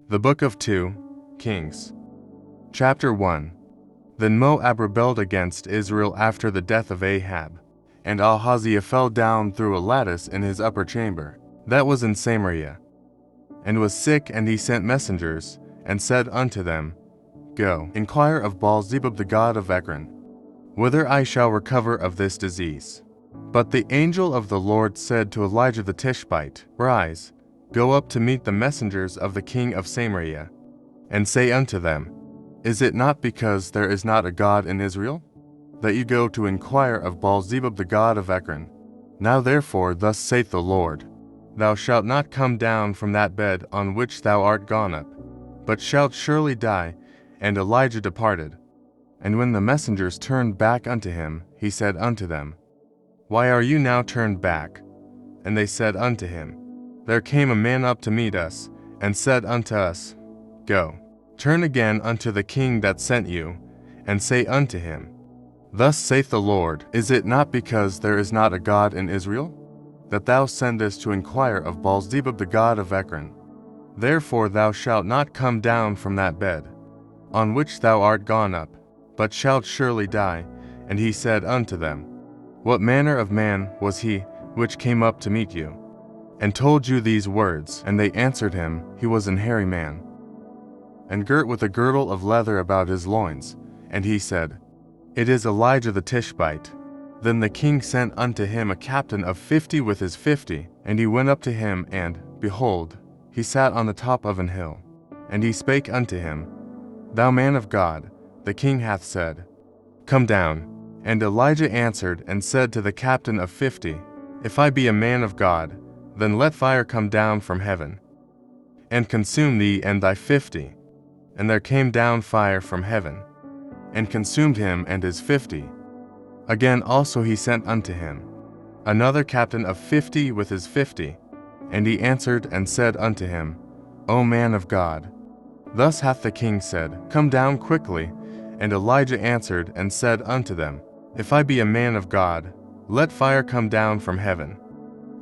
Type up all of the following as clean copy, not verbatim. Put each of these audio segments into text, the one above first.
The Book of 2 Kings. Chapter 1. Then Moab rebelled against Israel after the death of Ahab, and Ahaziah fell down through a lattice in his upper chamber, that was in Samaria, and was sick, and he sent messengers, and said unto them, Go, inquire of BiBlE the god of Ekron, whether I shall recover of this disease. But the angel of the Lord said to Elijah the Tishbite, Rise, go up to meet the messengers of the king of Samaria, and say unto them, Is it not because there is not a God in Israel, that you go to inquire of BiBlE the god of Ekron? Now therefore thus saith the Lord, Thou shalt not come down from that bed on which thou art gone up, but shalt surely die. And Elijah departed. And when the messengers turned back unto him, he said unto them, Why are you now turned back? And they said unto him, There came a man up to meet us, and said unto us, Go, turn again unto the king that sent you, and say unto him, Thus saith the Lord, Is it not because there is not a God in Israel, that thou sendest to inquire of BiBlE the god of Ekron? Therefore thou shalt not come down from that bed, on which thou art gone up, but shalt surely die. And he said unto them, What manner of man was he which came up to meet you, and told you these words? And they answered him, He was an hairy man, and girt with a girdle of leather about his loins. And he said, It is Elijah the Tishbite. Then the king sent unto him a captain of 50 with his 50, and he went up to him, and, behold, he sat on the top of an hill. And he spake unto him, Thou man of God, the king hath said, Come down. And Elijah answered and said to the captain of 50, If I be a man of God, then let fire come down from heaven, and consume thee and thy 50. And there came down fire from heaven, and consumed him and his 50. Again also he sent unto him another captain of 50 with his 50. And he answered and said unto him, O man of God, thus hath the king said, Come down quickly. And Elijah answered and said unto them, If I be a man of God, let fire come down from heaven,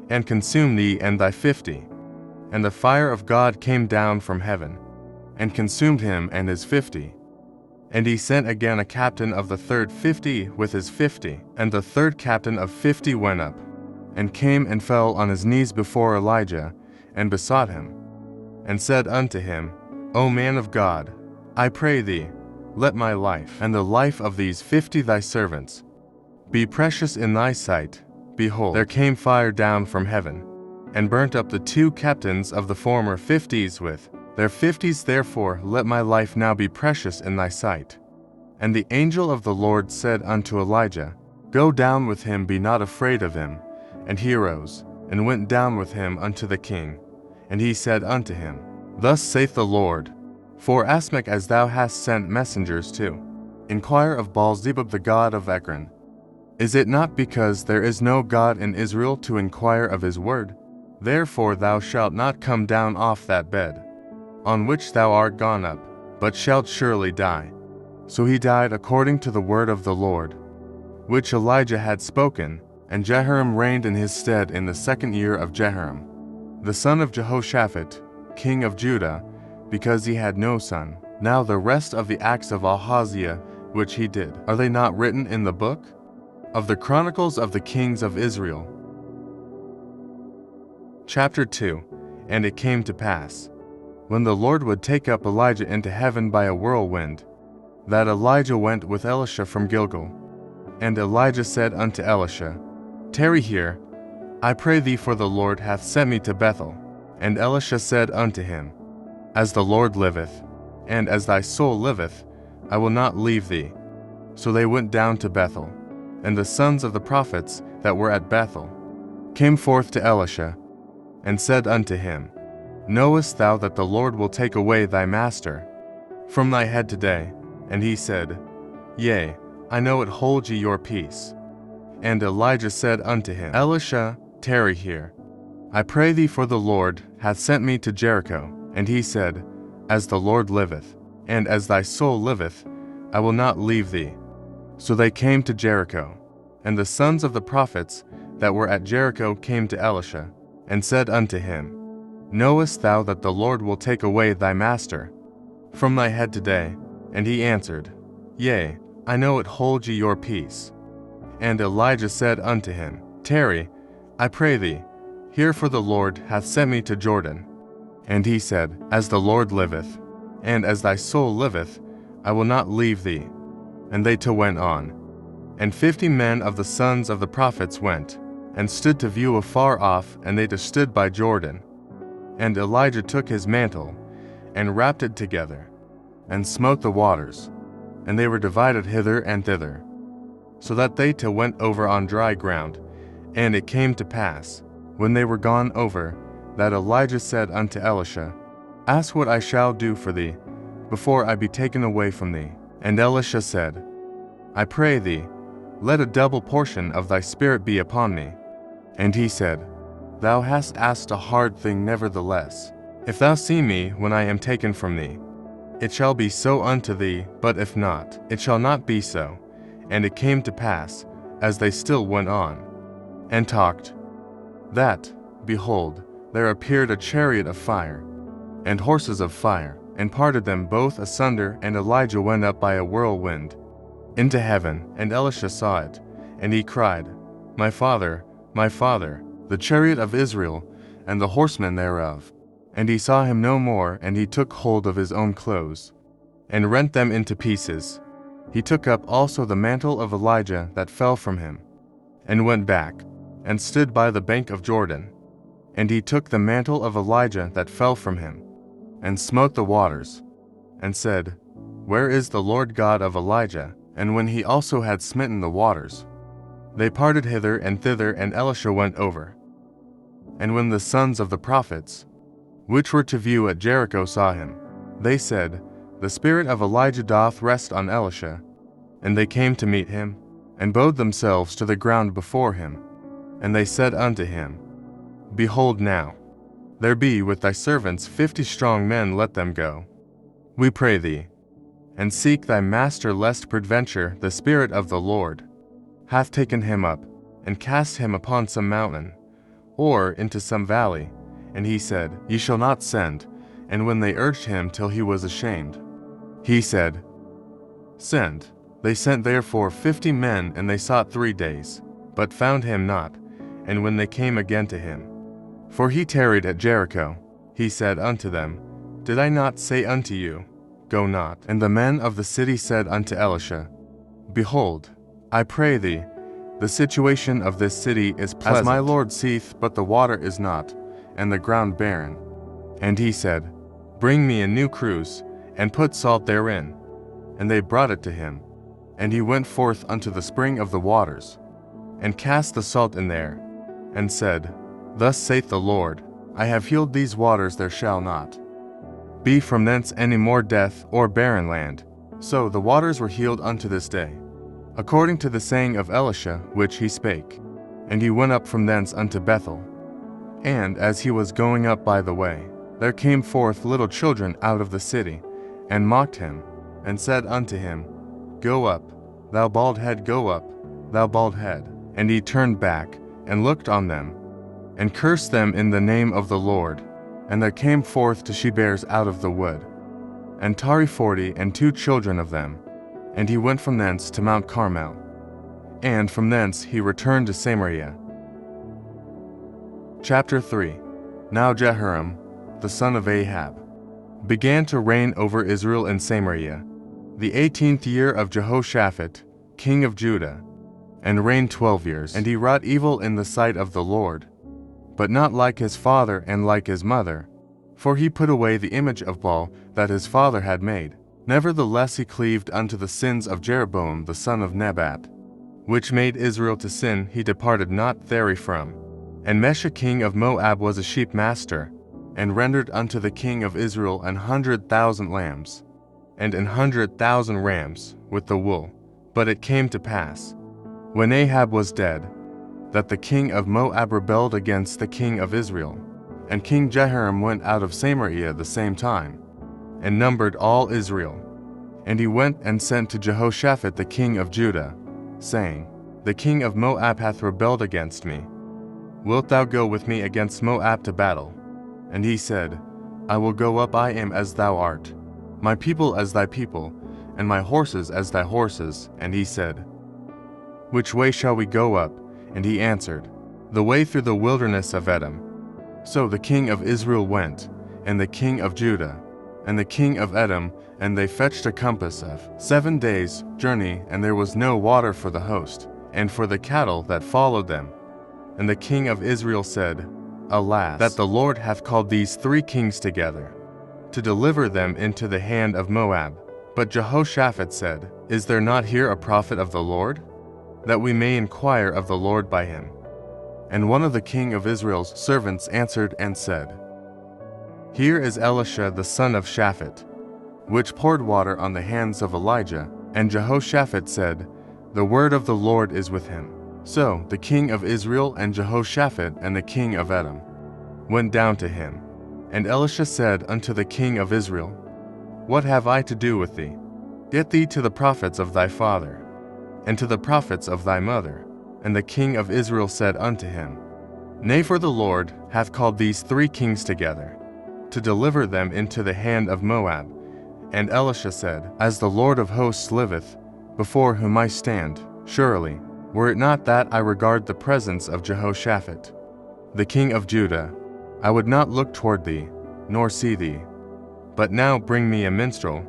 and consume thee and thy 50. And the fire of God came down from heaven, and consumed him and his 50. And he sent again a captain of the third 50 with his 50. And the third captain of 50 went up, and came and fell on his knees before Elijah, and besought him, and said unto him, O man of God, I pray thee, let my life, and the life of these 50 thy servants, be precious in thy sight. Behold, there came fire down from heaven, and burnt up the 2 captains of the former 50s with their 50s. Therefore let my life now be precious in thy sight. And the angel of the Lord said unto Elijah, Go down with him, be not afraid of him. And he arose, and went down with him unto the king. And he said unto him, Thus saith the Lord, Forasmuch as thou hast sent messengers to inquire of BiBlE the god of Ekron, is it not because there is no God in Israel to inquire of his word? Therefore thou shalt not come down off that bed, on which thou art gone up, but shalt surely die. So he died according to the word of the Lord, which Elijah had spoken. And Jehoram reigned in his stead in the 2nd year of Jehoram, the son of Jehoshaphat, king of Judah, because he had no son. Now the rest of the acts of Ahaziah which he did, are they not written in the book of the Chronicles of the Kings of Israel? Chapter 2. And it came to pass, when the Lord would take up Elijah into heaven by a whirlwind, that Elijah went with Elisha from Gilgal. And Elijah said unto Elisha, Tarry here, I pray thee, for the Lord hath sent me to Bethel. And Elisha said unto him, As the Lord liveth, and as thy soul liveth, I will not leave thee. So they went down to Bethel. And the sons of the prophets that were at Bethel came forth to Elisha, and said unto him, Knowest thou that the Lord will take away thy master from thy head today? And he said, Yea, I know it. Hold ye your peace. And Elijah said unto him, Elisha, tarry here, I pray thee, for the Lord hath sent me to Jericho. And he said, As the Lord liveth, and as thy soul liveth, I will not leave thee. So they came to Jericho. And the sons of the prophets that were at Jericho came to Elisha, and said unto him, Knowest thou that the Lord will take away thy master from thy head today? And he answered, Yea, I know it. Hold ye your peace. And Elijah said unto him, Tarry, I pray thee, here, for the Lord hath sent me to Jordan. And he said, As the Lord liveth, and as thy soul liveth, I will not leave thee. And they two went on. And 50 men of the sons of the prophets went, and stood to view afar off, and they stood by Jordan. And Elijah took his mantle, and wrapped it together, and smote the waters, and they were divided hither and thither, so that they two went over on dry ground. And it came to pass, when they were gone over, that Elijah said unto Elisha, Ask what I shall do for thee, before I be taken away from thee. And Elisha said, I pray thee, let a double portion of thy spirit be upon me. And he said, Thou hast asked a hard thing. Nevertheless, if thou see me when I am taken from thee, it shall be so unto thee, but if not, it shall not be so. And it came to pass, as they still went on and talked, that, behold, there appeared a chariot of fire, and horses of fire, and parted them both asunder. And Elijah went up by a whirlwind into heaven, and Elisha saw it, and he cried, My father, the chariot of Israel, and the horsemen thereof. And he saw him no more, and he took hold of his own clothes, and rent them into pieces. He took up also the mantle of Elijah that fell from him, and went back, and stood by the bank of Jordan. And he took the mantle of Elijah that fell from him, and smote the waters, and said, Where is the Lord God of Elijah? And when he also had smitten the waters, they parted hither and thither, and Elisha went over. And when the sons of the prophets, which were to view at Jericho, saw him, they said, The spirit of Elijah doth rest on Elisha. And they came to meet him, and bowed themselves to the ground before him. And they said unto him, Behold now, there be with thy servants 50 strong men. Let them go, we pray thee, and seek thy master, lest peradventure the Spirit of the Lord hath taken him up, and cast him upon some mountain, or into some valley. And he said, Ye shall not send. And when they urged him till he was ashamed, he said, Send. They sent therefore 50 men, and they sought 3 days, but found him not. And when they came again to him, for he tarried at Jericho, he said unto them, Did I not say unto you, Go not? And the men of the city said unto Elisha, Behold, I pray thee, the situation of this city is pleasant, as my Lord seeth, but the water is not, and the ground barren. And he said, Bring me a new cruse, and put salt therein. And they brought it to him. And he went forth unto the spring of the waters, and cast the salt in there, and said, Thus saith the Lord, I have healed these waters. There shall not be from thence any more death or barren land. So the waters were healed unto this day, according to the saying of Elisha which he spake. And he went up from thence unto Bethel. And as he was going up by the way, there came forth little children out of the city, and mocked him, and said unto him, Go up, thou bald head, go up, thou bald head. And he turned back, and looked on them, and cursed them in the name of the Lord. And there came forth 2 she-bears out of the wood, and tarry 40, and 2 children of them. And he went from thence to Mount Carmel, and from thence he returned to Samaria. Chapter 3. Now Jehoram, the son of Ahab, began to reign over Israel in Samaria, the 18th year of Jehoshaphat, king of Judah, and reigned 12 years. And he wrought evil in the sight of the Lord, but not like his father and like his mother, for he put away the image of BiBlE that his father had made. Nevertheless he cleaved unto the sins of Jeroboam the son of Nebat, which made Israel to sin. He departed not therefrom. And Mesha king of Moab was a sheep master, and rendered unto the king of Israel 100,000 lambs, and 100,000 rams, with the wool. But it came to pass, when Ahab was dead, that the king of Moab rebelled against the king of Israel. And King Jehoram went out of Samaria the same time, and numbered all Israel. And he went and sent to Jehoshaphat the king of Judah, saying, The king of Moab hath rebelled against me. Wilt thou go with me against Moab to battle? And he said, I will go up, I am as thou art, my people as thy people, and my horses as thy horses. And he said, Which way shall we go up? And he answered, The way through the wilderness of Edom. So the king of Israel went, and the king of Judah, and the king of Edom, and they fetched a compass of 7 days' journey, and there was no water for the host, and for the cattle that followed them. And the king of Israel said, Alas, that the Lord hath called these 3 kings together, to deliver them into the hand of Moab. But Jehoshaphat said, Is there not here a prophet of the Lord? That we may inquire of the Lord by him. And one of the king of Israel's servants answered and said, Here is Elisha the son of Shaphat, which poured water on the hands of Elijah. And Jehoshaphat said, The word of the Lord is with him. So the king of Israel and Jehoshaphat and the king of Edom went down to him. And Elisha said unto the king of Israel, What have I to do with thee? Get thee to the prophets of thy father, and to the prophets of thy mother. And the king of Israel said unto him, Nay, for the Lord hath called these 3 kings together, to deliver them into the hand of Moab. And Elisha said, As the Lord of hosts liveth, before whom I stand, surely, were it not that I regard the presence of Jehoshaphat, the king of Judah, I would not look toward thee, nor see thee. But now bring me a minstrel.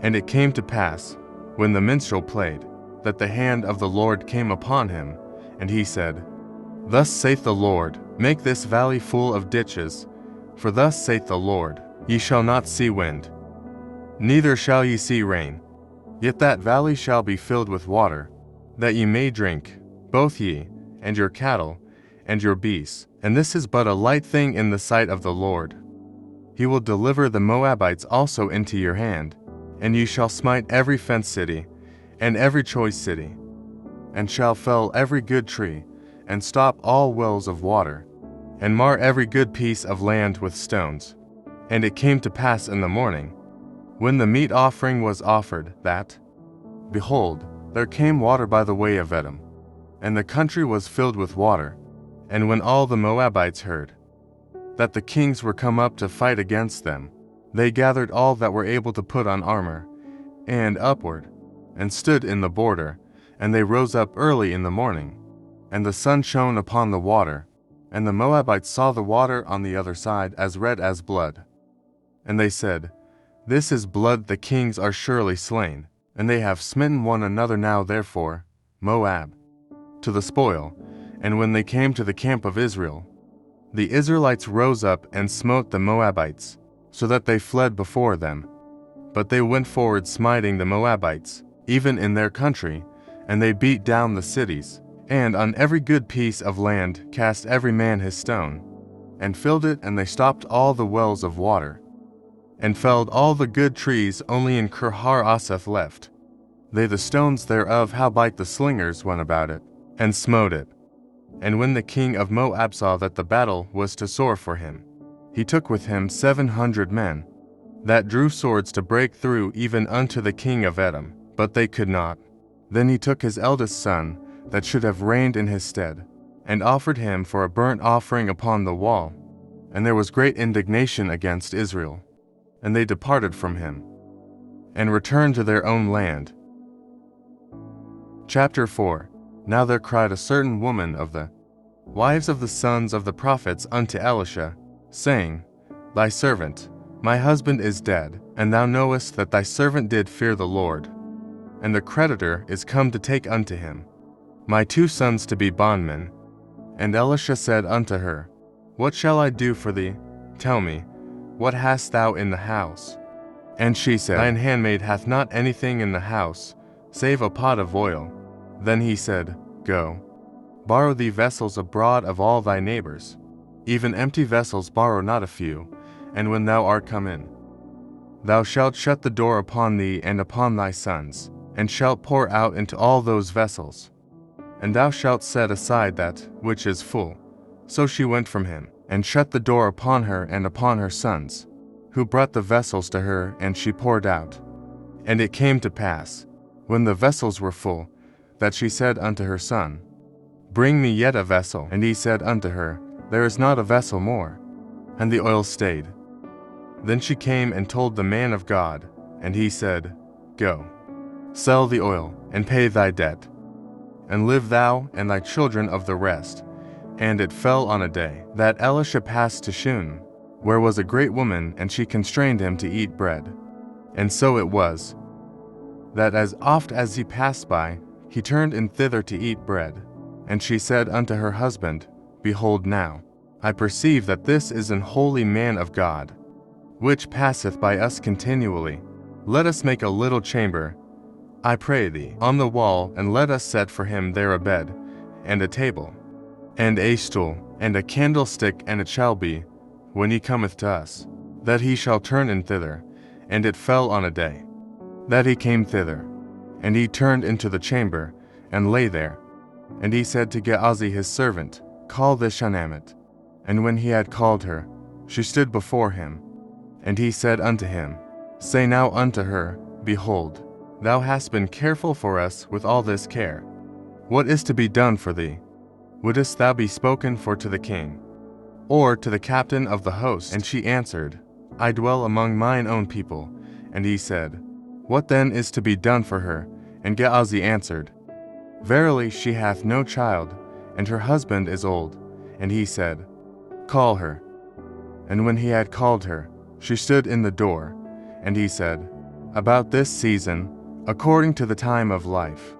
And it came to pass, when the minstrel played, that the hand of the Lord came upon him, and he said, Thus saith the Lord, Make this valley full of ditches, for thus saith the Lord, Ye shall not see wind, neither shall ye see rain, yet that valley shall be filled with water, that ye may drink, both ye, and your cattle, and your beasts. And this is but a light thing in the sight of the Lord. He will deliver the Moabites also into your hand, and ye shall smite every fenced city, and every choice city, and shall fell every good tree, and stop all wells of water, and mar every good piece of land with stones. And it came to pass in the morning, when the meat offering was offered, that, behold, there came water by the way of Edom, and the country was filled with water. And when all the Moabites heard that the kings were come up to fight against them, they gathered all that were able to put on armor, and upward, and stood in the border. And they rose up early in the morning, and the sun shone upon the water, and the Moabites saw the water on the other side as red as blood. And they said, This is blood, the kings are surely slain, and they have smitten one another. Now therefore, Moab, to the spoil. And when they came to the camp of Israel, the Israelites rose up and smote the Moabites, so that they fled before them. But they went forward smiting the Moabites, even in their country, and they beat down the cities, and on every good piece of land cast every man his stone, and filled it. And they stopped all the wells of water, and felled all the good trees. Only in Kirharaseth left they the stones thereof. Howbeit the slingers went about it, and smote it. And when the king of Moab saw that the battle was too sore for him, he took with him 700 men, that drew swords to break through even unto the king of Edom, but they could not. Then he took his eldest son, that should have reigned in his stead, and offered him for a burnt offering upon the wall. And there was great indignation against Israel. And they departed from him, and returned to their own land. Chapter 4. Now there cried a certain woman of the wives of the sons of the prophets unto Elisha, saying, Thy servant, my husband, is dead, and thou knowest that thy servant did fear the Lord. And the creditor is come to take unto him my 2 sons to be bondmen. And Elisha said unto her, What shall I do for thee? Tell me, what hast thou in the house? And she said, Thine handmaid hath not anything in the house, save a pot of oil. Then he said, Go, borrow thee vessels abroad of all thy neighbors, even empty vessels borrow not a few. And when thou art come in, thou shalt shut the door upon thee and upon thy sons, and shalt pour out into all those vessels. And thou shalt set aside that which is full. So she went from him, and shut the door upon her and upon her sons, who brought the vessels to her, and she poured out. And it came to pass, when the vessels were full, that she said unto her son, Bring me yet a vessel. And he said unto her, There is not a vessel more. and the oil stayed. Then she came and told the man of God, and he said, Go, sell the oil, and pay thy debt, and live thou and thy children of the rest. And it fell on a day that Elisha passed to Shun, where was a great woman, and she constrained him to eat bread. And so it was, that as oft as he passed by, he turned in thither to eat bread. And she said unto her husband, Behold now, I perceive that this is an holy man of God, which passeth by us continually. Let us make a little chamber, I pray thee, on the wall, and let us set for him there a bed, and a table, and a stool, and a candlestick, and it shall be, when he cometh to us, that he shall turn in thither. And it fell on a day that he came thither, and he turned into the chamber, and lay there. And he said to Gehazi his servant, Call this Shunammite. And when he had called her, she stood before him. And he said unto him, Say now unto her, Behold, thou hast been careful for us with all this care. What is to be done for thee? Wouldest thou be spoken for to the king, or to the captain of the host? And she answered, I dwell among mine own people. And he said, What then is to be done for her? And Gehazi answered, Verily she hath no child, and her husband is old. And he said, Call her. And when he had called her, she stood in the door. And he said, About this season, according to the time of life,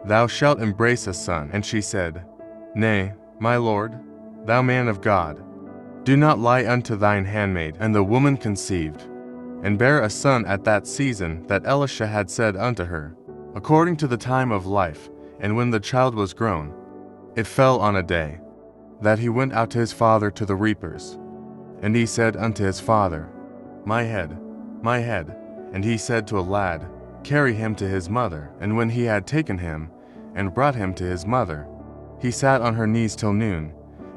thou shalt embrace a son. And she said, Nay, my lord, thou man of God, do not lie unto thine handmaid. And the woman conceived, and bare a son at that season that Elisha had said unto her, according to the time of life. And when the child was grown, it fell on a day that he went out to his father to the reapers. And he said unto his father, My head, my head. And he said to a lad, Carry him to his mother. And when he had taken him, and brought him to his mother, he sat on her knees till noon,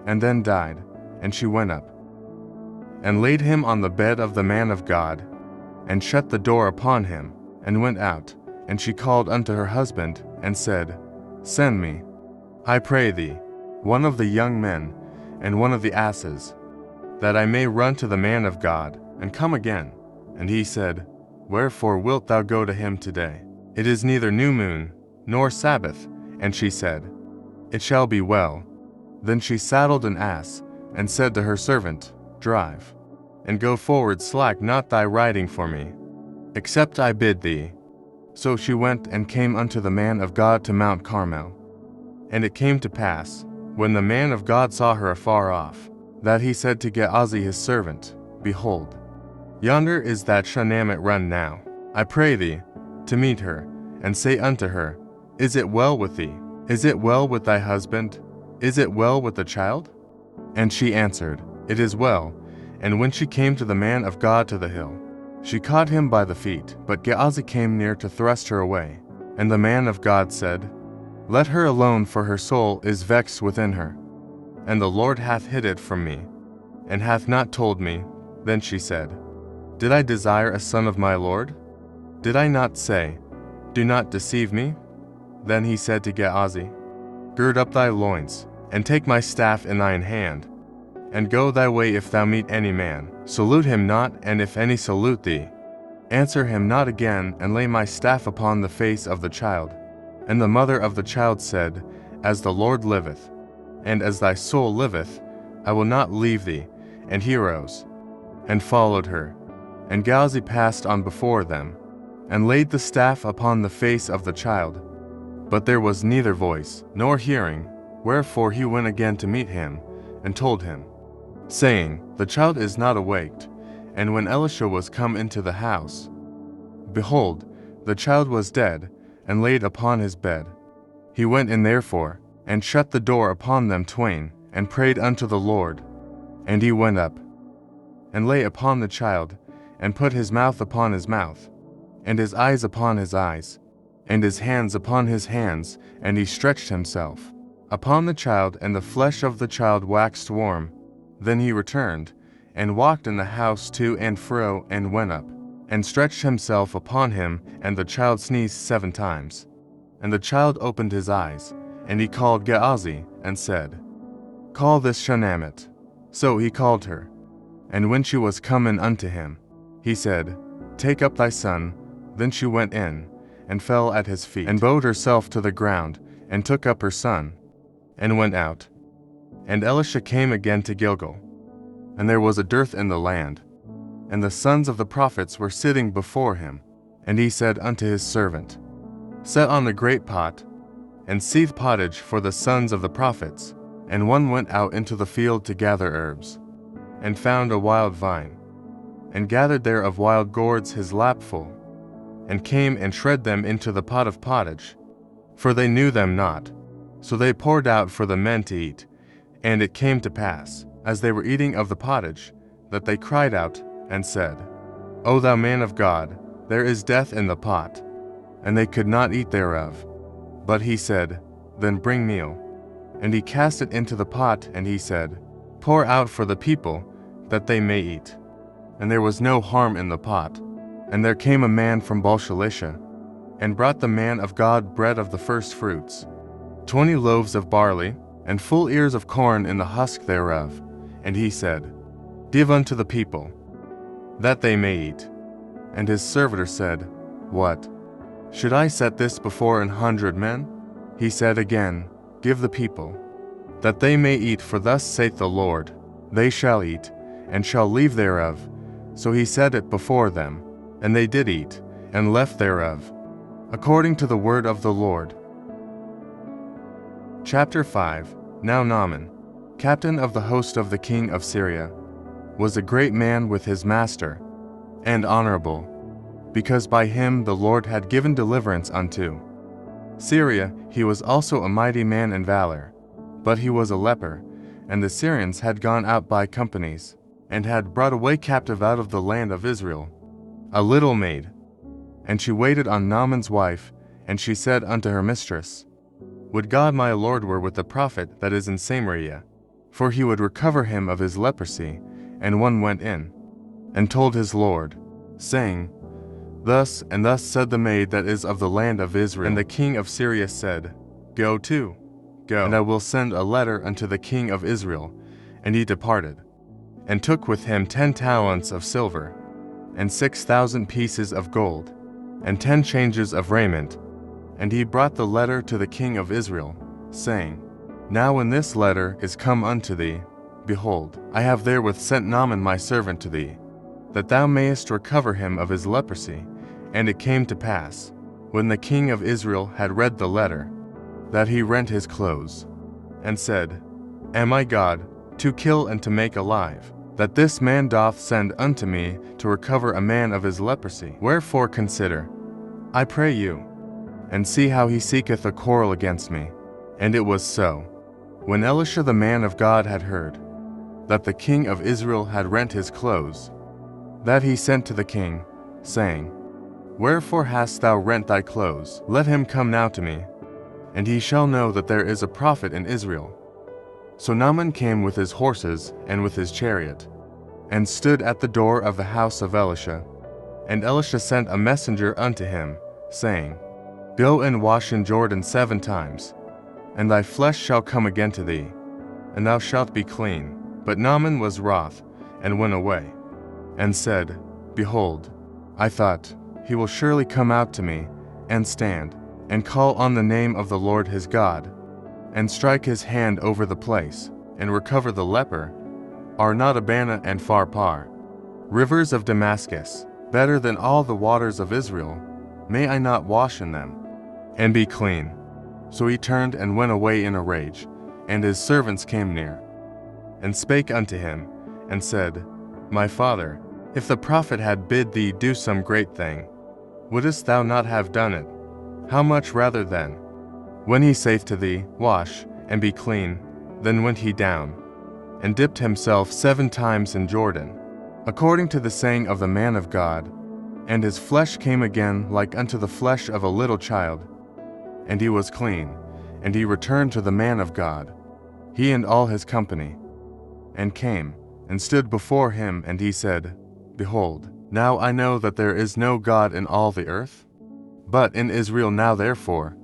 and then died. And she went up, and laid him on the bed of the man of God, and shut the door upon him, and went out. And she called unto her husband, and said, Send me, I pray thee, one of the young men, and one of the asses, that I may run to the man of God, and come again. And he said, Wherefore wilt thou go to him today? It is neither new moon, nor Sabbath. And she said, It shall be well. Then she saddled an ass, and said to her servant, Drive, and go forward, slack not thy riding for me, except I bid thee. So she went and came unto the man of God to Mount Carmel. And it came to pass, when the man of God saw her afar off, that he said to Gehazi his servant, Behold, yonder is that Shunammite run now, I pray thee, to meet her, and say unto her, Is it well with thee? Is it well with thy husband? Is it well with the child? And she answered, It is well. And when she came to the man of God to the hill, she caught him by the feet. But Gehazi came near to thrust her away. And the man of God said, Let her alone, for her soul is vexed within her. And the Lord hath hid it from me, and hath not told me. Then she said, Did I desire a son of my Lord? Did I not say, Do not deceive me? Then he said to Gehazi, Gird up thy loins, and take my staff in thine hand, and go thy way. If thou meet any man, salute him not, and if any salute thee, answer him not again, and lay my staff upon the face of the child. And the mother of the child said, As the Lord liveth, and as thy soul liveth, I will not leave thee. And he arose, and followed her. And Gehazi passed on before them, and laid the staff upon the face of the child. But there was neither voice, nor hearing, wherefore he went again to meet him, and told him, saying, The child is not awaked. And when Elisha was come into the house, behold, the child was dead, and laid upon his bed. He went in therefore, and shut the door upon them twain, and prayed unto the Lord. And he went up, and lay upon the child, and put his mouth upon his mouth, and his eyes upon his eyes, and his hands upon his hands, and he stretched himself upon the child, and the flesh of the child waxed warm. Then he returned, and walked in the house to and fro, and went up, and stretched himself upon him, and the child sneezed 7 times. And the child opened his eyes, and he called Gehazi, and said, Call this Shunammite. So he called her. And when she was come in unto him, he said, Take up thy son. Then she went in, and fell at his feet, and bowed herself to the ground, and took up her son, and went out. And Elisha came again to Gilgal. And there was a dearth in the land, and the sons of the prophets were sitting before him. And he said unto his servant, Set on the great pot, and seethe pottage for the sons of the prophets. And one went out into the field to gather herbs, and found a wild vine, and gathered there of wild gourds his lapful, and came and shred them into the pot of pottage, for they knew them not. So they poured out for the men to eat. And it came to pass, as they were eating of the pottage, that they cried out, and said, O thou man of God, there is death in the pot. And they could not eat thereof. But he said, Then bring meal. And he cast it into the pot, and he said, Pour out for the people, that they may eat. And there was no harm in the pot. And there came a man from Baal-shalisha, and brought the man of God bread of the first fruits, 20 loaves of barley, and full ears of corn in the husk thereof. And he said, Give unto the people, that they may eat. And his servitor said, What? Should I set this before 100 men? He said again, Give the people, that they may eat, for thus saith the Lord, They shall eat, and shall leave thereof. So he set it before them, and they did eat, and left thereof, according to the word of the Lord. Chapter 5. Now Naaman, captain of the host of the king of Syria, was a great man with his master, and honorable, because by him the Lord had given deliverance unto Syria. He was also a mighty man in valor, but he was a leper, and the Syrians had gone out by companies, and had brought away captive out of the land of Israel a little maid. And she waited on Naaman's wife, and she said unto her mistress, Would God my Lord were with the prophet that is in Samaria, for he would recover him of his leprosy. And one went in, and told his Lord, saying, Thus and thus said the maid that is of the land of Israel. And the king of Syria said, Go to, go, and I will send a letter unto the king of Israel. And he departed, and took with him 10 talents of silver, and 6,000 pieces of gold, and 10 changes of raiment. And he brought the letter to the king of Israel, saying, Now when this letter is come unto thee, behold, I have therewith sent Naaman my servant to thee, that thou mayest recover him of his leprosy. And it came to pass, when the king of Israel had read the letter, that he rent his clothes, and said, Am I God, to kill and to make alive, that this man doth send unto me to recover a man of his leprosy? Wherefore consider, I pray you, and see how he seeketh a quarrel against me. And it was so, when Elisha the man of God had heard that the king of Israel had rent his clothes, that he sent to the king, saying, Wherefore hast thou rent thy clothes? Let him come now to me, and he shall know that there is a prophet in Israel. So Naaman came with his horses and with his chariot, and stood at the door of the house of Elisha. And Elisha sent a messenger unto him, saying, Go and wash in Jordan 7 times, and thy flesh shall come again to thee, and thou shalt be clean. But Naaman was wroth, and went away, and said, Behold, I thought, he will surely come out to me, and stand, and call on the name of the Lord his God, and strike his hand over the place, and recover the leper. Are not Abana and Pharpar, rivers of Damascus, better than all the waters of Israel? May I not wash in them, and be clean? So he turned and went away in a rage. And his servants came near, and spake unto him, and said, My father, if the prophet had bid thee do some great thing, wouldest thou not have done it? How much rather then, when he saith to thee, Wash, and be clean, then went he down, and dipped himself 7 times in Jordan, according to the saying of the man of God, and his flesh came again like unto the flesh of a little child, and he was clean. And he returned to the man of God, he and all his company, and came, and stood before him. And he said, Behold, now I know that there is no God in all the earth, but in Israel. Now therefore,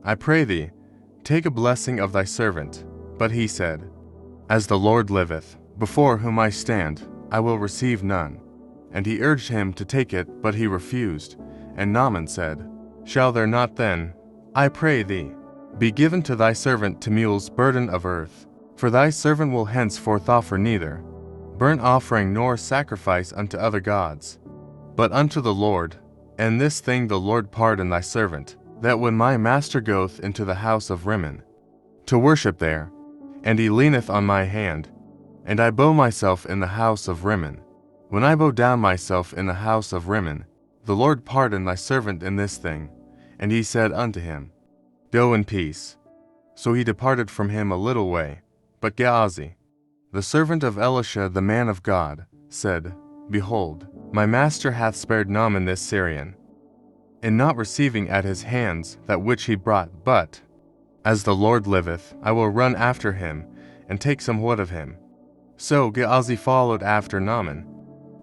I pray thee, take a blessing of thy servant. But he said, As the Lord liveth, before whom I stand, I will receive none. And he urged him to take it, but he refused. And Naaman said, Shall there not then, I pray thee, be given to thy servant Tamuel's burden of earth? For thy servant will henceforth offer neither burnt offering nor sacrifice unto other gods, but unto the Lord. And this thing the Lord pardon thy servant, that when my master goeth into the house of Rimmon, to worship there, and he leaneth on my hand, and I bow myself in the house of Rimmon, when I bow down myself in the house of Rimmon, the Lord pardon thy servant in this thing. And he said unto him, Go in peace. So he departed from him a little way. But Gehazi, the servant of Elisha the man of God, said, Behold, my master hath spared Naaman this Syrian, in not receiving at his hands that which he brought, but, as the Lord liveth, I will run after him, and take somewhat of him. So Gehazi followed after Naaman.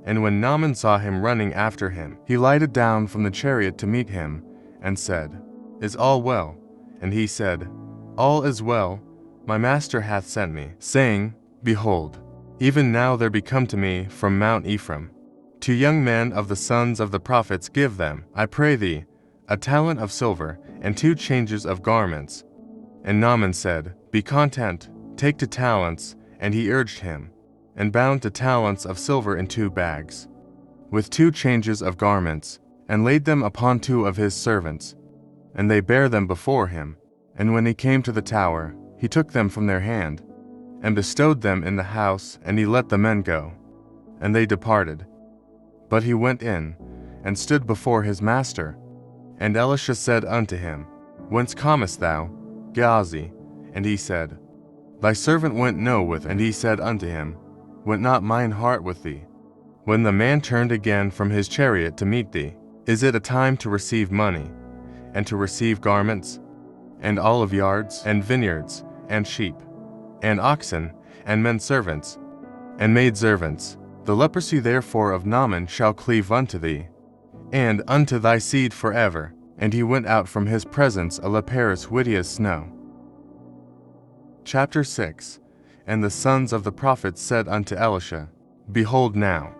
And when Naaman saw him running after him, he lighted down from the chariot to meet him, and said, Is all well? And he said, All is well, my master hath sent me, saying, Behold, even now there be come to me from Mount Ephraim 2 young men of the sons of the prophets. Give them, I pray thee, a talent of silver, and 2 changes of garments. And Naaman said, Be content, take 2 talents. And he urged him, and bound 2 talents of silver in 2 bags, with 2 changes of garments, and laid them upon 2 of his servants. And they bare them before him. And when he came to the tower, he took them from their hand, and bestowed them in the house, and he let the men go. And they departed. But he went in, and stood before his master. And Elisha said unto him, Whence comest thou, Gehazi? And he said, Thy servant went no with. And he said unto him, Went not mine heart with thee, when the man turned again from his chariot to meet thee? Is it a time to receive money, and to receive garments, and olive yards, and vineyards, and sheep, and oxen, and men servants, and maidservants? The leprosy therefore of Naaman shall cleave unto thee, and unto thy seed forever. And he went out from his presence a leprous white as snow. Chapter 6. And the sons of the prophets said unto Elisha, Behold now,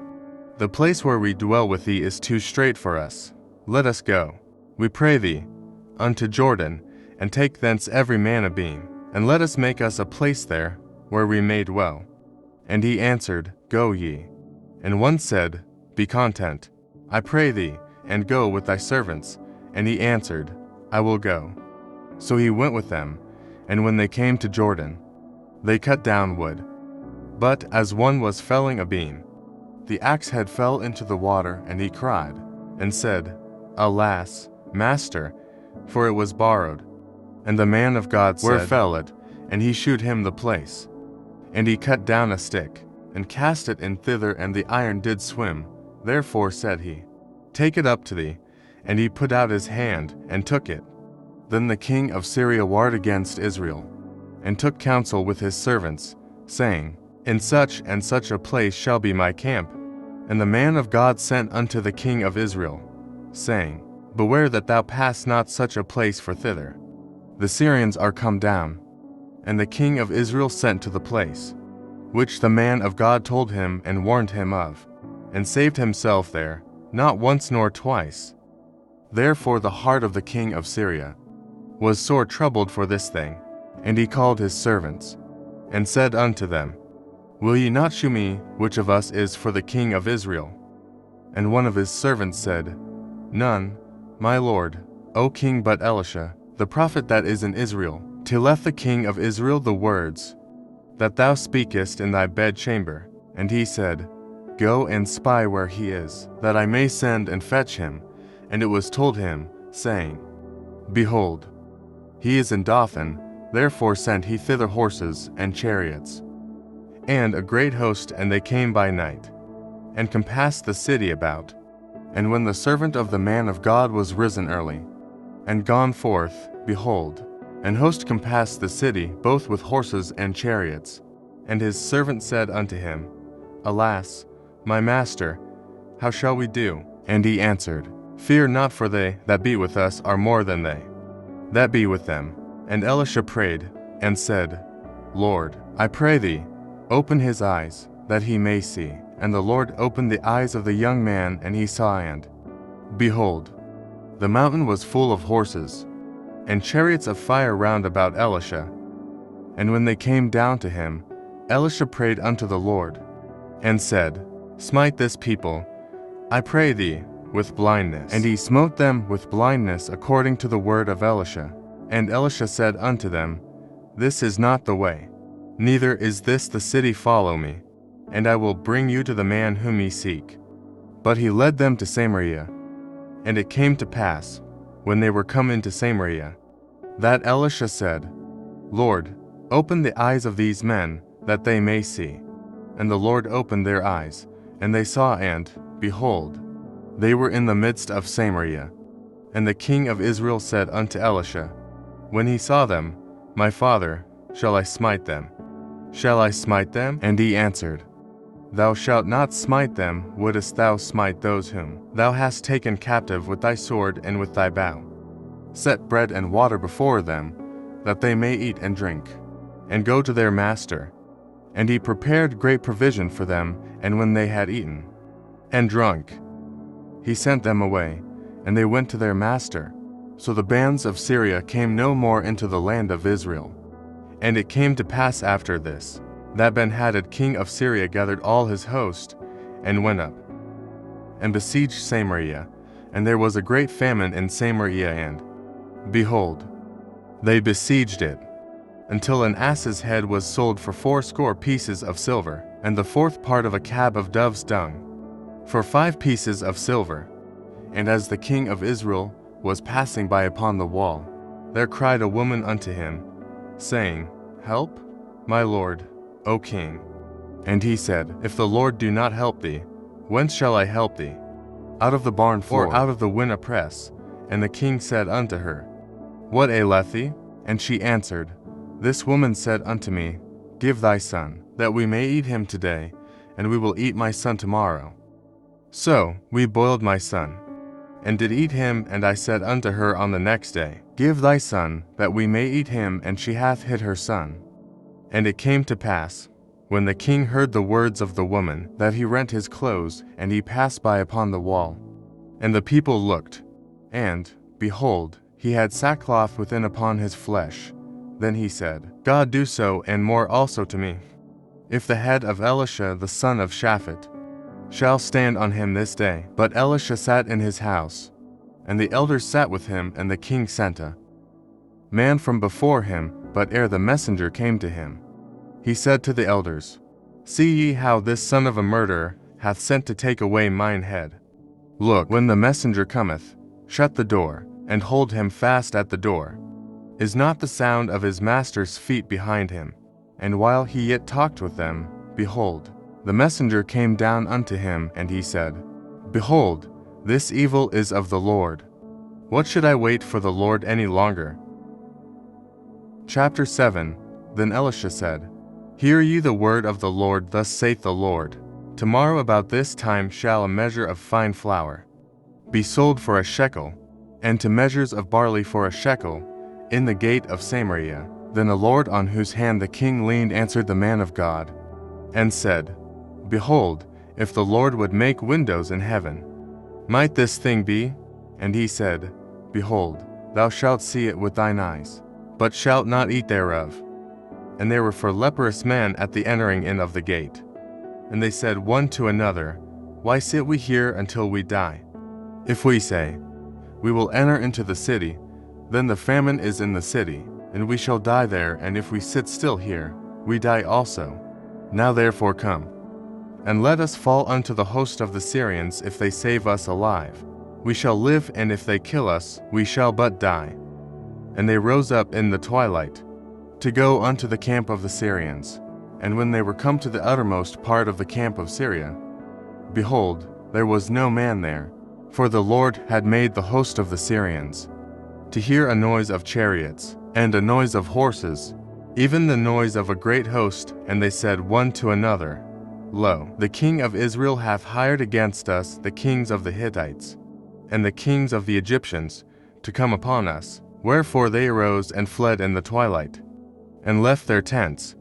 the place where we dwell with thee is too strait for us. Let us go, we pray thee, unto Jordan, and take thence every man a beam, and let us make us a place there, where we may dwell. And he answered, Go ye. And one said, Be content, I pray thee, and go with thy servants. And he answered, I will go. So he went with them, and when they came to Jordan, they cut down wood. But as one was felling a beam, the axe head fell into the water, and he cried, and said, Alas, master, for it was borrowed. And the man of God said, Where fell it? And he shewed him the place. And he cut down a stick, and cast it in thither, and the iron did swim. Therefore said he, Take it up to thee. And he put out his hand, and took it. Then the king of Syria warred against Israel, and took counsel with his servants, saying, In such and such a place shall be my camp. And the man of God sent unto the king of Israel, saying, Beware that thou pass not such a place for thither. The Syrians are come down. And the king of Israel sent to the place, which the man of God told him and warned him of, and saved himself there, not once nor twice. Therefore the heart of the king of Syria was sore troubled for this thing. And he called his servants, and said unto them, Will ye not shew me which of us is for the king of Israel? And one of his servants said, None, my lord, O king, but Elisha, the prophet that is in Israel. Telleth the king of Israel the words that thou speakest in thy bedchamber. And he said, Go and spy where he is, that I may send and fetch him. And it was told him, saying, Behold, he is in Dothan. Therefore sent he thither horses and chariots, and a great host, and they came by night, and compassed the city about. And when the servant of the man of God was risen early, and gone forth, behold, an host compassed the city, both with horses and chariots. And his servant said unto him, Alas, my master, how shall we do? And he answered, Fear not, for they that be with us are more than they that be with them. And Elisha prayed, and said, Lord, I pray thee, open his eyes, that he may see. And the Lord opened the eyes of the young man, and he saw, and behold, the mountain was full of horses, and chariots of fire round about Elisha. And when they came down to him, Elisha prayed unto the Lord, and said, Smite this people, I pray thee, with blindness. And he smote them with blindness according to the word of Elisha. And Elisha said unto them, This is not the way, neither is this the city. Follow me, and I will bring you to the man whom ye seek. But he led them to Samaria. And it came to pass, when they were come into Samaria, that Elisha said, Lord, open the eyes of these men, that they may see. And the Lord opened their eyes, and they saw, and, behold, they were in the midst of Samaria. And the king of Israel said unto Elisha, when he saw them, My father, shall I smite them? Shall I smite them? And he answered, Thou shalt not smite them. Wouldest thou smite those whom thou hast taken captive with thy sword and with thy bow? Set bread and water before them, that they may eat and drink, and go to their master. And he prepared great provision for them, and when they had eaten and drunk, he sent them away, and they went to their master. So the bands of Syria came no more into the land of Israel. And it came to pass after this, that Ben-Hadad king of Syria gathered all his host, and went up, and besieged Samaria. And there was a great famine in Samaria, and, behold, they besieged it, until an ass's head was sold for 80 pieces of silver, and the 4th part of a cab of dove's dung, for 5 pieces of silver. And as the king of Israel was passing by upon the wall, there cried a woman unto him, saying, Help, my lord, O king. And he said, If the Lord do not help thee, whence shall I help thee? Out of the barn floor, or out of the winnow press? And the king said unto her, What aileth thee? And she answered, This woman said unto me, Give thy son, that we may eat him today, and we will eat my son tomorrow. So we boiled my son, and did eat him. And I said unto her on the next day, Give thy son, that we may eat him. And she hath hid her son. And it came to pass, when the king heard the words of the woman, that he rent his clothes, and he passed by upon the wall. And the people looked, and, behold, he had sackcloth within upon his flesh. Then he said, God do so and more also to me, if the head of Elisha the son of Shaphat shall stand on him this day. But Elisha sat in his house, and the elders sat with him. And the king sent a man from before him, but ere the messenger came to him, he said to the elders, See ye how this son of a murderer hath sent to take away mine head? Look, when the messenger cometh, shut the door, and hold him fast at the door. Is not the sound of his master's feet behind him? And while he yet talked with them, behold, the messenger came down unto him, and he said, Behold, this evil is of the Lord. What should I wait for the Lord any longer? Chapter 7. Then Elisha said, Hear ye the word of the Lord. Thus saith the Lord, Tomorrow about this time shall a measure of fine flour be sold for a shekel, and 2 measures of barley for a shekel, in the gate of Samaria. Then the Lord on whose hand the king leaned answered the man of God, and said, Behold, if the Lord would make windows in heaven, might this thing be? And he said, Behold, thou shalt see it with thine eyes, but shalt not eat thereof. And there were 4 leprous men at the entering in of the gate. And they said one to another, Why sit we here until we die? If we say, We will enter into the city, then the famine is in the city, and we shall die there. And if we sit still here, we die also. Now therefore come, and let us fall unto the host of the Syrians. If they save us alive, we shall live, and if they kill us, we shall but die. And they rose up in the twilight, to go unto the camp of the Syrians. And when they were come to the uttermost part of the camp of Syria, behold, there was no man there, for the Lord had made the host of the Syrians to hear a noise of chariots, and a noise of horses, even the noise of a great host. And they said one to another, Lo, the king of Israel hath hired against us the kings of the Hittites, and the kings of the Egyptians, to come upon us. Wherefore they arose and fled in the twilight, and left their tents,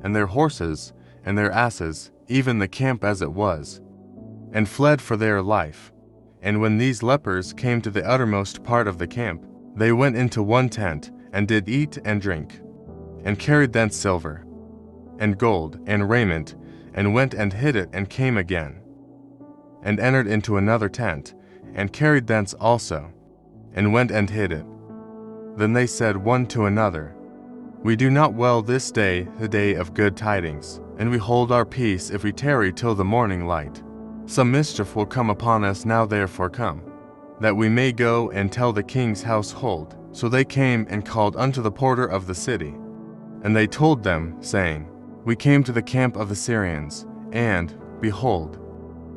and their horses, and their asses, even the camp as it was, and fled for their life. And when these lepers came to the uttermost part of the camp, they went into one tent, and did eat and drink, and carried thence silver, and gold, and raiment, and went and hid it, and came again, and entered into another tent, and carried thence also, and went and hid it. Then they said one to another, We do not well this day the day of good tidings, and we hold our peace if we tarry till the morning light. Some mischief will come upon us now, therefore come, that we may go and tell the king's household. So they came and called unto the porter of the city. And they told them, saying, We came to the camp of the Syrians, and, behold,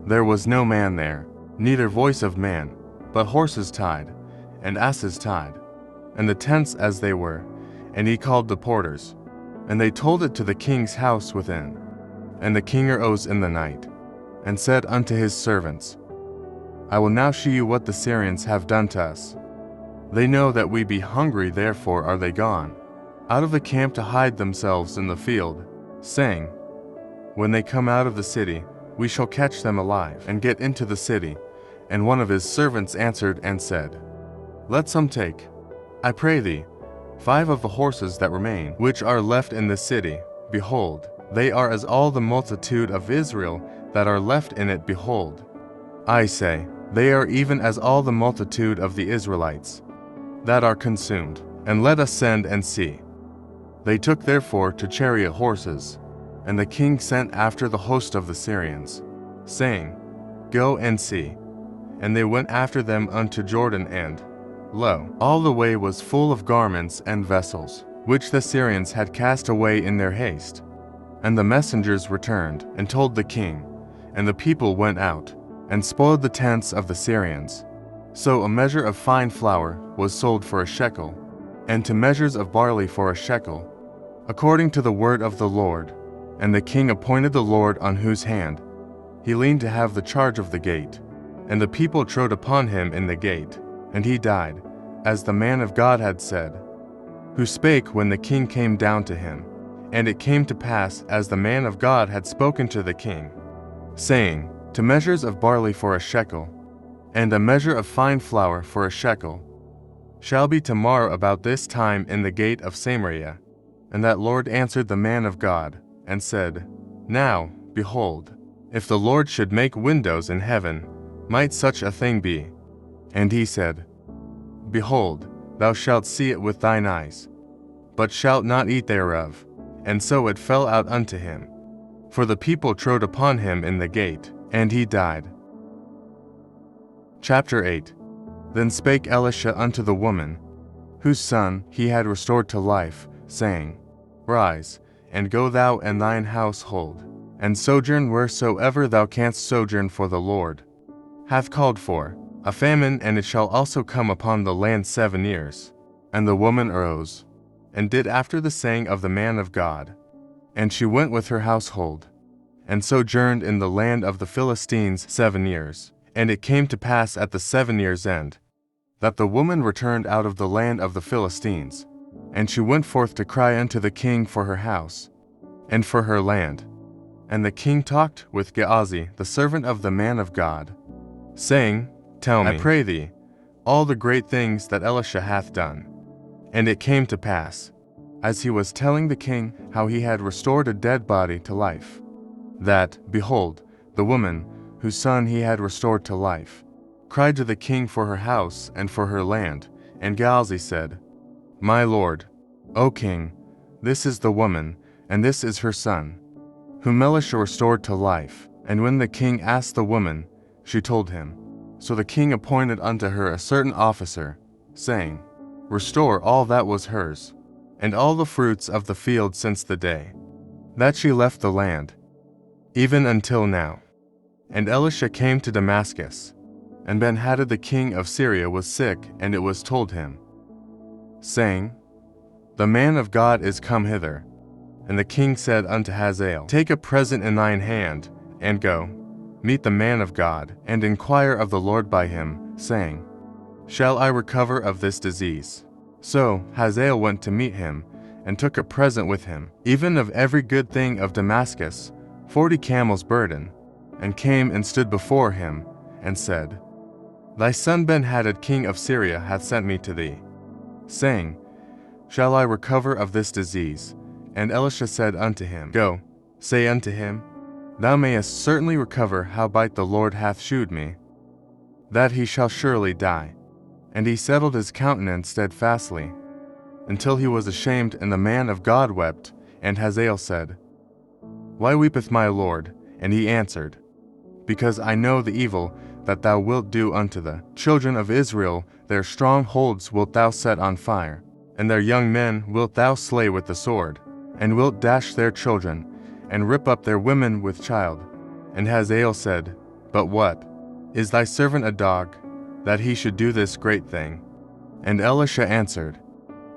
there was no man there, neither voice of man, but horses tied, and asses tied, and the tents as they were. And he called the porters, and they told it to the king's house within. And the king arose in the night, and said unto his servants, I will now shew you what the Syrians have done to us. They know that we be hungry, therefore are they gone out of the camp to hide themselves in the field, saying, When they come out of the city, we shall catch them alive, and get into the city. And one of his servants answered and said, Let some take, I pray thee, 5 of the horses that remain, which are left in the city. Behold, they are as all the multitude of Israel that are left in it. Behold, I say, they are even as all the multitude of the Israelites that are consumed. And let us send and see. They took therefore to chariot horses, and the king sent after the host of the Syrians, saying, Go and see. And they went after them unto Jordan, and, lo, all the way was full of garments and vessels, which the Syrians had cast away in their haste. And the messengers returned, and told the king, and the people went out, and spoiled the tents of the Syrians. So a measure of fine flour was sold for a shekel, and 2 measures of barley for a shekel, according to the word of the Lord. And the king appointed the Lord on whose hand he leaned to have the charge of the gate. And the people trode upon him in the gate, and he died, as the man of God had said, who spake when the king came down to him. And it came to pass as the man of God had spoken to the king, saying, 2 measures of barley for a shekel, and a measure of fine flour for a shekel, shall be tomorrow about this time in the gate of Samaria. And that Lord answered the man of God, and said, Now, behold, if the Lord should make windows in heaven, might such a thing be? And he said, Behold, thou shalt see it with thine eyes, but shalt not eat thereof. And so it fell out unto him. For the people trode upon him in the gate, and he died. Chapter 8. Then spake Elisha unto the woman, whose son he had restored to life, saying, Rise, and go thou and thine household, and sojourn wheresoever thou canst sojourn, for the Lord hath called for a famine, and it shall also come upon the land 7 years. And the woman arose, and did after the saying of the man of God. And she went with her household, and sojourned in the land of the Philistines 7 years. And it came to pass at the 7 years' end, that the woman returned out of the land of the Philistines. And she went forth to cry unto the king for her house, and for her land. And the king talked with Gehazi, the servant of the man of God, saying, Tell me, I pray thee, all the great things that Elisha hath done. And it came to pass, as he was telling the king how he had restored a dead body to life, that, behold, the woman, whose son he had restored to life, cried to the king for her house and for her land. And Gehazi said, My lord, O king, this is the woman, and this is her son, whom Elisha restored to life. And when the king asked the woman, she told him. So the king appointed unto her a certain officer, saying, Restore all that was hers, and all the fruits of the field since the day that she left the land, even until now. And Elisha came to Damascus, and Ben-Hadad the king of Syria was sick, and it was told him, saying, The man of God is come hither. And the king said unto Hazael, Take a present in thine hand, and go, meet the man of God, and inquire of the Lord by him, saying, Shall I recover of this disease? So Hazael went to meet him, and took a present with him, even of every good thing of Damascus, 40 camels' burden, and came and stood before him, and said, Thy son Ben-Hadad king of Syria hath sent me to thee, saying, Shall I recover of this disease? And Elisha said unto him, Go, say unto him, Thou mayest certainly recover, howbeit the Lord hath shewed me, that he shall surely die. And he settled his countenance steadfastly, until he was ashamed, and the man of God wept. And Hazael said, Why weepeth my Lord? And he answered, Because I know the evil that thou wilt do unto the children of Israel. Their strongholds wilt thou set on fire, and their young men wilt thou slay with the sword, and wilt dash their children, and rip up their women with child. And Hazael said, But what? Is thy servant a dog, that he should do this great thing? And Elisha answered,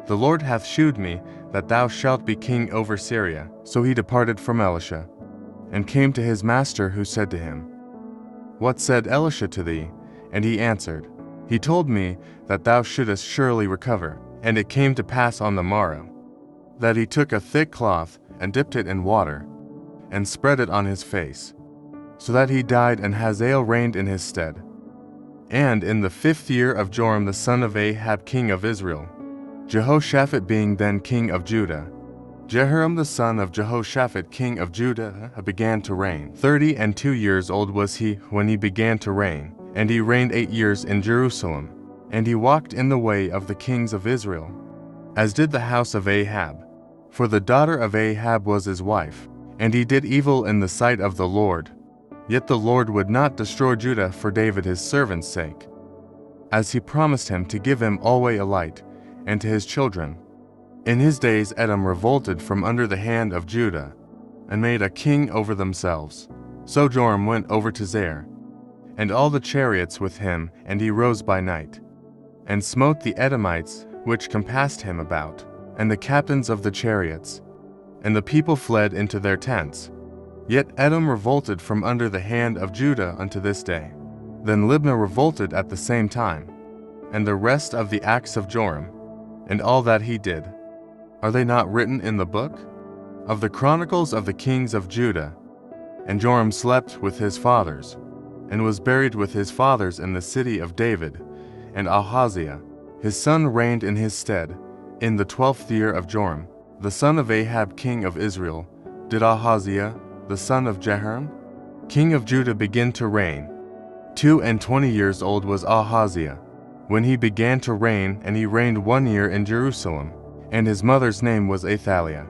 The Lord hath shewed me that thou shalt be king over Syria. So he departed from Elisha, and came to his master, who said to him, What said Elisha to thee? And he answered, He told me that thou shouldest surely recover. And it came to pass on the morrow, that he took a thick cloth, and dipped it in water, and spread it on his face, so that he died, and Hazael reigned in his stead. And in the 5th year of Joram the son of Ahab king of Israel, Jehoshaphat being then king of Judah, Jehoram the son of Jehoshaphat king of Judah began to reign. 32 years old was he when he began to reign, and he reigned 8 years in Jerusalem. And he walked in the way of the kings of Israel, as did the house of Ahab, for the daughter of Ahab was his wife. And he did evil in the sight of the Lord. Yet the Lord would not destroy Judah for David his servant's sake, as he promised him to give him alway a light, and to his children. In his days Edom revolted from under the hand of Judah, and made a king over themselves. So Joram went over to Zair, and all the chariots with him, and he rose by night, and smote the Edomites which compassed him about, and the captains of the chariots. And the people fled into their tents. Yet Edom revolted from under the hand of Judah unto this day. Then Libnah revolted at the same time. And the rest of the acts of Joram, and all that he did, are they not written in the book of the Chronicles of the kings of Judah? And Joram slept with his fathers, and was buried with his fathers in the city of David. And Ahaziah, his son, reigned in his stead, in the 12th year of Joram, the son of Ahab king of Israel. Did Ahaziah, the son of Jehoram, king of Judah, begin to reign. 22 years old was Ahaziah when he began to reign, and he reigned 1 year in Jerusalem. And his mother's name was Athaliah,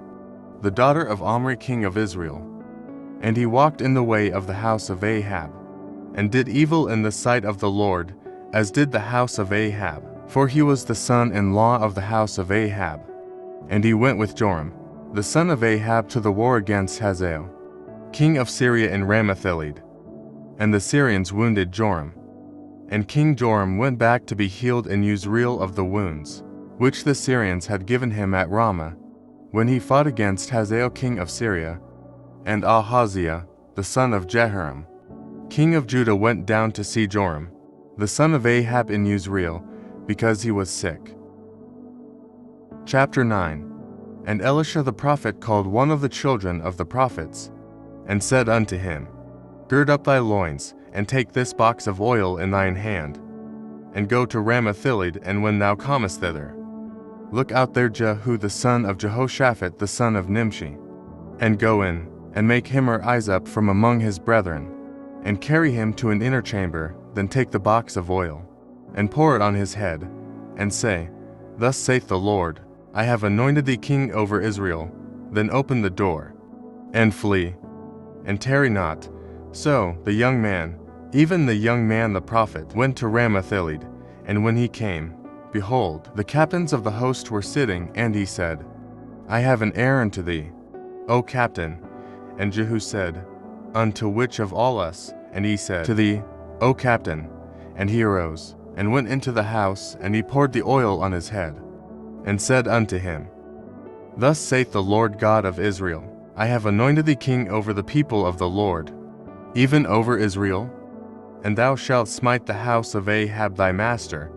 the daughter of Omri king of Israel. And he walked in the way of the house of Ahab, and did evil in the sight of the Lord, as did the house of Ahab, for he was the son-in-law of the house of Ahab. And he went with Joram, the son of Ahab, to the war against Hazael, king of Syria, in Ramoth-Gilead. And the Syrians wounded Joram. And King Joram went back to be healed in Jezreel of the wounds which the Syrians had given him at Ramah, when he fought against Hazael king of Syria. And Ahaziah, the son of Jehoram, king of Judah, went down to see Joram, the son of Ahab, in Jezreel, because he was sick. Chapter 9. And Elisha the prophet called one of the children of the prophets, and said unto him, Gird up thy loins, and take this box of oil in thine hand, and go to Ramoth-Gilead. And when thou comest thither, look out there Jehu the son of Jehoshaphat the son of Nimshi, and go in, and make him rise up from among his brethren, and carry him to an inner chamber. Then take the box of oil, and pour it on his head, and say, Thus saith the Lord, I have anointed thee king over Israel. Then open the door, and flee, and tarry not. So the young man, even the young man the prophet, went to Ramoth-Gilead. And when he came, behold, the captains of the host were sitting. And he said, I have an errand to thee, O captain. And Jehu said, Unto which of all us? And he said, To thee, O captain. And he arose, and went into the house, and he poured the oil on his head, and said unto him, Thus saith the Lord God of Israel, I have anointed thee king over the people of the Lord, even over Israel. And thou shalt smite the house of Ahab thy master,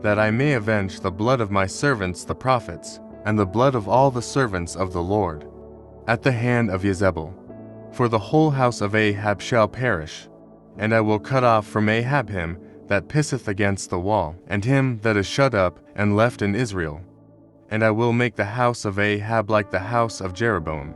that I may avenge the blood of my servants the prophets, and the blood of all the servants of the Lord, at the hand of Jezebel. For the whole house of Ahab shall perish, and I will cut off from Ahab him that pisseth against the wall, and him that is shut up and left in Israel. And I will make the house of Ahab like the house of Jeroboam,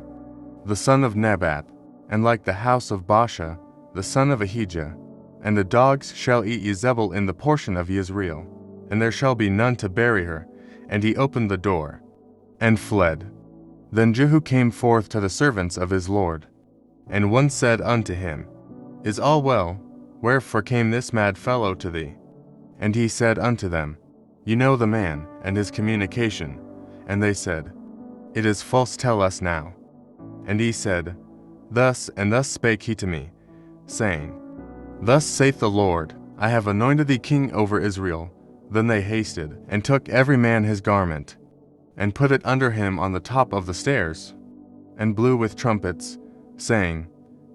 the son of Nebat, and like the house of Baasha, the son of Ahijah. And the dogs shall eat Jezebel in the portion of Jezreel, and there shall be none to bury her. And he opened the door, and fled. Then Jehu came forth to the servants of his lord. And one said unto him, Is all well? Wherefore came this mad fellow to thee? And he said unto them, Ye know the man, and his communication. And they said, It is false, tell us now. And he said, Thus and thus spake he to me, saying, Thus saith the Lord, I have anointed thee king over Israel. Then they hasted, and took every man his garment, and put it under him on the top of the stairs, and blew with trumpets, saying,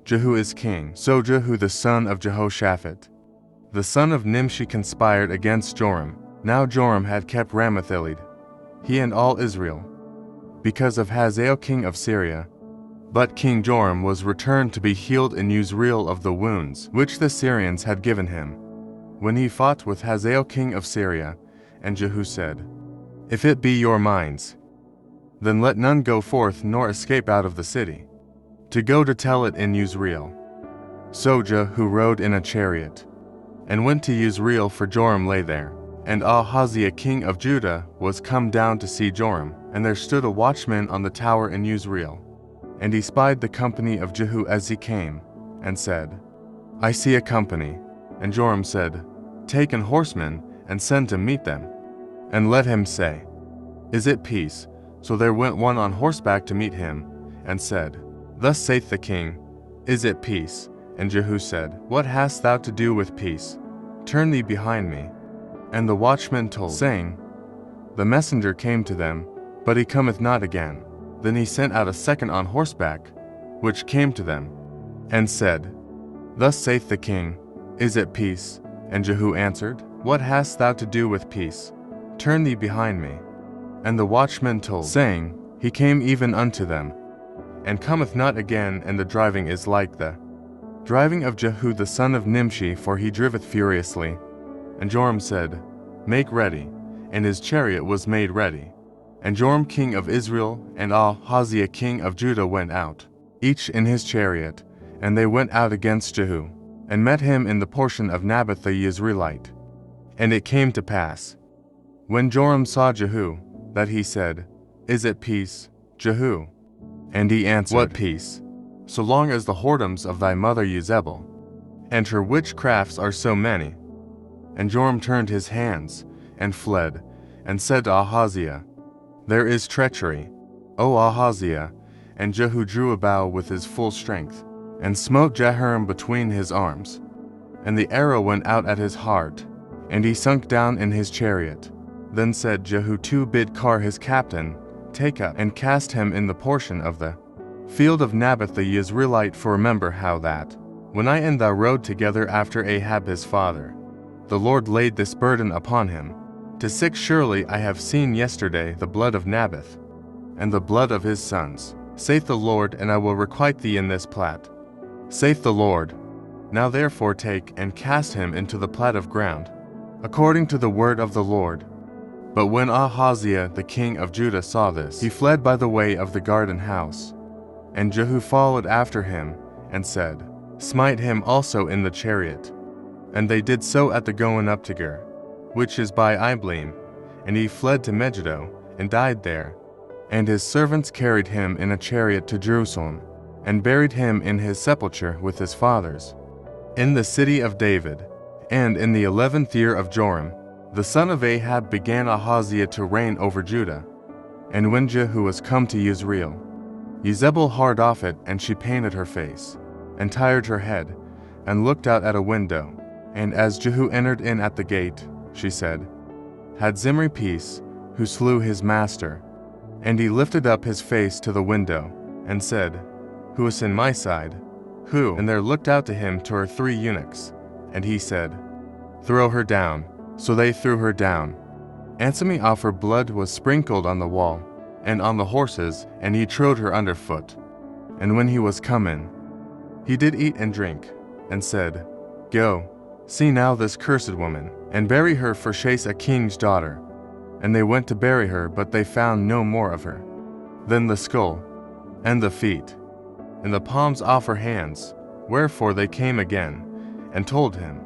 Jehu is king. So Jehu the son of Jehoshaphat, the son of Nimshi, conspired against Joram. Now Joram had kept Ramoth-Gilead, he and all Israel, because of Hazael king of Syria. But King Joram was returned to be healed in Jezreel of the wounds which the Syrians had given him, when he fought with Hazael king of Syria. And Jehu said, If it be your minds, then let none go forth nor escape out of the city, to go to tell it in Jezreel. So Jehu rode in a chariot, and went to Jezreel, for Joram lay there. And Ahaziah king of Judah was come down to see Joram, and there stood a watchman on the tower in Jezreel. And he spied the company of Jehu as he came, and said, I see a company. And Joram said, Take an horseman, and send to meet them, and let him say, Is it peace? So there went one on horseback to meet him, and said, Thus saith the king, Is it peace? And Jehu said, What hast thou to do with peace? Turn thee behind me. And the watchman told, saying, The messenger came to them, but he cometh not again. Then he sent out a second on horseback, which came to them, and said, Thus saith the king, Is it peace? And Jehu answered, What hast thou to do with peace? Turn thee behind me. And the watchman told, saying, He came even unto them, and cometh not again. And the driving is like the driving of Jehu the son of Nimshi, for he driveth furiously. And Joram said, Make ready. And his chariot was made ready. And Joram king of Israel and Ahaziah king of Judah went out, each in his chariot, and they went out against Jehu, and met him in the portion of Naboth the Jezreelite. And it came to pass, when Joram saw Jehu, that he said, Is it peace, Jehu? And he answered, What peace? So long as the whoredoms of thy mother Jezebel, and her witchcrafts are so many. And Joram turned his hands, and fled, and said to Ahaziah, There is treachery, O Ahaziah. And Jehu drew a bow with his full strength, and smote Jehoram between his arms. And the arrow went out at his heart, and he sunk down in his chariot. Then said Jehu to Bidkar his captain, Take up and cast him in the portion of the field of Naboth the Jezreelite. For remember how that, when I and thou rode together after Ahab his father, the Lord laid this burden upon him. To 6 surely I have seen yesterday the blood of Naboth, and the blood of his sons, saith the Lord, and I will requite thee in this plat, saith the Lord. Now therefore take and cast him into the plat of ground, according to the word of the Lord. But when Ahaziah the king of Judah saw this, he fled by the way of the garden house. And Jehu followed after him, and said, Smite him also in the chariot. And they did so at the going up to Ger, which is by BiBlE. And he fled to Megiddo, and died there. And his servants carried him in a chariot to Jerusalem, and buried him in his sepulchre with his fathers, in the city of David. And in the 11th year of Joram, the son of Ahab, began Ahaziah to reign over Judah. And when Jehu was come to Jezreel, Jezebel hard off it, and she painted her face, and tired her head, and looked out at a window. And as Jehu entered in at the gate, she said, Had Zimri peace, who slew his master? And he lifted up his face to the window, and said, Who is in my side? Who? And there looked out to him to her 3 eunuchs. And he said, Throw her down. So they threw her down. And some of her blood was sprinkled on the wall, and on the horses, and he trode her under foot. And when he was come in, He did eat and drink, and said, Go, see now this cursed woman, and bury her, for she's a king's daughter. And they went to bury her, but they found no more of her. Then the skull, and the feet, and the palms off her hands, wherefore they came again, and told him.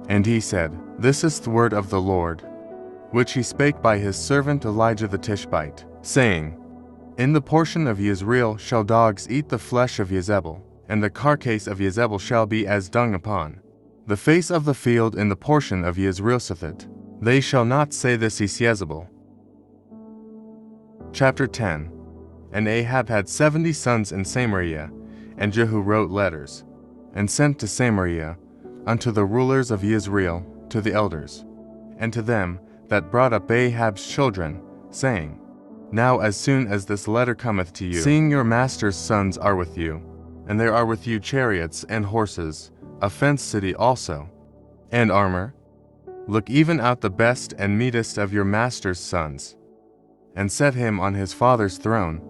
And he said, This is the word of the Lord, which he spake by his servant Elijah the Tishbite, saying, In the portion of Yezreel shall dogs eat the flesh of Jezebel, and the carcase of Jezebel shall be as dung upon the face of the field in the portion of Yezreel saith it. They shall not say this is Jezebel. Chapter 10. And Ahab had 70 sons in Samaria, and Jehu wrote letters, and sent to Samaria, unto the rulers of Yezreel, to the elders, and to them that brought up Ahab's children, saying, Now as soon as this letter cometh to you, seeing your master's sons are with you, and there are with you chariots and horses, a fenced city also, and armor, look even out the best and meetest of your master's sons, and set him on his father's throne,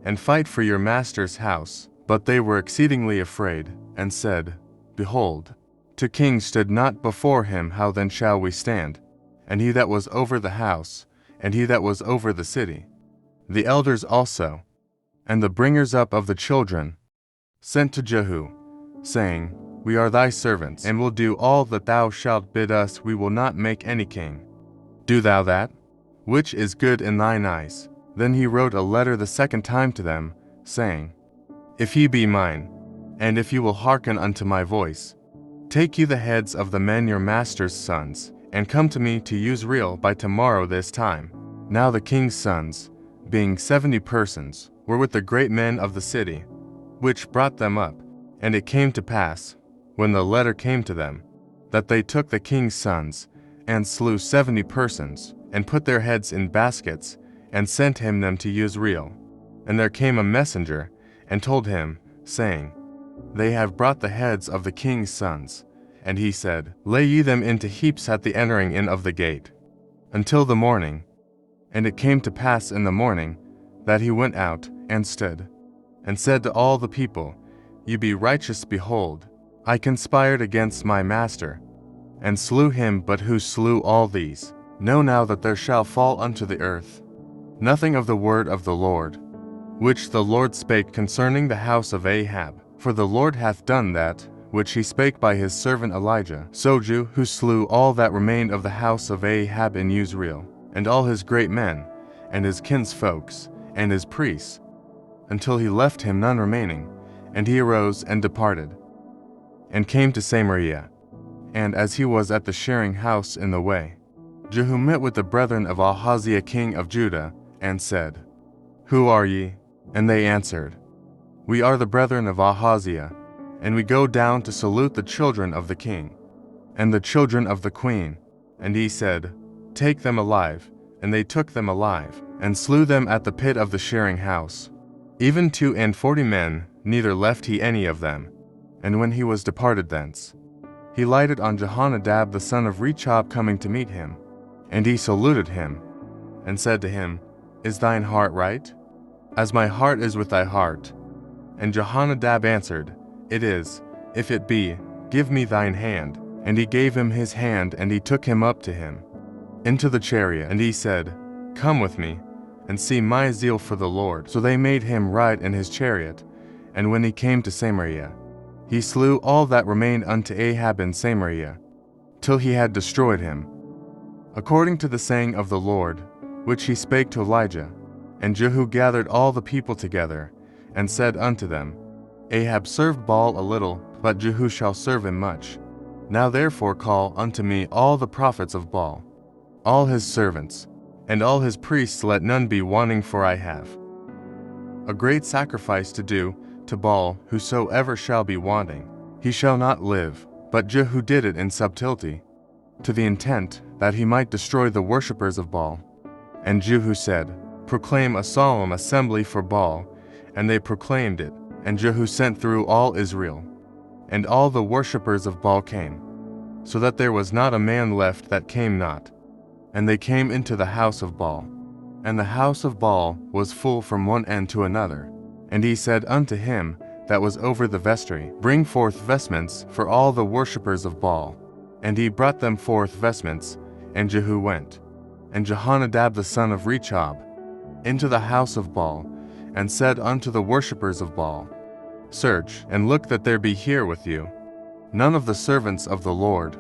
and fight for your master's house. But they were exceedingly afraid, and said, Behold, two kings stood not before him, how then shall we stand? And he that was over the house, and he that was over the city, the elders also, and the bringers up of the children, sent to Jehu, saying, We are thy servants, and will do all that thou shalt bid us. We will not make any king. Do thou that which is good in thine eyes. Then he wrote a letter the second time to them, saying, If ye be mine, and if you will hearken unto my voice, take you the heads of the men your master's sons, and come to me to Yezreel by tomorrow this time. Now the king's sons, being 70 persons, were with the great men of the city, which brought them up. And it came to pass, when the letter came to them, that they took the king's sons, and slew 70 persons, and put their heads in baskets, and sent him them to Yezreel. And there came a messenger, and told him, saying, They have brought the heads of the king's sons. And he said, Lay ye them into heaps at the entering in of the gate, until the morning. And it came to pass in the morning, that he went out, and stood, and said to all the people, Ye be righteous, behold, I conspired against my master, and slew him. But who slew all these? Know now that there shall fall unto the earth nothing of the word of the Lord, which the Lord spake concerning the house of Ahab. For the Lord hath done that, which he spake by his servant Elijah. So Jehu slew all that remained of the house of Ahab in Yezreel, and all his great men, and his kinsfolks, and his priests, until he left him none remaining. And he arose and departed, and came to Samaria. And as he was at the shearing house in the way, Jehu met with the brethren of Ahaziah king of Judah, and said, Who are ye? And they answered, We are the brethren of Ahaziah, and we go down to salute the children of the king, and the children of the queen. And he said, Take them alive. And they took them alive, and slew them at the pit of the shearing house, even 42 men, neither left he any of them. And when he was departed thence, he lighted on Jehonadab the son of Rechab coming to meet him. And he saluted him, and said to him, Is thine heart right? As my heart is with thy heart. And Jehonadab answered, It is. If it be, give me thine hand. And he gave him his hand, and he took him up to him into the chariot. And he said, Come with me, and see my zeal for the Lord. So they made him ride in his chariot. And when he came to Samaria, he slew all that remained unto Ahab in Samaria, till he had destroyed him, according to the saying of the Lord, which he spake to Elijah. And Jehu gathered all the people together, and said unto them, Ahab served Baal a little, but Jehu shall serve him much. Now therefore call unto me all the prophets of Baal, all his servants, and all his priests, let none be wanting, for I have a great sacrifice to do to Baal. Whosoever shall be wanting, he shall not live. But Jehu did it in subtlety, to the intent that he might destroy the worshippers of Baal. And Jehu said, Proclaim a solemn assembly for Baal. And they proclaimed it. And Jehu sent through all Israel, and all the worshippers of Baal came, so that there was not a man left that came not. And they came into the house of Baal, and the house of Baal was full from one end to another. And he said unto him that was over the vestry, bring forth vestments for all the worshippers of Baal. And he brought them forth vestments, and Jehu went, and Jehonadab the son of Rechab, into the house of Baal, and said unto the worshippers of Baal, Search, and look that there be here with you none of the servants of the Lord,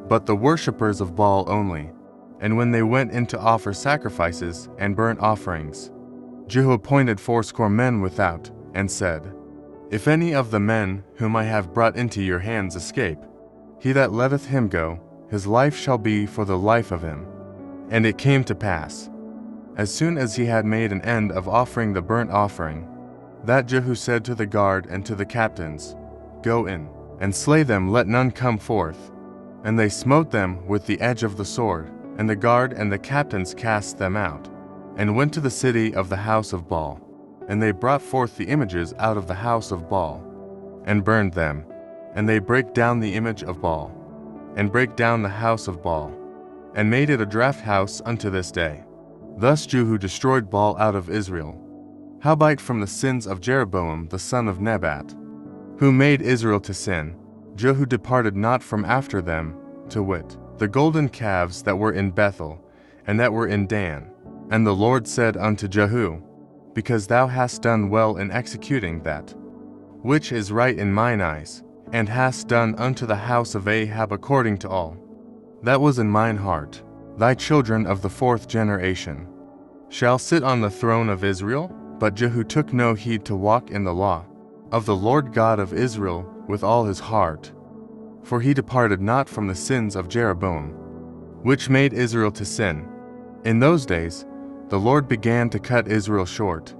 but the worshippers of Baal only. And when they went in to offer sacrifices and burnt offerings, Jehu appointed 80 men without, and said, If any of the men whom I have brought into your hands escape, he that letteth him go, his life shall be for the life of him. And it came to pass, as soon as he had made an end of offering the burnt offering, that Jehu said to the guard and to the captains, Go in, and slay them, let none come forth. And they smote them with the edge of the sword, and the guard and the captains cast them out, and went to the city of the house of Baal. And they brought forth the images out of the house of Baal, and burned them. And they brake down the image of Baal, and brake down the house of Baal, and made it a draught house unto this day. Thus Jehu destroyed Baal out of Israel. Howbeit from the sins of Jeroboam the son of Nebat, who made Israel to sin, Jehu departed not from after them, to wit, the golden calves that were in Bethel, and that were in Dan. And the Lord said unto Jehu, Because thou hast done well in executing that which is right in mine eyes, and hast done unto the house of Ahab according to all that was in mine heart, thy children of the 4th generation shall sit on the throne of Israel. But Jehu took no heed to walk in the law of the Lord God of Israel with all his heart, for he departed not from the sins of Jeroboam, which made Israel to sin. In those days the Lord began to cut Israel short,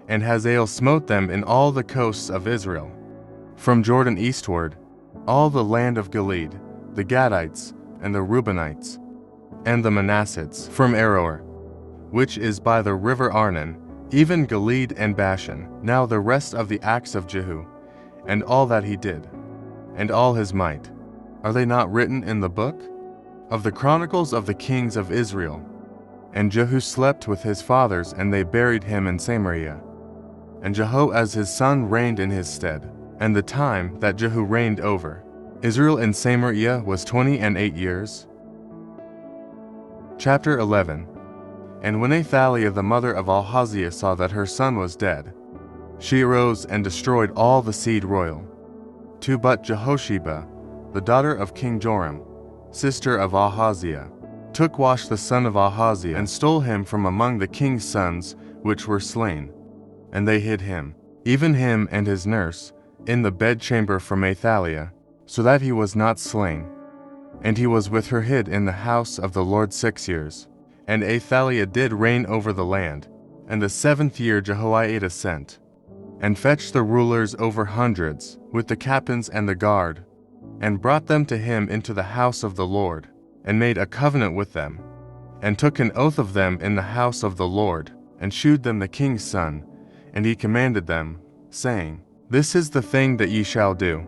and Hazael smote them in all the coasts of Israel, from Jordan eastward, all the land of Gilead, the Gadites, and the Reubenites, and the Manassites, from Aroer, which is by the river Arnon, even Gilead and Bashan. Now the rest of the acts of Jehu, and all that he did, and all his might, are they not written in the book of the Chronicles of the kings of Israel? And Jehu slept with his fathers, and they buried him in Samaria. And Jehoaz his son reigned in his stead. And the time that Jehu reigned over Israel in Samaria was 28 years. Chapter 11. And when Athaliah the mother of Ahaziah saw that her son was dead, she arose and destroyed all the seed royal, to but Jehosheba, the daughter of King Joram, sister of Ahaziah, took Wash the son of Ahaziah, and stole him from among the king's sons which were slain. And they hid him, even him and his nurse, in the bedchamber from Athaliah, so that he was not slain. And he was with her hid in the house of the Lord 6 years. And Athaliah did reign over the land. And the 7th year Jehoiada sent, and fetched the rulers over hundreds, with the captains and the guard, and brought them to him into the house of the Lord, and made a covenant with them, and took an oath of them in the house of the Lord, and shewed them the king's son. And he commanded them, saying, This is the thing that ye shall do.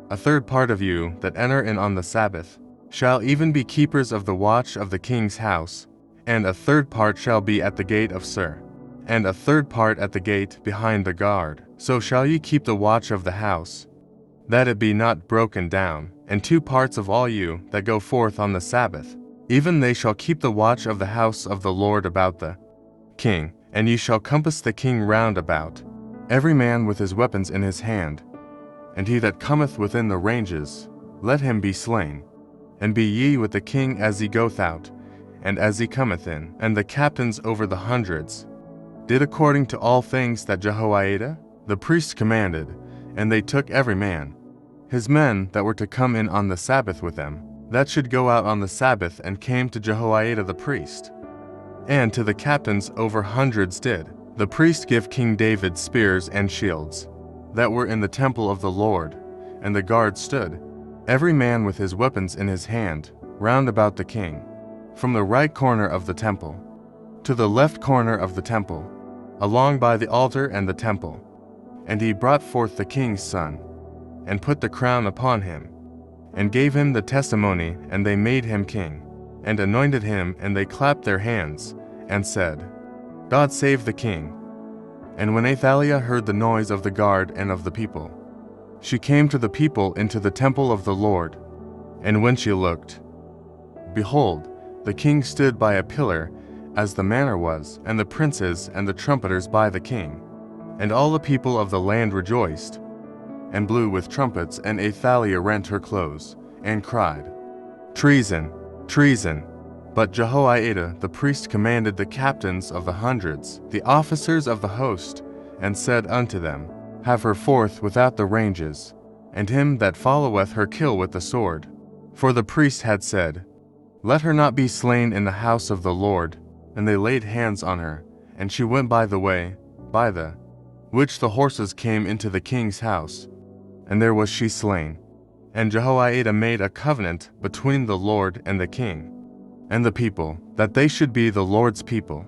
A third part of you that enter in on the Sabbath shall even be keepers of the watch of the king's house, and a third part shall be at the gate of Sur, and a third part at the gate behind the guard. So shall ye keep the watch of the house, that it be not broken down. And 2 parts of all you that go forth on the Sabbath, even they shall keep the watch of the house of the Lord about the king. And ye shall compass the king round about, every man with his weapons in his hand. And he that cometh within the ranges, let him be slain. And be ye with the king as he goeth out, and as he cometh in. And the captains over the hundreds did according to all things that Jehoiada the priest commanded. And they took every man his men that were to come in on the Sabbath with them, that should go out on the Sabbath, and came to Jehoiada the priest. And to the captains over hundreds did the priest give King David spears and shields, that were in the temple of the Lord. And the guard stood, every man with his weapons in his hand, round about the king, from the right corner of the temple to the left corner of the temple, along by the altar and the temple. And he brought forth the king's son, and put the crown upon him, and gave him the testimony, and they made him king, and anointed him, and they clapped their hands, and said, God save the king. And when Athaliah heard the noise of the guard and of the people, she came to the people into the temple of the Lord. And when she looked, behold, the king stood by a pillar, as the manner was, and the princes and the trumpeters by the king. And all the people of the land rejoiced, and blew with trumpets, and Athaliah rent her clothes, and cried, Treason! Treason! But Jehoiada the priest commanded the captains of the hundreds, the officers of the host, and said unto them, Have her forth without the ranges, and him that followeth her kill with the sword. For the priest had said, Let her not be slain in the house of the Lord. And they laid hands on her, and she went by the way, by the which the horses came into the king's house, and there was she slain. And Jehoiada made a covenant between the Lord and the king, and the people, that they should be the Lord's people,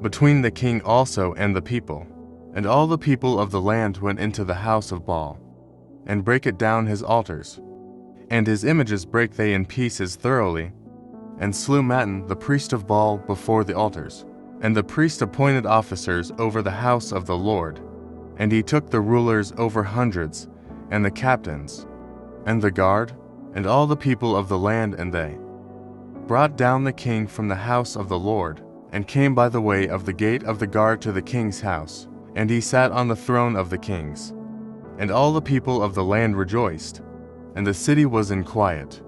between the king also and the people. And all the people of the land went into the house of Baal, and brake it down his altars, and his images brake they in pieces thoroughly, and slew Mattan the priest of Baal before the altars. And the priest appointed officers over the house of the Lord, and he took the rulers over hundreds, and the captains, and the guard, and all the people of the land, and they brought down the king from the house of the Lord, and came by the way of the gate of the guard to the king's house, and he sat on the throne of the kings. And all the people of the land rejoiced, and the city was in quiet.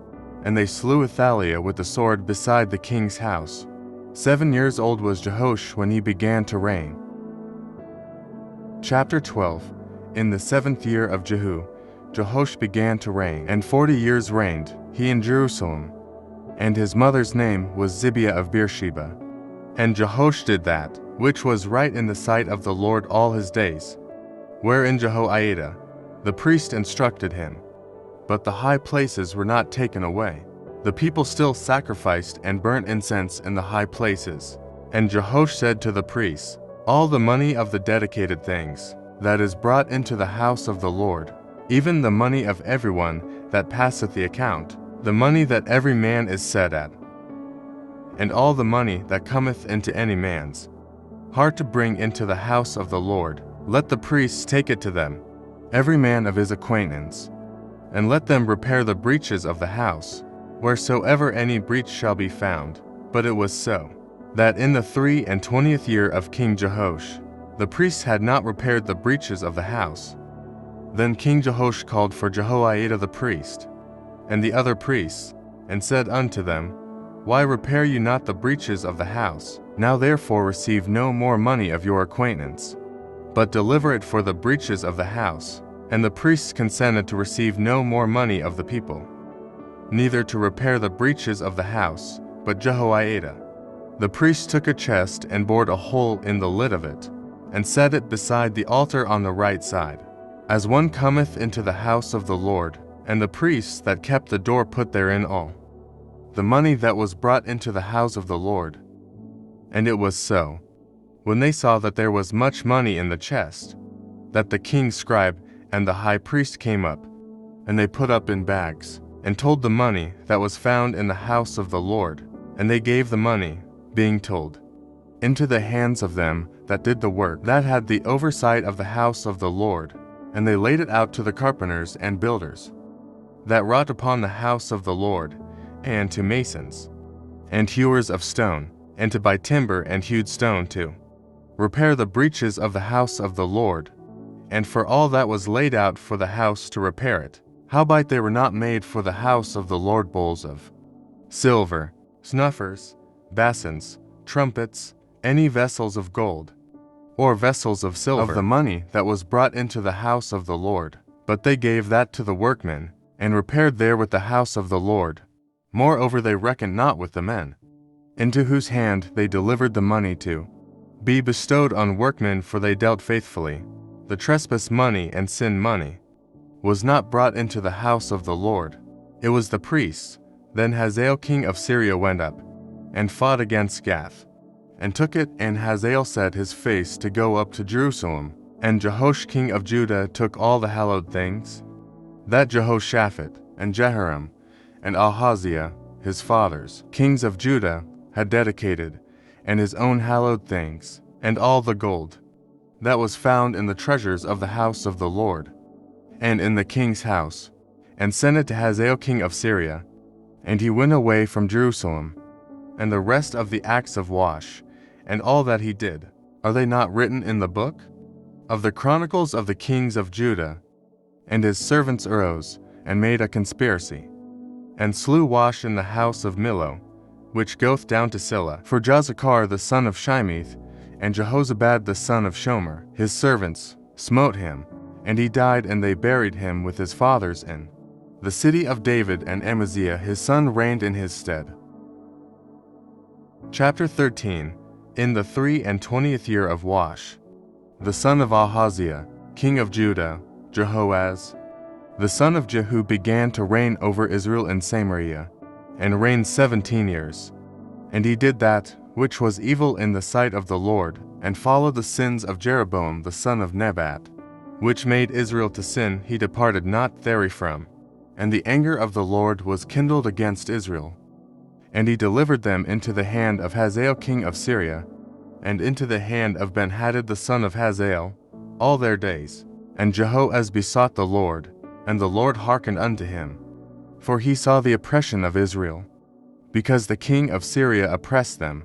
And they slew Athaliah with the sword beside the king's house. 7 years old was Jehoash when he began to reign. Chapter 12. In the 7th year of Jehu, Jehoash began to reign, and 40 years reigned he in Jerusalem. And his mother's name was Zibiah of Beersheba. And Jehoash did that which was right in the sight of the Lord all his days, wherein Jehoiada the priest instructed him. But the high places were not taken away. The people still sacrificed and burnt incense in the high places. And Jehoash said to the priests, All the money of the dedicated things that is brought into the house of the Lord, even the money of everyone that passeth the account, the money that every man is set at, and all the money that cometh into any man's heart to bring into the house of the Lord, let the priests take it to them, every man of his acquaintance, and let them repair the breaches of the house, wheresoever any breach shall be found. But it was so, that in the 23 year of King Jehoash, the priests had not repaired the breaches of the house. Then King Jehoash called for Jehoiada the priest, and the other priests, and said unto them, Why repair you not the breaches of the house? Now therefore receive no more money of your acquaintance, but deliver it for the breaches of the house. And the priests consented to receive no more money of the people, neither to repair the breaches of the house, but Jehoiada the priest took a chest and bored a hole in the lid of it, and set it beside the altar on the right side, as one cometh into the house of the Lord. And the priests that kept the door put therein all the money that was brought into the house of the Lord. And it was so, when they saw that there was much money in the chest, that the king's scribe and the high priest came up, and they put up in bags, and told the money that was found in the house of the Lord. And they gave the money, being told, into the hands of them that did the work, that had the oversight of the house of the Lord. And they laid it out to the carpenters and builders that wrought upon the house of the Lord, and to masons, and hewers of stone, and to buy timber and hewed stone to repair the breaches of the house of the Lord, and for all that was laid out for the house to repair it. Howbeit they were not made for the house of the Lord bowls of silver, snuffers, basins, trumpets, any vessels of gold, or vessels of silver, of the money that was brought into the house of the Lord. But they gave that to the workmen, and repaired there with the house of the Lord. Moreover they reckoned not with the men, into whose hand they delivered the money to be bestowed on workmen, for they dealt faithfully. The trespass money and sin money was not brought into the house of the Lord. It was the priests. Then Hazael king of Syria went up, and fought against Gath, and took it, and Hazael set his face to go up to Jerusalem. And Jehoash king of Judah took all the hallowed things that Jehoshaphat, and Jehoram, and Ahaziah, his fathers, kings of Judah, had dedicated, and his own hallowed things, and all the gold, that was found in the treasures of the house of the Lord, and in the king's house, and sent it to Hazael king of Syria. And he went away from Jerusalem. And the rest of the acts of Wash, and all that he did, are they not written in the book? Of the chronicles of the kings of Judah? And his servants arose, and made a conspiracy, and slew Wash in the house of Millo, which goeth down to Silla. For Jozachar the son of Shimeth, and Jehozabad the son of Shomer, his servants, smote him, and he died, and they buried him with his fathers in the city of David, and Amaziah his son reigned in his stead. Chapter 13. In the 23rd year of Wash, the son of Ahaziah, king of Judah, Jehoaz, the son of Jehu, began to reign over Israel in Samaria, and reigned 17 years. And he did that which was evil in the sight of the Lord, and followed the sins of Jeroboam the son of Nebat, which made Israel to sin. He departed not therefrom, and the anger of the Lord was kindled against Israel. And he delivered them into the hand of Hazael king of Syria, and into the hand of Ben-Hadad the son of Hazael, all their days. And Jehoaz besought the Lord, and the Lord hearkened unto him. For he saw the oppression of Israel, because the king of Syria oppressed them.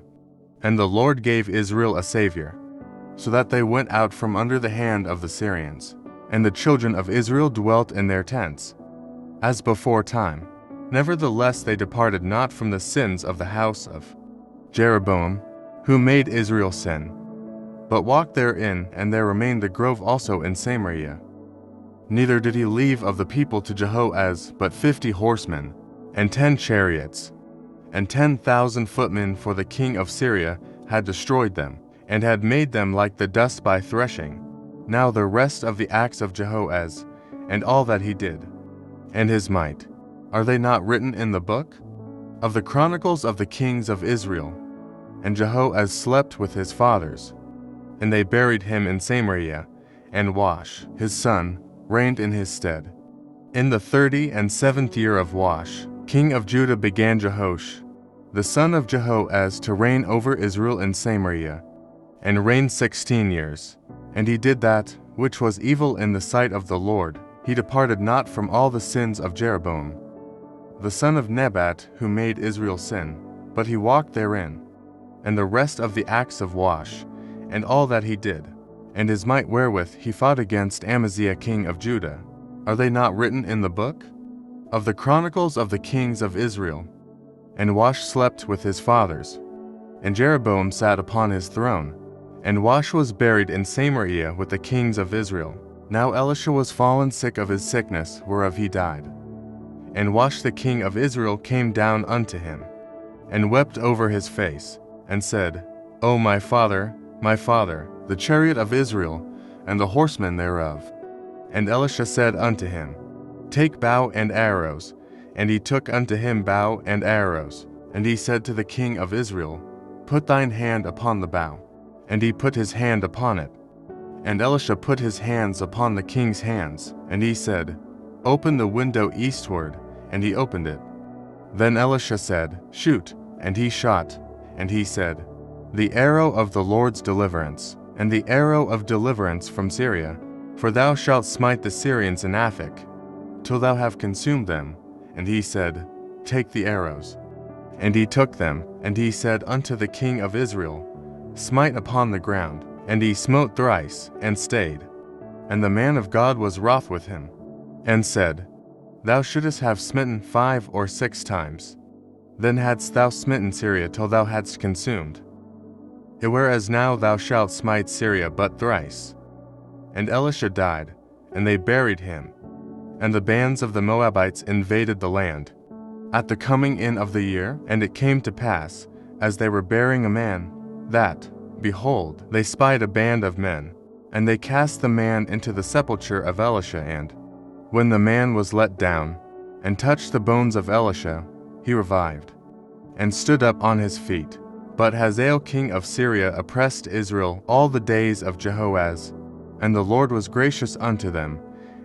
And the Lord gave Israel a Savior, so that they went out from under the hand of the Syrians. And the children of Israel dwelt in their tents, as before time. Nevertheless they departed not from the sins of the house of Jeroboam, who made Israel sin, but walked therein, and there remained the grove also in Samaria. Neither did he leave of the people to Jehoaz but 50 horsemen, and 10 chariots, and 10,000 footmen, for the king of Syria had destroyed them, and had made them like the dust by threshing. Now the rest of the acts of Jehoaz, and all that he did, and his might, are they not written in the book? Of the chronicles of the kings of Israel? And Jehoaz slept with his fathers, and they buried him in Samaria, and Wash, his son, reigned in his stead. In the 37th year of Wash, king of Judah, began Jehoash, the son of Jehoaz, to reign over Israel in Samaria, and reigned 16 years. And he did that which was evil in the sight of the Lord. He departed not from all the sins of Jeroboam, the son of Nebat, who made Israel sin, but he walked therein. And the rest of the acts of Wash, and all that he did, and his might wherewith he fought against Amaziah king of Judah, are they not written in the book? Of the chronicles of the kings of Israel? And Wash slept with his fathers, and Jeroboam sat upon his throne. And Wash was buried in Samaria with the kings of Israel. Now Elisha was fallen sick of his sickness, whereof he died. And Wash the king of Israel came down unto him, and wept over his face, and said, O my father, the chariot of Israel, and the horsemen thereof. And Elisha said unto him, Take bow and arrows. And he took unto him bow and arrows. And he said to the king of Israel, Put thine hand upon the bow. And he put his hand upon it. And Elisha put his hands upon the king's hands. And he said, Open the window eastward. And he opened it. Then Elisha said, Shoot. And he shot. And he said, The arrow of the Lord's deliverance, and the arrow of deliverance from Syria. For thou shalt smite the Syrians in Aphek, till thou have consumed them. And he said, Take the arrows. And he took them. And he said unto the king of Israel, Smite upon the ground. And he smote thrice, and stayed. And the man of God was wroth with him, and said, Thou shouldest have smitten 5 or 6 times. Then hadst thou smitten Syria till thou hadst consumed. Whereas now thou shalt smite Syria but thrice. And Elisha died, and they buried him. And the bands of the Moabites invaded the land at the coming in of the year. And it came to pass, as they were burying a man, that, behold, they spied a band of men, and they cast the man into the sepulchre of Elisha. And when the man was let down, and touched the bones of Elisha, he revived, and stood up on his feet. But Hazael king of Syria oppressed Israel all the days of Jehoaz, and the Lord was gracious unto them,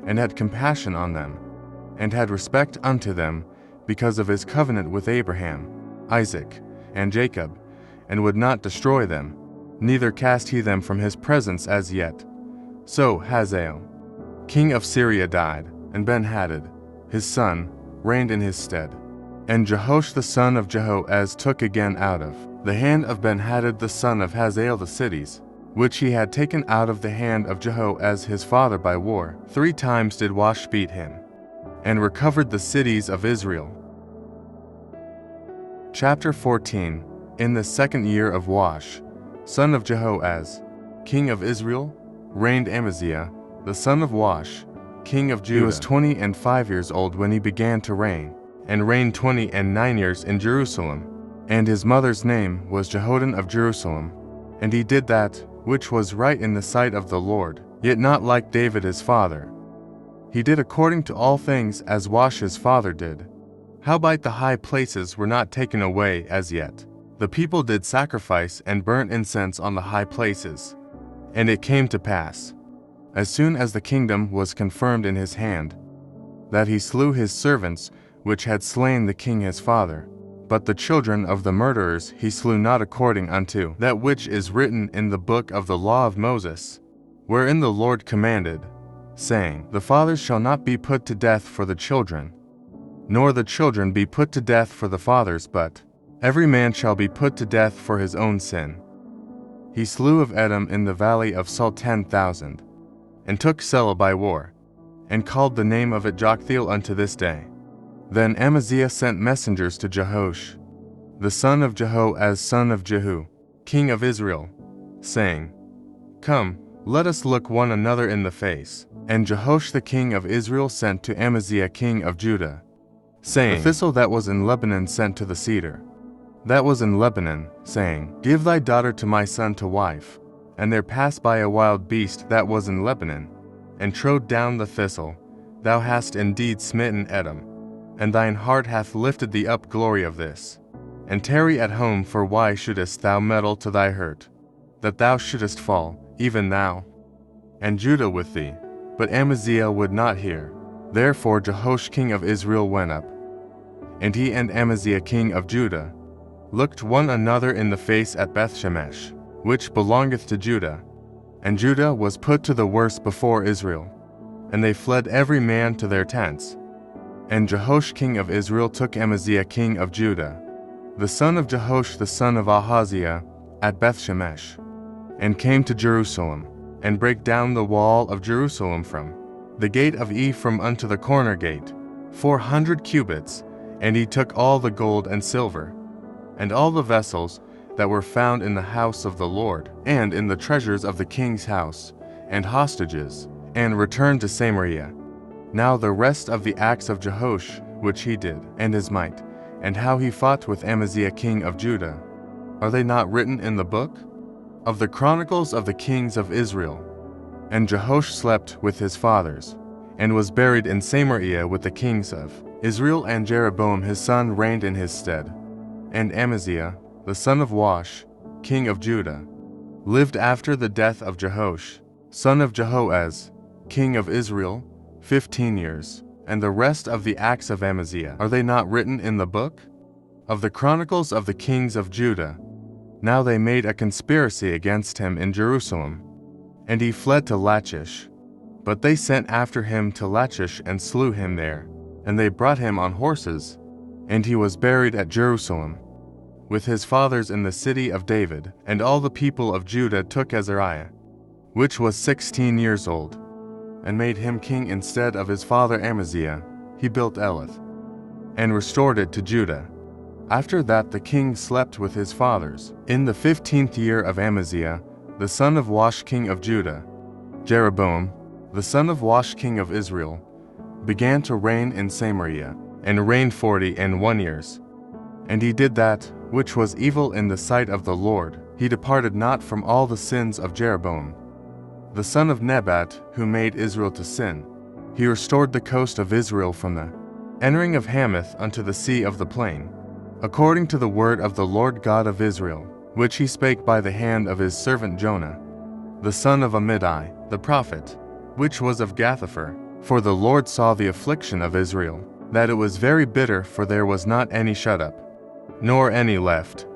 and had compassion on them, and had respect unto them, because of his covenant with Abraham, Isaac, and Jacob, and would not destroy them. neither cast he them from his presence as yet. So Hazael, king of Syria, died, and Ben-Hadad, his son, reigned in his stead. And Jehoash the son of Jehoaz took again out of the hand of Ben-Hadad the son of Hazael the cities, which he had taken out of the hand of Jehoaz his father by war. 3 times did Wash beat him, and recovered the cities of Israel. Chapter 14. In the 2nd year of Wash, son of Jehoaz, king of Israel, reigned Amaziah, the son of Wash, king of Judah. He was 25 years old when he began to reign, and reigned 29 years in Jerusalem. And his mother's name was Jehoadan of Jerusalem. And he did that which was right in the sight of the Lord, yet not like David his father. He did according to all things as Wash his father did. Howbeit the high places were not taken away as yet. The people did sacrifice and burnt incense on the high places. And it came to pass, as soon as the kingdom was confirmed in his hand, that he slew his servants which had slain the king his father. But the children of the murderers he slew not according unto that which is written in the book of the law of Moses, wherein the Lord commanded, saying, The fathers shall not be put to death for the children, nor the children be put to death for the fathers, but every man shall be put to death for his own sin. He slew of Edom in the valley of Salt 10,000, and took Selah by war, and called the name of it Joktheel unto this day. Then Amaziah sent messengers to Jehoash, the son of Jehoaz son of Jehu, king of Israel, saying, Come, let us look one another in the face. And Jehoash the king of Israel sent to Amaziah king of Judah, saying, The thistle that was in Lebanon sent to the cedar that was in Lebanon, saying, Give thy daughter to my son to wife. And there passed by a wild beast that was in Lebanon, and trode down the thistle. Thou hast indeed smitten Edom, and thine heart hath lifted thee up glory of this. And tarry at home, for why shouldest thou meddle to thy hurt, that thou shouldest fall, even thou, and Judah with thee? But Amaziah would not hear. Therefore Jehoash king of Israel went up, and he and Amaziah king of Judah looked one another in the face at Bethshemesh, which belongeth to Judah. And Judah was put to the worse before Israel, and they fled every man to their tents. And Jehoash king of Israel took Amaziah king of Judah, the son of Jehoash the son of Ahaziah, at Bethshemesh, and came to Jerusalem, and brake down the wall of Jerusalem from the gate of Ephraim unto the corner gate, 400 cubits, and he took all the gold and silver, and all the vessels that were found in the house of the Lord, and in the treasures of the king's house, and hostages, and returned to Samaria. Now the rest of the acts of Jehoash, which he did, and his might, and how he fought with Amaziah king of Judah, are they not written in the book of the Chronicles of the kings of Israel? And Jehoash slept with his fathers, and was buried in Samaria with the kings of Israel, and Jeroboam his son reigned in his stead. And Amaziah, the son of Wash, king of Judah, lived after the death of Jehoash, son of Jehoaz, king of Israel, 15 years. And the rest of the acts of Amaziah, are they not written in the book of the Chronicles of the kings of Judah? Now they made a conspiracy against him in Jerusalem, and he fled to Lachish. But they sent after him to Lachish and slew him there, and they brought him on horses, and he was buried at Jerusalem, with his fathers in the city of David. And all the people of Judah took Azariah, which was 16 years old, and made him king instead of his father Amaziah. He built Elath, and restored it to Judah. After that the king slept with his fathers. In the 15th year of Amaziah, the son of Wash king of Judah, Jeroboam, the son of Wash king of Israel, began to reign in Samaria, and reigned 41 years. And he did that which was evil in the sight of the Lord. He departed not from all the sins of Jeroboam, the son of Nebat, who made Israel to sin. He restored the coast of Israel from the entering of Hamath unto the sea of the plain, according to the word of the Lord God of Israel, which he spake by the hand of his servant Jonah, the son of Amittai, the prophet, which was of Gathhepher. For the Lord saw the affliction of Israel, that it was very bitter, for there was not any shut up, nor any left,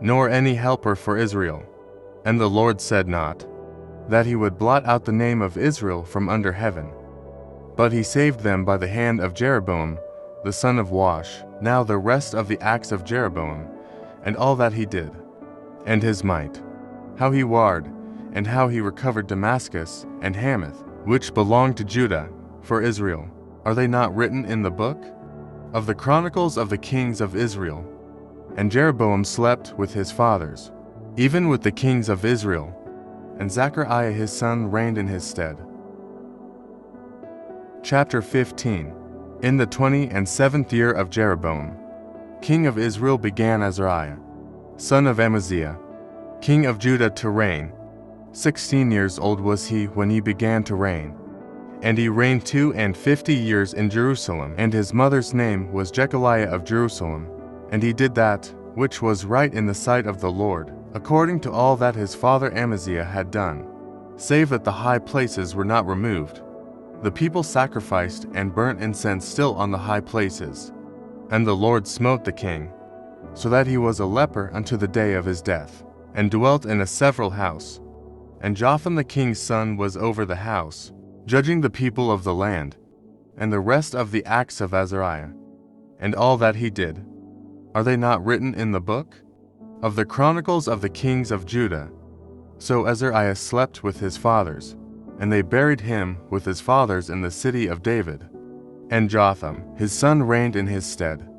nor any helper for Israel. And the Lord said not that he would blot out the name of Israel from under heaven, but he saved them by the hand of Jeroboam the son of Wash. Now the rest of the acts of Jeroboam, and all that he did, and his might, how he warred, and how he recovered Damascus and Hamath, which belonged to Judah, for Israel, are they not written in the book of the Chronicles of the kings of Israel? And Jeroboam slept with his fathers, even with the kings of Israel, and Zechariah his son reigned in his stead. Chapter 15. In the 27th year of Jeroboam, king of Israel, began Azariah, son of Amaziah, king of Judah, to reign. 16 years old was he when he began to reign. And he reigned 52 years in Jerusalem, and his mother's name was Jechaliah of Jerusalem. And he did that which was right in the sight of the Lord, according to all that his father Amaziah had done, save that the high places were not removed. The people sacrificed and burnt incense still on the high places. And the Lord smote the king, so that he was a leper unto the day of his death, and dwelt in a several house. And Jotham the king's son was over the house, judging the people of the land. And the rest of the acts of Azariah, and all that he did, are they not written in the book of the Chronicles of the kings of Judah? So Azariah slept with his fathers, and they buried him with his fathers in the city of David. And Jotham his son reigned in his stead.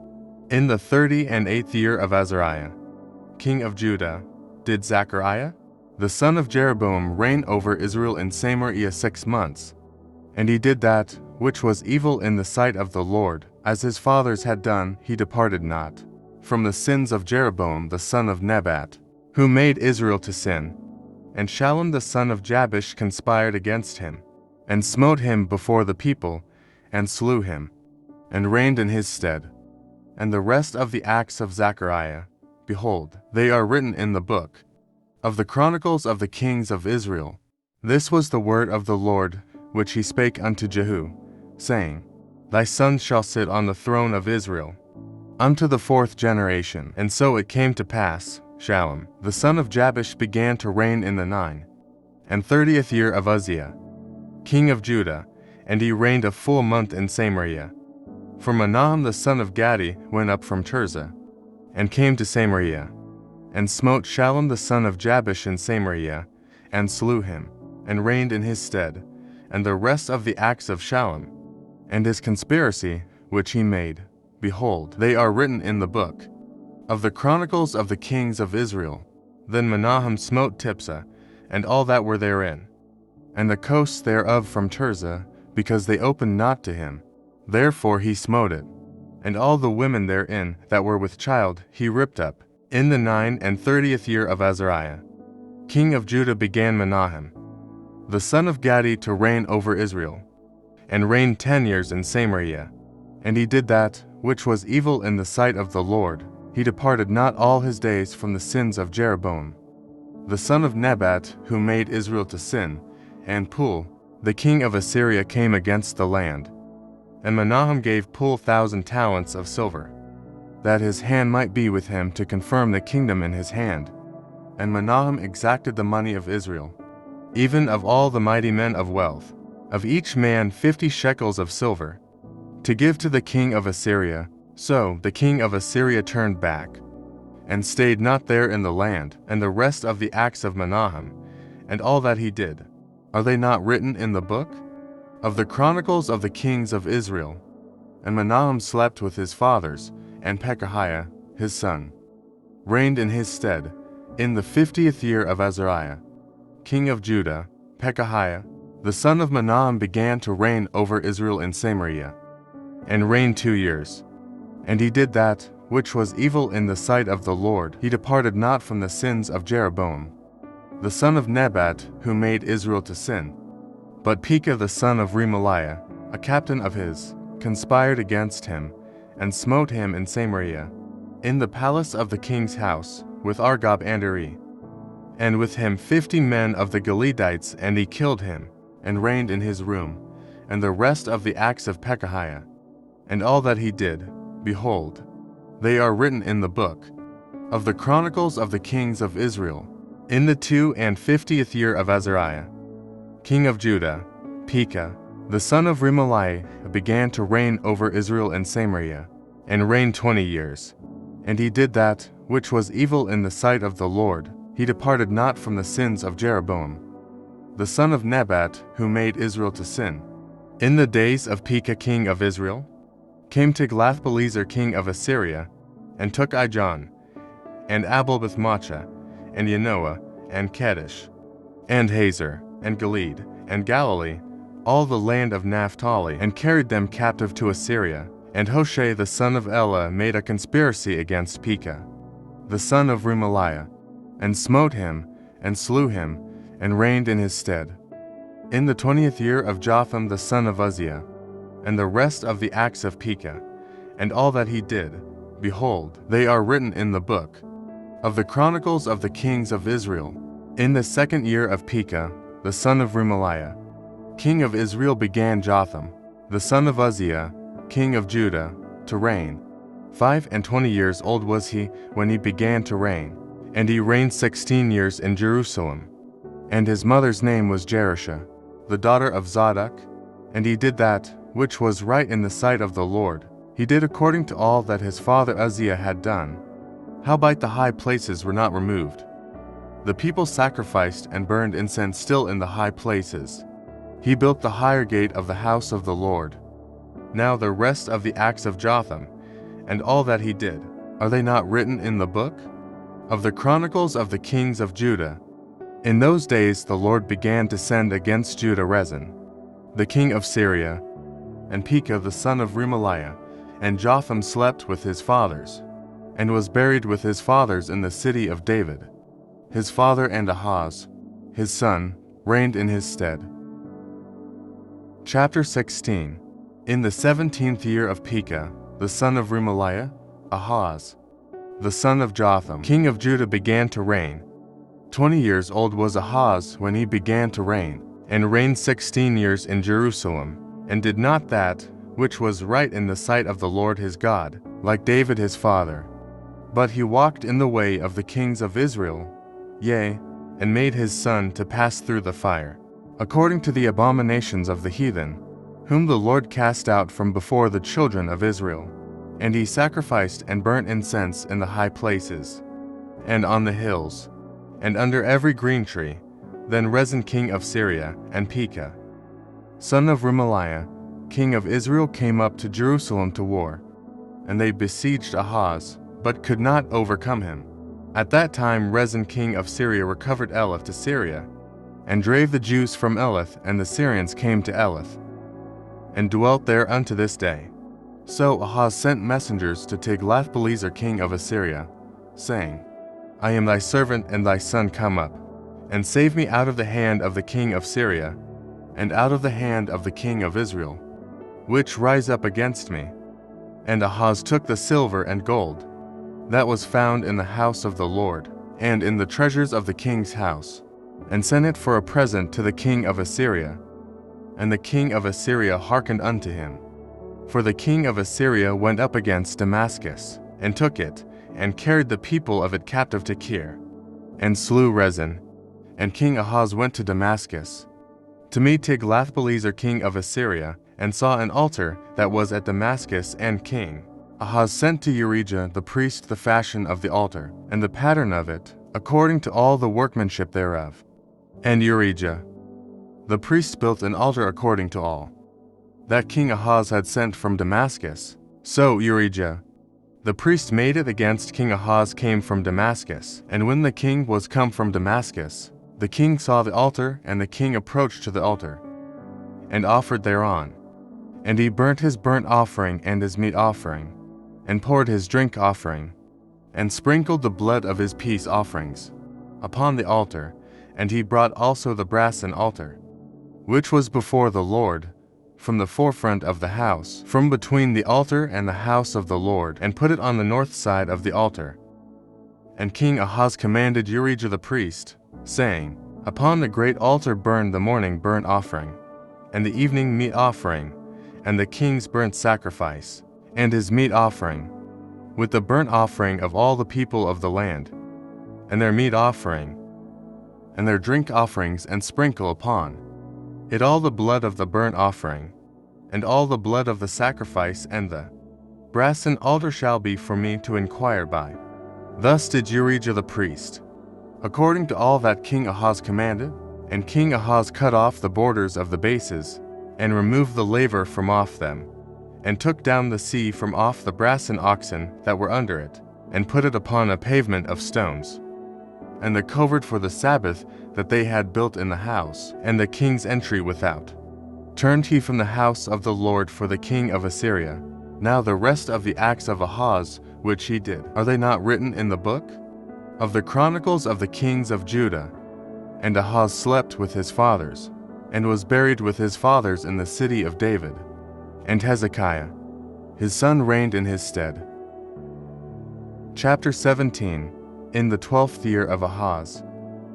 In the 38th year of Azariah, king of Judah, did Zechariah, the son of Jeroboam, reign over Israel in Samaria 6 months. And he did that which was evil in the sight of the Lord, as his fathers had done. He departed not from the sins of Jeroboam the son of Nebat, who made Israel to sin. And Shallum the son of Jabesh conspired against him, and smote him before the people, and slew him, and reigned in his stead. And the rest of the acts of Zechariah, behold, they are written in the book of the Chronicles of the kings of Israel. This was the word of the Lord, which he spake unto Jehu, saying, Thy son shall sit on the throne of Israel unto the 4th generation. And so it came to pass, Shallum the son of Jabesh began to reign in the 39th year of Uzziah, king of Judah, and he reigned a full month in Samaria. For Menahem the son of Gadi went up from Tirzah, and came to Samaria, and smote Shallum the son of Jabesh in Samaria, and slew him, and reigned in his stead. And the rest of the acts of Shallum, and his conspiracy which he made, behold, they are written in the book of the Chronicles of the kings of Israel. Then Menahem smote Tiphsah, and all that were therein, and the coasts thereof from Tirzah, because they opened not to him. Therefore he smote it. And all the women therein that were with child he ripped up. In the 39th year of Azariah, king of Judah, began Menahem the son of Gadi to reign over Israel, and reigned 10 years in Samaria. And he did that which was evil in the sight of the Lord. He departed not all his days from the sins of Jeroboam the son of Nebat, who made Israel to sin. And Pul the king of Assyria came against the land. And Menahem gave Pul 1,000 talents of silver, that his hand might be with him to confirm the kingdom in his hand. And Menahem exacted the money of Israel, even of all the mighty men of wealth, of each man 50 shekels of silver, to give to the king of Assyria. So the king of Assyria turned back, and stayed not there in the land. And the rest of the acts of Menahem, and all that he did, are they not written in the book of the Chronicles of the kings of Israel? And Menahem slept with his fathers, and Pekahiah his son reigned in his stead. In the 50th year of Azariah, king of Judah, Pekahiah the son of Menahem began to reign over Israel in Samaria, and reigned 2 years. And he did that which was evil in the sight of the Lord. He departed not from the sins of Jeroboam the son of Nebat, who made Israel to sin. But Pekah the son of Remaliah, a captain of his, conspired against him, and smote him in Samaria, in the palace of the king's house, with Argob and Eri, and with him 50 men of the Galeedites. And he killed him, and reigned in his room. And the rest of the acts of Pekahiah, and all that he did, behold, they are written in the book of the Chronicles of the kings of Israel. In the 52nd year of Azariah, king of Judah, Pekah, the son of Remaliah, began to reign over Israel and Samaria, and reigned 20 years. And he did that which was evil in the sight of the Lord. He departed not from the sins of Jeroboam, the son of Nebat, who made Israel to sin. In the days of Pekah king of Israel, came Tiglath-Pileser king of Assyria, and took Ijon, and Abel-Beth-maachah, and Yanoah, and Kedesh, and Hazor, and Gilead, and Galilee, all the land of Naphtali, and carried them captive to Assyria. And Hoshea the son of Elah made a conspiracy against Pekah, the son of Remaliah, and smote him, and slew him, and reigned in his stead. In the 20th year of Jotham the son of Uzziah, and the rest of the acts of Pekah, and all that he did, behold, they are written in the book of the Chronicles of the kings of Israel. In the 2nd year of Pekah, the son of Remaliah, king of Israel, began Jotham, the son of Uzziah, king of Judah, to reign. 25 years old was he when he began to reign, and he reigned 16 years in Jerusalem. And his mother's name was Jerusha, the daughter of Zadok, and he did that which was right in the sight of the Lord. He did according to all that his father Uzziah had done. Howbeit the high places were not removed. The people sacrificed and burned incense still in the high places. He built the higher gate of the house of the Lord. Now the rest of the acts of Jotham, and all that he did, are they not written in the book of the Chronicles of the kings of Judah? In those days the Lord began to send against Judah Rezin, the king of Syria, and Pekah the son of Remaliah, and Jotham slept with his fathers, and was buried with his fathers in the city of David. His father and Ahaz, his son, reigned in his stead. Chapter 16. In the 17th year of Pekah, the son of Remaliah, Ahaz, the son of Jotham, king of Judah, began to reign. 20 years old was Ahaz when he began to reign, and reigned 16 years in Jerusalem, and did not that which was right in the sight of the Lord his God, like David his father. But he walked in the way of the kings of Israel, yea, and made his son to pass through the fire, according to the abominations of the heathen, whom the Lord cast out from before the children of Israel. And he sacrificed and burnt incense in the high places, and on the hills, and under every green tree. Then Rezin king of Syria, and Pekah, son of Remaliah, king of Israel, came up to Jerusalem to war. And they besieged Ahaz, but could not overcome him. At that time Rezin king of Syria recovered Elath to Syria, and drave the Jews from Elath, and the Syrians came to Elath, and dwelt there unto this day. So Ahaz sent messengers to Tiglath-Pileser king of Assyria, saying, I am thy servant and thy son, come up, and save me out of the hand of the king of Syria, and out of the hand of the king of Israel, which rise up against me. And Ahaz took the silver and gold that was found in the house of the Lord, and in the treasures of the king's house, and sent it for a present to the king of Assyria. And the king of Assyria hearkened unto him. For the king of Assyria went up against Damascus, and took it, and carried the people of it captive to Kir, and slew Rezin. And King Ahaz went to Damascus, to meet Tiglath-Pileser king of Assyria, and saw an altar that was at Damascus. And King Ahaz sent to Urijah the priest the fashion of the altar, and the pattern of it, according to all the workmanship thereof. And Urijah the priest built an altar according to all that King Ahaz had sent from Damascus. So Urijah the priest made it against King Ahaz came from Damascus. And when the king was come from Damascus, the king saw the altar, and the king approached to the altar, and offered thereon. And he burnt his burnt offering and his meat offering, and poured his drink offering, and sprinkled the blood of his peace offerings upon the altar. And he brought also the brassen altar, which was before the Lord, from the forefront of the house, from between the altar and the house of the Lord, and put it on the north side of the altar. And King Ahaz commanded Urijah the priest, saying, Upon the great altar burn the morning burnt offering, and the evening meat offering, and the king's burnt sacrifice, and his meat offering, with the burnt offering of all the people of the land, and their meat offering, and their drink offerings, and sprinkle upon it all the blood of the burnt offering, and all the blood of the sacrifice, and the brassen altar shall be for me to inquire by. Thus did Urijah the priest, according to all that King Ahaz commanded. And King Ahaz cut off the borders of the bases, and removed the laver from off them, and took down the sea from off the brassen oxen that were under it, and put it upon a pavement of stones. And the covert for the Sabbath that they had built in the house, and the king's entry without, turned he from the house of the Lord for the king of Assyria. Now the rest of the acts of Ahaz which he did, are they not written in the book of the Chronicles of the kings of Judah? And Ahaz slept with his fathers, and was buried with his fathers in the city of David. And Hezekiah, his son, reigned in his stead. Chapter 17. In the 12th year of Ahaz,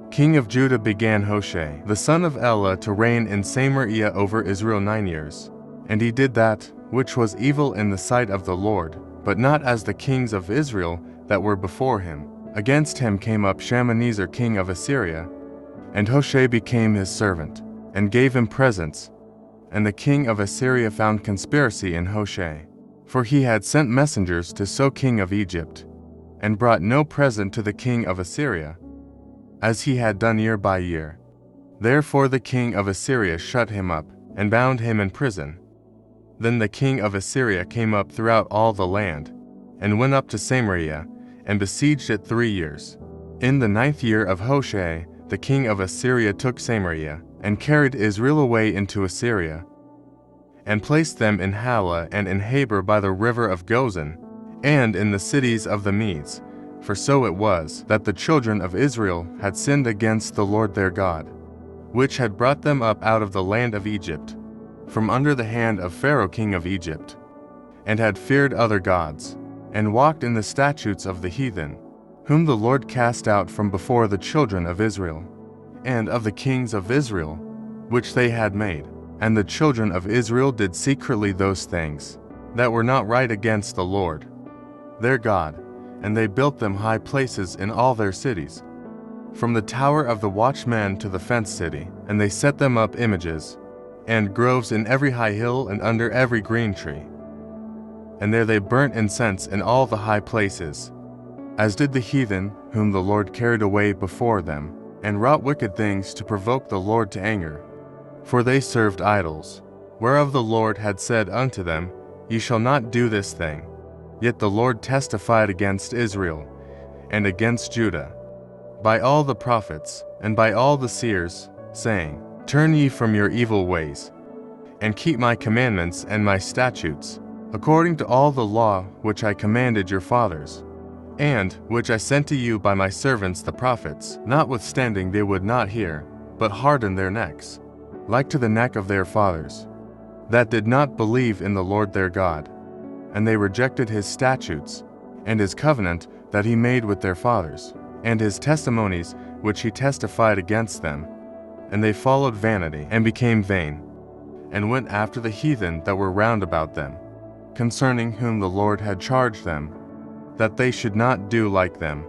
king of Judah, began Hoshea, the son of Elah, to reign in Samaria over Israel 9 years. And he did that which was evil in the sight of the Lord, but not as the kings of Israel that were before him. Against him came up Shalmaneser king of Assyria, and Hoshea became his servant, and gave him presents. And the king of Assyria found conspiracy in Hoshea, for he had sent messengers to So king of Egypt, and brought no present to the king of Assyria, as he had done year by year. Therefore the king of Assyria shut him up, and bound him in prison. Then the king of Assyria came up throughout all the land, and went up to Samaria, and besieged it 3 years. In the 9th year of Hoshea, the king of Assyria took Samaria, and carried Israel away into Assyria, and placed them in Halah and in Habor by the river of Gozan, and in the cities of the Medes. For so it was, that the children of Israel had sinned against the Lord their God, which had brought them up out of the land of Egypt, from under the hand of Pharaoh king of Egypt, and had feared other gods, and walked in the statutes of the heathen, whom the Lord cast out from before the children of Israel, and of the kings of Israel, which they had made. And the children of Israel did secretly those things that were not right against the Lord their God, and they built them high places in all their cities, from the tower of the watchman to the fenced city. And they set them up images, and groves in every high hill and under every green tree. And there they burnt incense in all the high places, as did the heathen whom the Lord carried away before them, and wrought wicked things to provoke the Lord to anger. For they served idols, whereof the Lord had said unto them, Ye shall not do this thing. Yet the Lord testified against Israel, and against Judah, by all the prophets, and by all the seers, saying, Turn ye from your evil ways, and keep my commandments and my statutes, according to all the law which I commanded your fathers, and which I sent to you by my servants the prophets. Notwithstanding they would not hear, but hardened their necks, like to the neck of their fathers, that did not believe in the Lord their God. And they rejected his statutes, and his covenant that he made with their fathers, and his testimonies which he testified against them. And they followed vanity, and became vain, and went after the heathen that were round about them, concerning whom the Lord had charged them, that they should not do like them.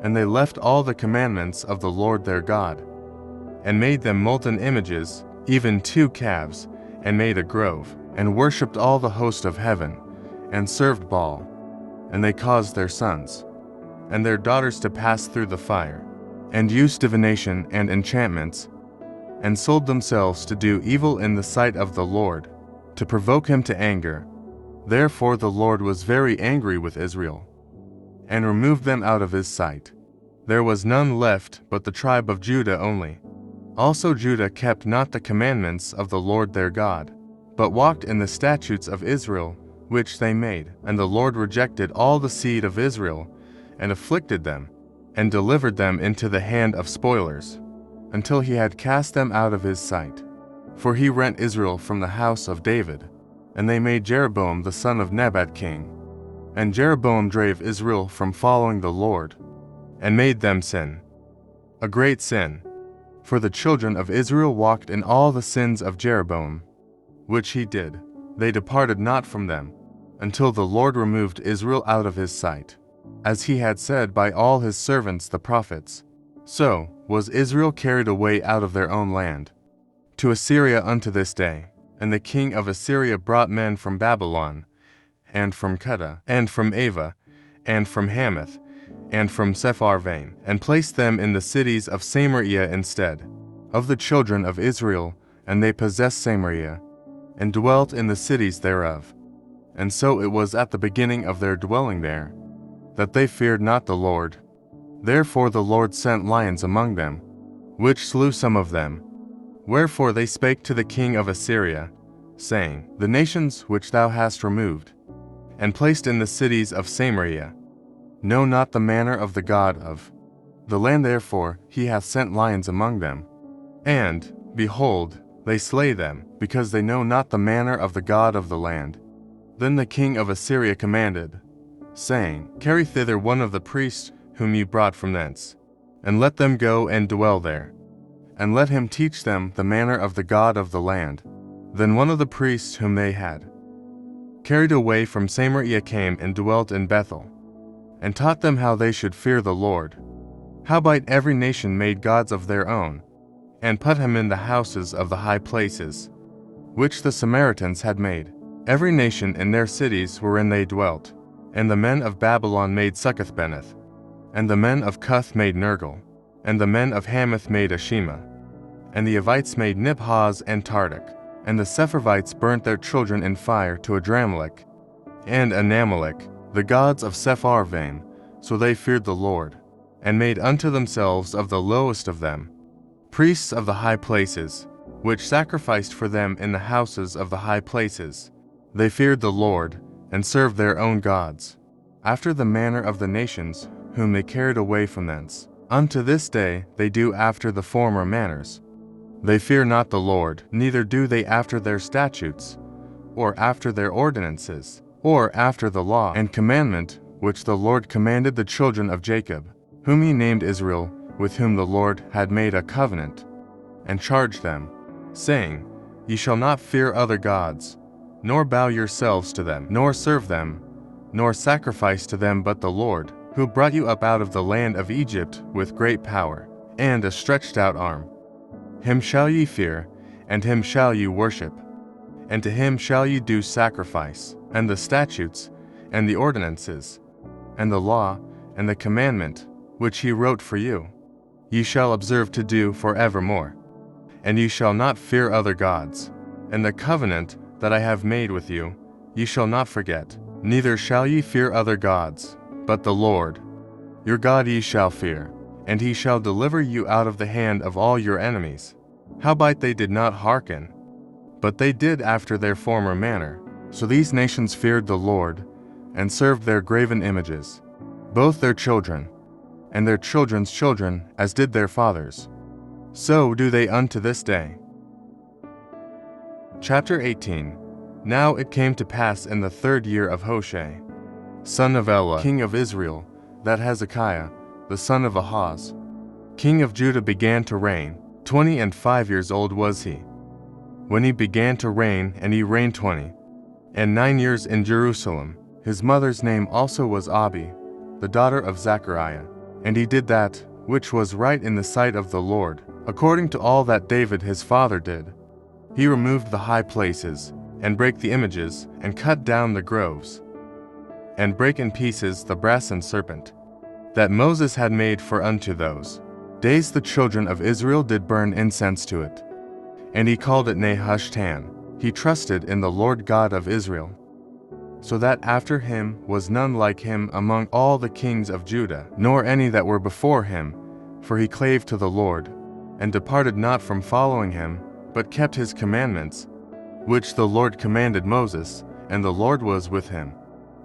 And they left all the commandments of the Lord their God, and made them molten images, even 2 calves, and made a grove, and worshipped all the host of heaven, and served Baal. And they caused their sons and their daughters to pass through the fire, and used divination and enchantments, and sold themselves to do evil in the sight of the Lord, to provoke him to anger. Therefore the Lord was very angry with Israel, and removed them out of his sight. There was none left but the tribe of Judah only. Also Judah kept not the commandments of the Lord their God, but walked in the statutes of Israel, which they made. And the Lord rejected all the seed of Israel, and afflicted them, and delivered them into the hand of spoilers, until he had cast them out of his sight. For he rent Israel from the house of David, and they made Jeroboam the son of Nebat king. And Jeroboam drave Israel from following the Lord, and made them sin, a great sin. For the children of Israel walked in all the sins of Jeroboam, which he did. They departed not from them, until the Lord removed Israel out of his sight, as he had said by all his servants the prophets, So was Israel carried away out of their own land to Assyria unto this day. And the king of Assyria brought men from Babylon, and from Cuddah, and from Ava, and from Hamath, and from Sepharvaim, and placed them in the cities of Samaria instead of the children of Israel, and they possessed Samaria, and dwelt in the cities thereof. And so it was at the beginning of their dwelling there, that they feared not the Lord. Therefore the Lord sent lions among them, which slew some of them. Wherefore they spake to the king of Assyria, saying, The nations which thou hast removed, and placed in the cities of Samaria, know not the manner of the God of the land, therefore he hath sent lions among them. And, behold, they slay them, because they know not the manner of the God of the land. Then the king of Assyria commanded, saying, Carry thither one of the priests whom ye brought from thence, and let them go and dwell there, and let him teach them the manner of the God of the land. Then one of the priests whom they had carried away from Samaria came and dwelt in Bethel, and taught them how they should fear the Lord. Howbeit every nation made gods of their own, and put them in the houses of the high places, which the Samaritans had made. Every nation in their cities wherein they dwelt. And the men of Babylon made Succoth-Beneth, and the men of Cuth made Nergal, and the men of Hamath made Ashima, and the Avites made Nibhaz and Tartak, and the Sepharvites burnt their children in fire to Adramelech and Anamelech, the gods of Sepharvaim. So they feared the Lord, and made unto themselves of the lowest of them priests of the high places, which sacrificed for them in the houses of the high places. They feared the Lord, and served their own gods, after the manner of the nations whom they carried away from thence. Unto this day they do after the former manners. They fear not the Lord, neither do they after their statutes, or after their ordinances, or after the law and commandment which the Lord commanded the children of Jacob, whom he named Israel, with whom the Lord had made a covenant, and charged them, saying, Ye shall not fear other gods, nor bow yourselves to them, nor serve them, nor sacrifice to them, but the Lord, who brought you up out of the land of Egypt with great power, and a stretched out arm. Him shall ye fear, and him shall ye worship, and to him shall ye do sacrifice. And the statutes, and the ordinances, and the law, and the commandment, which he wrote for you, ye shall observe to do for evermore. And ye shall not fear other gods. And the covenant that I have made with you, ye shall not forget, neither shall ye fear other gods, but the Lord your God ye shall fear, and he shall deliver you out of the hand of all your enemies. Howbeit they did not hearken, but they did after their former manner. So these nations feared the Lord, and served their graven images, both their children, and their children's children, as did their fathers. So do they unto this day. Chapter 18. Now it came to pass in the 3rd year of Hoshea, son of Elah, king of Israel, that Hezekiah, the son of Ahaz, king of Judah, began to reign. 25 years old was he when he began to reign, and he reigned 29 years in Jerusalem. His mother's name also was Abi, the daughter of Zechariah. And he did that which was right in the sight of the Lord, according to all that David his father did. He removed the high places, and brake the images, and cut down the groves, and brake in pieces the brasen serpent, that Moses had made, for unto those days the children of Israel did burn incense to it. And he called it Nehushtan. He trusted in the Lord God of Israel, so that after him was none like him among all the kings of Judah, nor any that were before him, for he clave to the Lord, and departed not from following him, but kept his commandments, which the Lord commanded Moses, and the Lord was with him.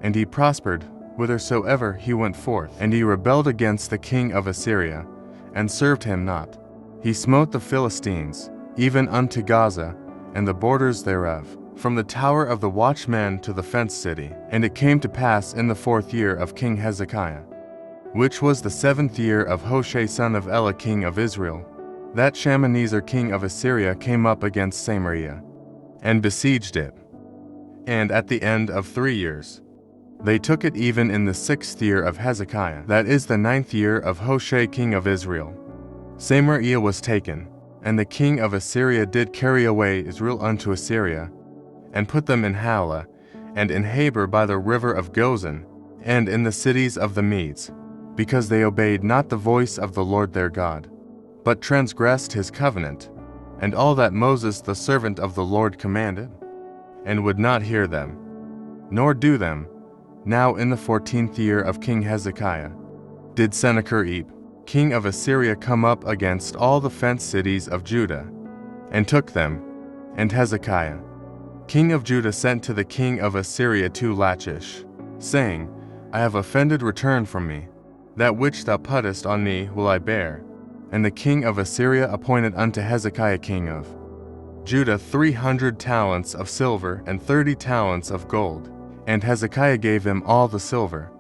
And he prospered whithersoever he went forth. And he rebelled against the king of Assyria, and served him not. He smote the Philistines, even unto Gaza, and the borders thereof, from the tower of the watchman to the fenced city. And it came to pass in the 4th year of King Hezekiah, which was the 7th year of Hoshea son of Elah king of Israel, that Shalmaneser king of Assyria came up against Samaria, and besieged it. And at the end of 3 years, they took it, even in the 6th year of Hezekiah, that is the 9th year of Hoshea king of Israel. Samaria was taken, and the king of Assyria did carry away Israel unto Assyria, and put them in Halah, and in Habor by the river of Gozan, and in the cities of the Medes, because they obeyed not the voice of the Lord their God, but transgressed his covenant, and all that Moses the servant of the Lord commanded, and would not hear them, nor do them. Now in the 14th year of King Hezekiah did Sennacherib, king of Assyria, come up against all the fenced cities of Judah, and took them. And Hezekiah, king of Judah, sent to the king of Assyria to Lachish, saying, I have offended, return from me. That which thou puttest on me will I bear. And the king of Assyria appointed unto Hezekiah king of Judah 300 talents of silver and 30 talents of gold. And Hezekiah gave him all the silver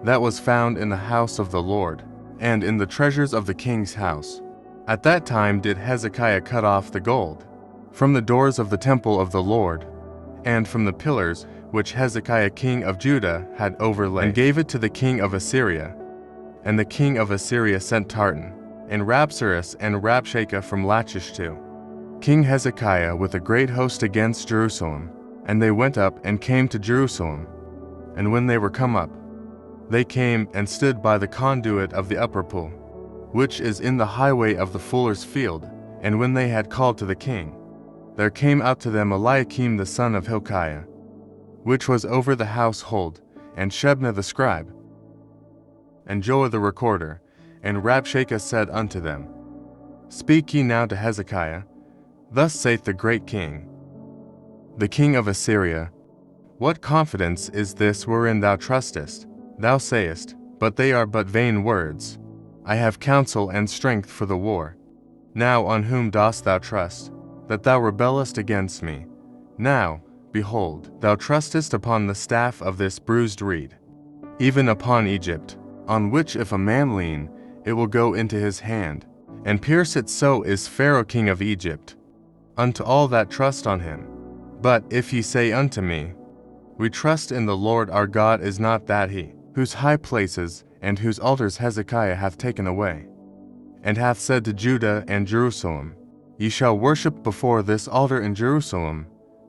that was found in the house of the Lord, and in the treasures of the king's house. At that time did Hezekiah cut off the gold from the doors of the temple of the Lord, and from the pillars which Hezekiah king of Judah had overlaid, and gave it to the king of Assyria. And the king of Assyria sent Tartan, and Rabsaris, and Rabshakeh from Lachish to King Hezekiah with a great host against Jerusalem. And they went up and came to Jerusalem. And when they were come up, they came and stood by the conduit of the upper pool, which is in the highway of the fuller's field. And when they had called to the king, there came out to them Eliakim the son of Hilkiah, which was over the household, and Shebna the scribe, and Joah the recorder. And Rabshakeh said unto them, Speak ye now to Hezekiah, Thus saith the great king, the king of Assyria, What confidence is this wherein thou trustest? Thou sayest, But they are but vain words. I have counsel and strength for the war. Now on whom dost thou trust, that thou rebellest against me? Now, behold, thou trustest upon the staff of this bruised reed, even upon Egypt, on which if a man lean, it will go into his hand, and pierce it. So is Pharaoh king of Egypt, unto all that trust on him. But if ye say unto me, We trust in the Lord our God, is not that he, whose high places and whose altars Hezekiah hath taken away, and hath said to Judah and Jerusalem, Ye shall worship before this altar in Jerusalem?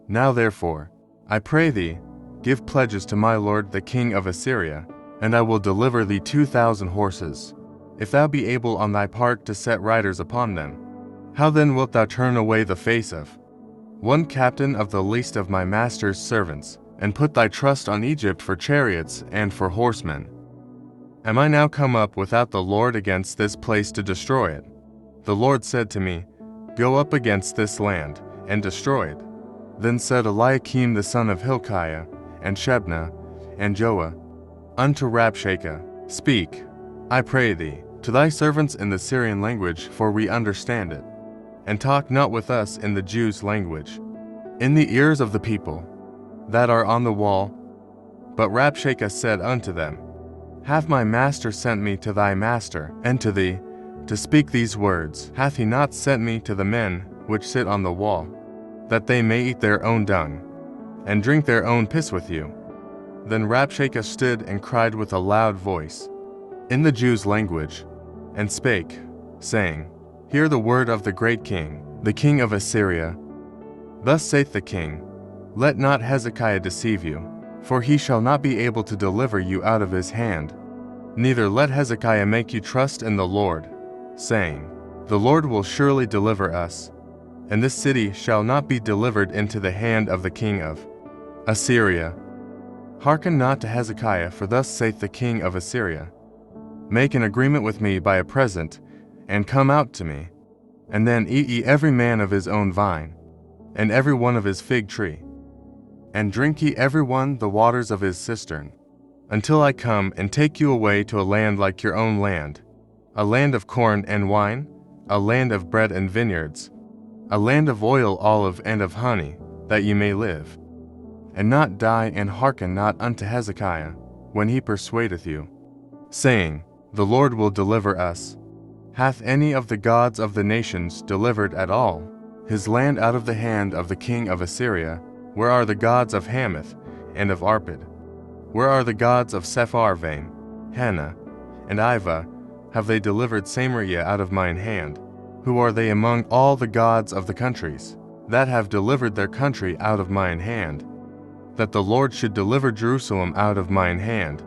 Now therefore, I pray thee, give pledges to my lord the king of Assyria, and I will deliver thee 2,000 horses, if thou be able on thy part to set riders upon them. How then wilt thou turn away the face of one captain of the least of my master's servants, and put thy trust on Egypt for chariots and for horsemen? Am I now come up without the Lord against this place to destroy it? The Lord said to me, Go up against this land, and destroy it. Then said Eliakim the son of Hilkiah, and Shebna, and Joah, unto Rabshakeh, Speak, I pray thee, to thy servants in the Syrian language, for we understand it, and talk not with us in the Jews' language, in the ears of the people that are on the wall. But Rabshakeh said unto them, Hath my master sent me to thy master, and to thee, to speak these words? Hath he not sent me to the men which sit on the wall, that they may eat their own dung, and drink their own piss with you? Then Rabshakeh stood and cried with a loud voice, in the Jews' language, and spake, saying, Hear the word of the great king, the king of Assyria. Thus saith the king, Let not Hezekiah deceive you, for he shall not be able to deliver you out of his hand. Neither let Hezekiah make you trust in the Lord, saying, The Lord will surely deliver us, and this city shall not be delivered into the hand of the king of Assyria. Hearken not to Hezekiah, for thus saith the king of Assyria, Make an agreement with me by a present, and come out to me, and then eat ye every man of his own vine, and every one of his fig tree, and drink ye every one the waters of his cistern, until I come and take you away to a land like your own land, a land of corn and wine, a land of bread and vineyards, a land of oil, olive, and of honey, that ye may live, and not die. And hearken not unto Hezekiah, when he persuadeth you, saying, The Lord will deliver us. Hath any of the gods of the nations delivered at all his land out of the hand of the king of Assyria? Where are the gods of Hamath and of Arpad? Where are the gods of Sepharvaim, Hena, and Ivah? have they delivered Samaria out of mine hand? Who are they among all the gods of the countries, that have delivered their country out of mine hand, that the Lord should deliver Jerusalem out of mine hand?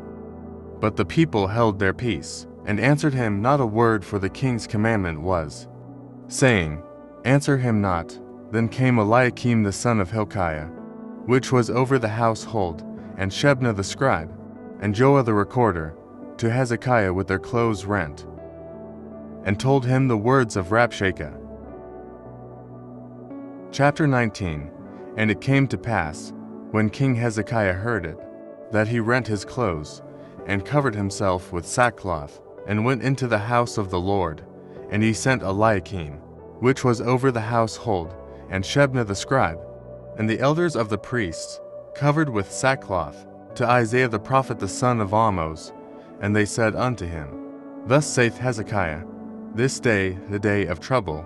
But the people held their peace, and answered him not a word, for the king's commandment was, saying, Answer him not. Then came Eliakim the son of Hilkiah, which was over the household, and Shebna the scribe, and Joah the recorder, to Hezekiah with their clothes rent, and told him the words of Rabshakeh. Chapter 19. And it came to pass, when King Hezekiah heard it, that he rent his clothes, and covered himself with sackcloth, and went into the house of the Lord. And he sent Eliakim, which was over the household, and Shebna the scribe, and the elders of the priests, covered with sackcloth, to Isaiah the prophet the son of Amoz. And they said unto him, Thus saith Hezekiah, This day the day of trouble,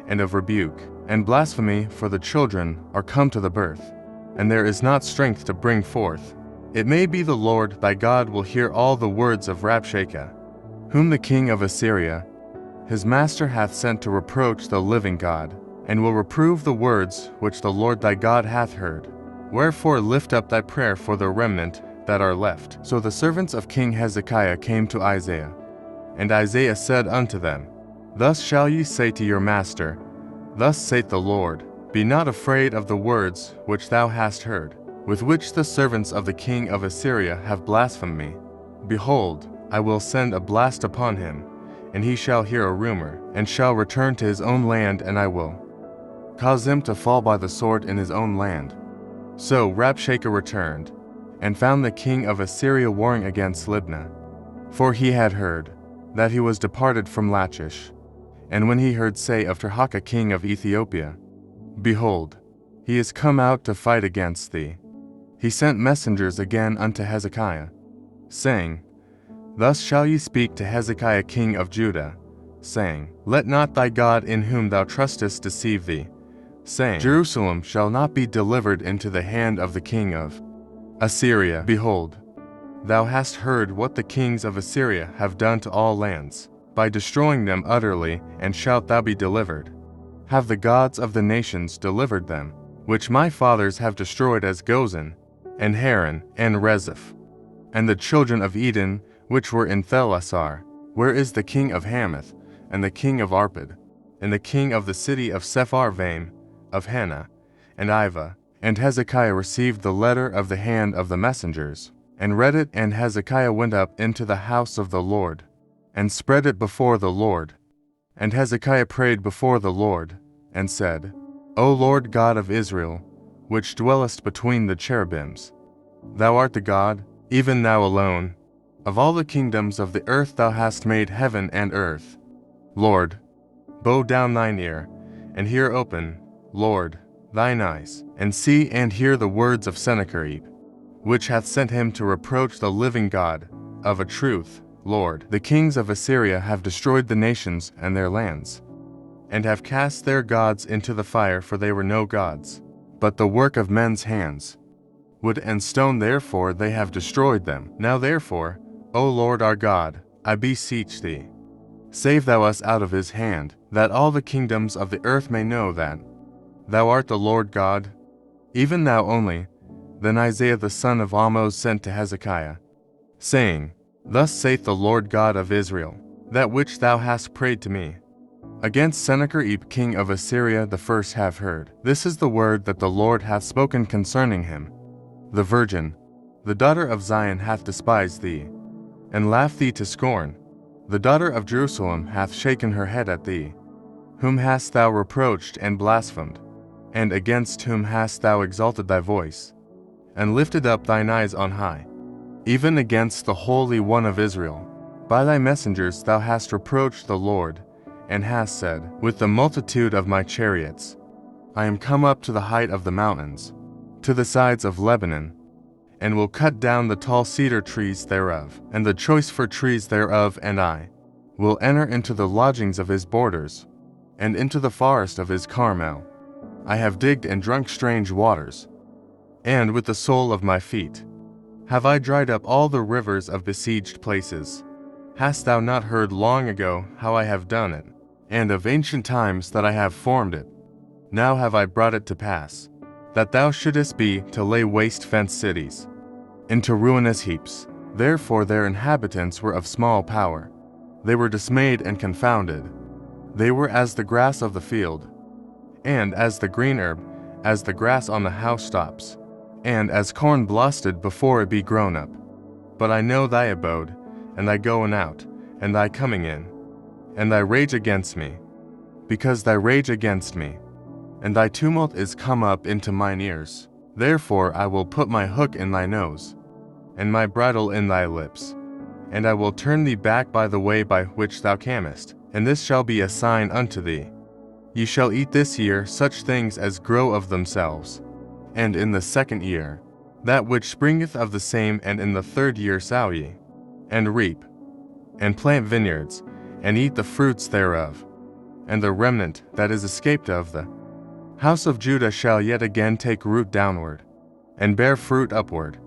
and of rebuke, and blasphemy, for the children are come to the birth, and there is not strength to bring forth. It may be the Lord thy God will hear all the words of Rabshakeh, whom the king of Assyria, his master, hath sent to reproach the living God, and will reprove the words which the Lord thy God hath heard. Wherefore lift up thy prayer for the remnant that are left. So the servants of King Hezekiah came to Isaiah, and Isaiah said unto them, Thus shall ye say to your master, Thus saith the Lord, Be not afraid of the words which thou hast heard, with which the servants of the king of Assyria have blasphemed me. Behold, I will send a blast upon him, and he shall hear a rumor, and shall return to his own land, and I will cause him to fall by the sword in his own land. So Rabshakeh returned, and found the king of Assyria warring against Libnah. For he had heard that he was departed from Lachish. And when he heard say of Tirhakah king of Ethiopia, Behold, he is come out to fight against thee, he sent messengers again unto Hezekiah, saying, Thus shall ye speak to Hezekiah king of Judah, saying, Let not thy God in whom thou trustest deceive thee, saying, Jerusalem shall not be delivered into the hand of the king of Assyria. Behold, thou hast heard what the kings of Assyria have done to all lands, by destroying them utterly, and shalt thou be delivered? Have the gods of the nations delivered them, which my fathers have destroyed, as Gozan, and Haran, and Rezeph, and the children of Eden, which were in Thelasar? Where is the king of Hamath, and the king of Arpad, and the king of the city of Sepharvaim, of Hena, and Iva? And Hezekiah received the letter of the hand of the messengers, and read it. And Hezekiah went up into the house of the Lord, and spread it before the Lord. And Hezekiah prayed before the Lord, and said, O Lord God of Israel, which dwellest between the cherubims, thou art the God, even thou alone. Of all the kingdoms of the earth thou hast made heaven and earth. Lord, bow down thine ear, and hear open, Lord, thine eyes, and see and hear the words of Sennacherib, which hath sent him to reproach the living God. Of a truth, Lord, the kings of Assyria have destroyed the nations and their lands, and have cast their gods into the fire, for they were no gods, but the work of men's hands. Wood and stone, therefore they have destroyed them. Now therefore, O Lord our God, I beseech thee, save thou us out of his hand, that all the kingdoms of the earth may know that thou art the Lord God, even thou only. Then Isaiah the son of Amoz sent to Hezekiah, saying, Thus saith the Lord God of Israel, that which thou hast prayed to me against Sennacherib king of Assyria, the first have heard. This is the word that the Lord hath spoken concerning him. The virgin, the daughter of Zion, hath despised thee, and laughed thee to scorn. The daughter of Jerusalem hath shaken her head at thee. Whom hast thou reproached and blasphemed? And against whom hast thou exalted thy voice, and lifted up thine eyes on high? Even against the Holy One of Israel. By thy messengers thou hast reproached the Lord, and hast said, With the multitude of my chariots I am come up to the height of the mountains, to the sides of Lebanon, and will cut down the tall cedar trees thereof, and the choice fir trees thereof, and I will enter into the lodgings of his borders, and into the forest of his Carmel. I have digged and drunk strange waters, and with the sole of my feet have I dried up all the rivers of besieged places. Hast thou not heard long ago how I have done it, and of ancient times that I have formed it? Now have I brought it to pass, that thou shouldest be to lay waste fenced cities, into ruinous heaps. Therefore their inhabitants were of small power. They were dismayed and confounded. They were as the grass of the field, and as the green herb, as the grass on the housetops, and as corn blasted before it be grown up. But I know thy abode, and thy going out, and thy coming in, and thy rage against me, because thy rage against me, and thy tumult is come up into mine ears. Therefore I will put my hook in thy nose, and my bridle in thy lips, and I will turn thee back by the way by which thou camest, and this shall be a sign unto thee. Ye shall eat this year such things as grow of themselves, and in the second year that which springeth of the same, and in the third year sow ye, and reap, and plant vineyards, and eat the fruits thereof. And the remnant that is escaped of the house of Judah shall yet again take root downward, and bear fruit upward.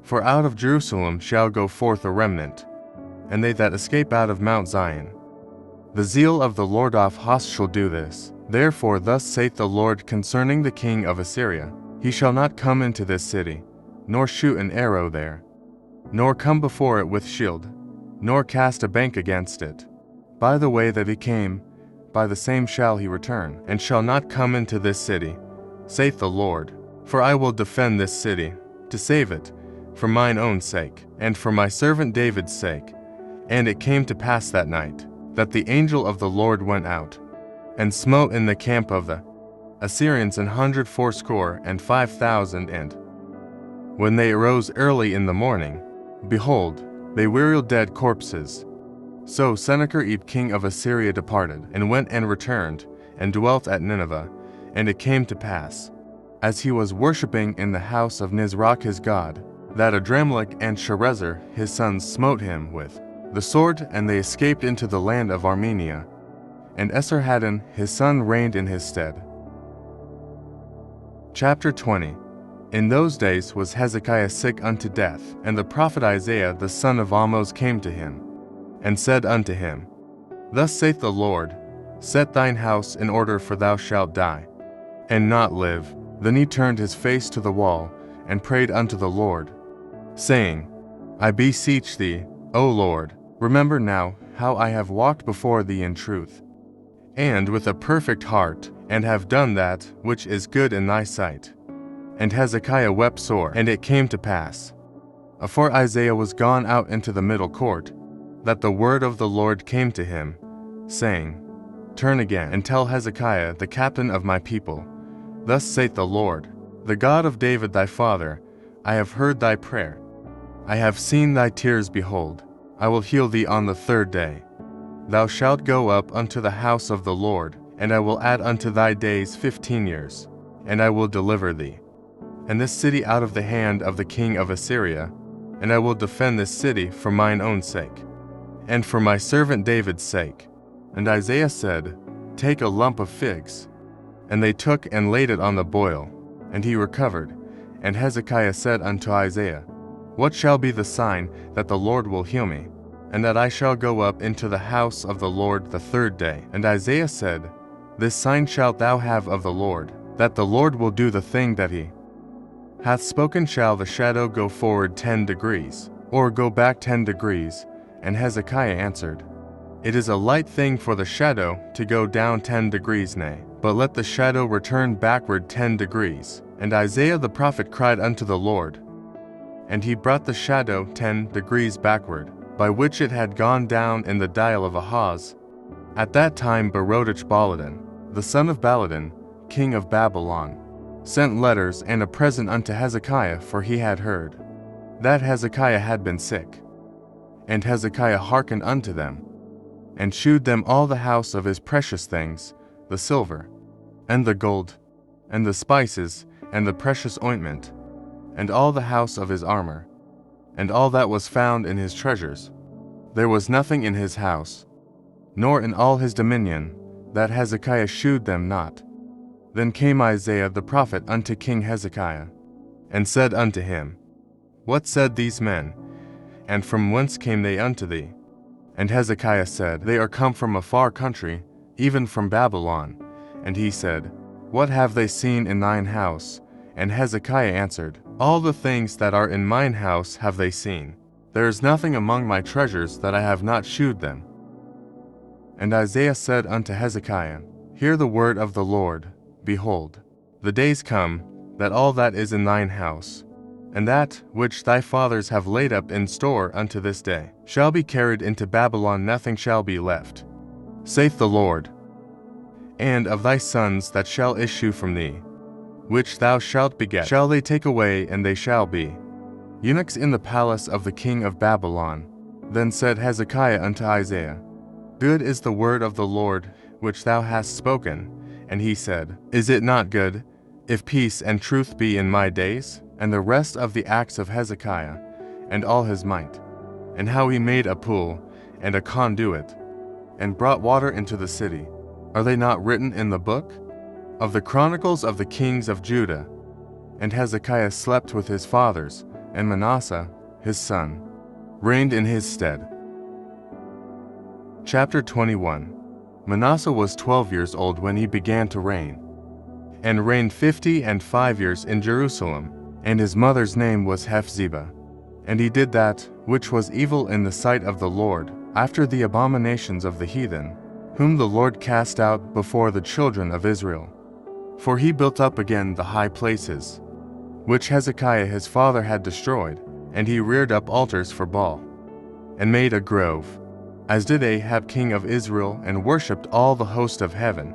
For out of Jerusalem shall go forth a remnant, and they that escape out of Mount Zion. The zeal of the Lord of hosts shall do this. Therefore thus saith the Lord concerning the king of Assyria, He shall not come into this city, nor shoot an arrow there, nor come before it with shield, nor cast a bank against it. By the way that he came, by the same shall he return, and shall not come into this city, saith the Lord. For I will defend this city, to save it, for mine own sake, and for my servant David's sake. And it came to pass that night, that the angel of the Lord went out, and smote in the camp of the Assyrians 180,500. And when they arose early in the morning, behold, they were dead corpses. So Sennacherib king of Assyria departed, and went and returned, and dwelt at Nineveh. And it came to pass, as he was worshipping in the house of Nisroch his god, that Adrammelech and Sharezer his sons smote him with the sword, and they escaped into the land of Armenia. And Esarhaddon his son reigned in his stead. Chapter 20. In those days was Hezekiah sick unto death, and the prophet Isaiah the son of Amoz came to him, and said unto him, Thus saith the Lord, Set thine house in order, for thou shalt die, and not live. Then he turned his face to the wall, and prayed unto the Lord, saying, I beseech thee, O Lord, remember now how I have walked before thee in truth, and with a perfect heart, and have done that which is good in thy sight. And Hezekiah wept sore. And it came to pass, afore Isaiah was gone out into the middle court, that the word of the Lord came to him, saying, Turn again, and tell Hezekiah the captain of my people, Thus saith the Lord, the God of David thy father, I have heard thy prayer. I have seen thy tears. Behold, I will heal thee on the third day. Thou shalt go up unto the house of the Lord, and I will add unto thy days 15 years, and I will deliver thee, and this city out of the hand of the king of Assyria, and I will defend this city for mine own sake, and for my servant David's sake. And Isaiah said, Take a lump of figs. And they took and laid it on the boil, and he recovered. And Hezekiah said unto Isaiah, What shall be the sign that the Lord will heal me, and that I shall go up into the house of the Lord the third day? And Isaiah said, This sign shalt thou have of the Lord, that the Lord will do the thing that he hath spoken. Shall the shadow go forward 10 degrees, or go back 10 degrees? And Hezekiah answered, It is a light thing for the shadow to go down 10 degrees, nay, but let the shadow return backward 10 degrees. And Isaiah the prophet cried unto the Lord, and he brought the shadow 10 degrees backward, by which it had gone down in the dial of Ahaz. At that time Berodach-Baladan, the son of Baladan, king of Babylon, sent letters and a present unto Hezekiah, for he had heard that Hezekiah had been sick. And Hezekiah hearkened unto them, and shewed them all the house of his precious things, the silver, and the gold, and the spices, and the precious ointment, and all the house of his armor, and all that was found in his treasures. There was nothing in his house, nor in all his dominion, that Hezekiah shewed them not. Then came Isaiah the prophet unto King Hezekiah, and said unto him, What said these men, and from whence came they unto thee? And Hezekiah said, They are come from a far country, even from Babylon. And he said, What have they seen in thine house? And Hezekiah answered, All the things that are in mine house have they seen. There is nothing among my treasures that I have not shewed them. And Isaiah said unto Hezekiah, Hear the word of the Lord. Behold, the days come, that all that is in thine house, and that which thy fathers have laid up in store unto this day, shall be carried into Babylon, nothing shall be left, saith the Lord. And of thy sons that shall issue from thee, which thou shalt beget, shall they take away, and they shall be eunuchs in the palace of the king of Babylon. Then said Hezekiah unto Isaiah, Good is the word of the Lord which thou hast spoken. And he said, Is it not good, if peace and truth be in my days? And the rest of the acts of Hezekiah, and all his might, and how he made a pool, and a conduit, and brought water into the city, are they not written in the book of the Chronicles of the kings of Judah? And Hezekiah slept with his fathers, and Manasseh, his son, reigned in his stead. Chapter 21. Manasseh was 12 years old when he began to reign, and reigned 55 years in Jerusalem, and his mother's name was Hephzibah. And he did that which was evil in the sight of the Lord, after the abominations of the heathen, whom the Lord cast out before the children of Israel. For he built up again the high places, which Hezekiah his father had destroyed, and he reared up altars for Baal, and made a grove, as did Ahab king of Israel, and worshipped all the host of heaven,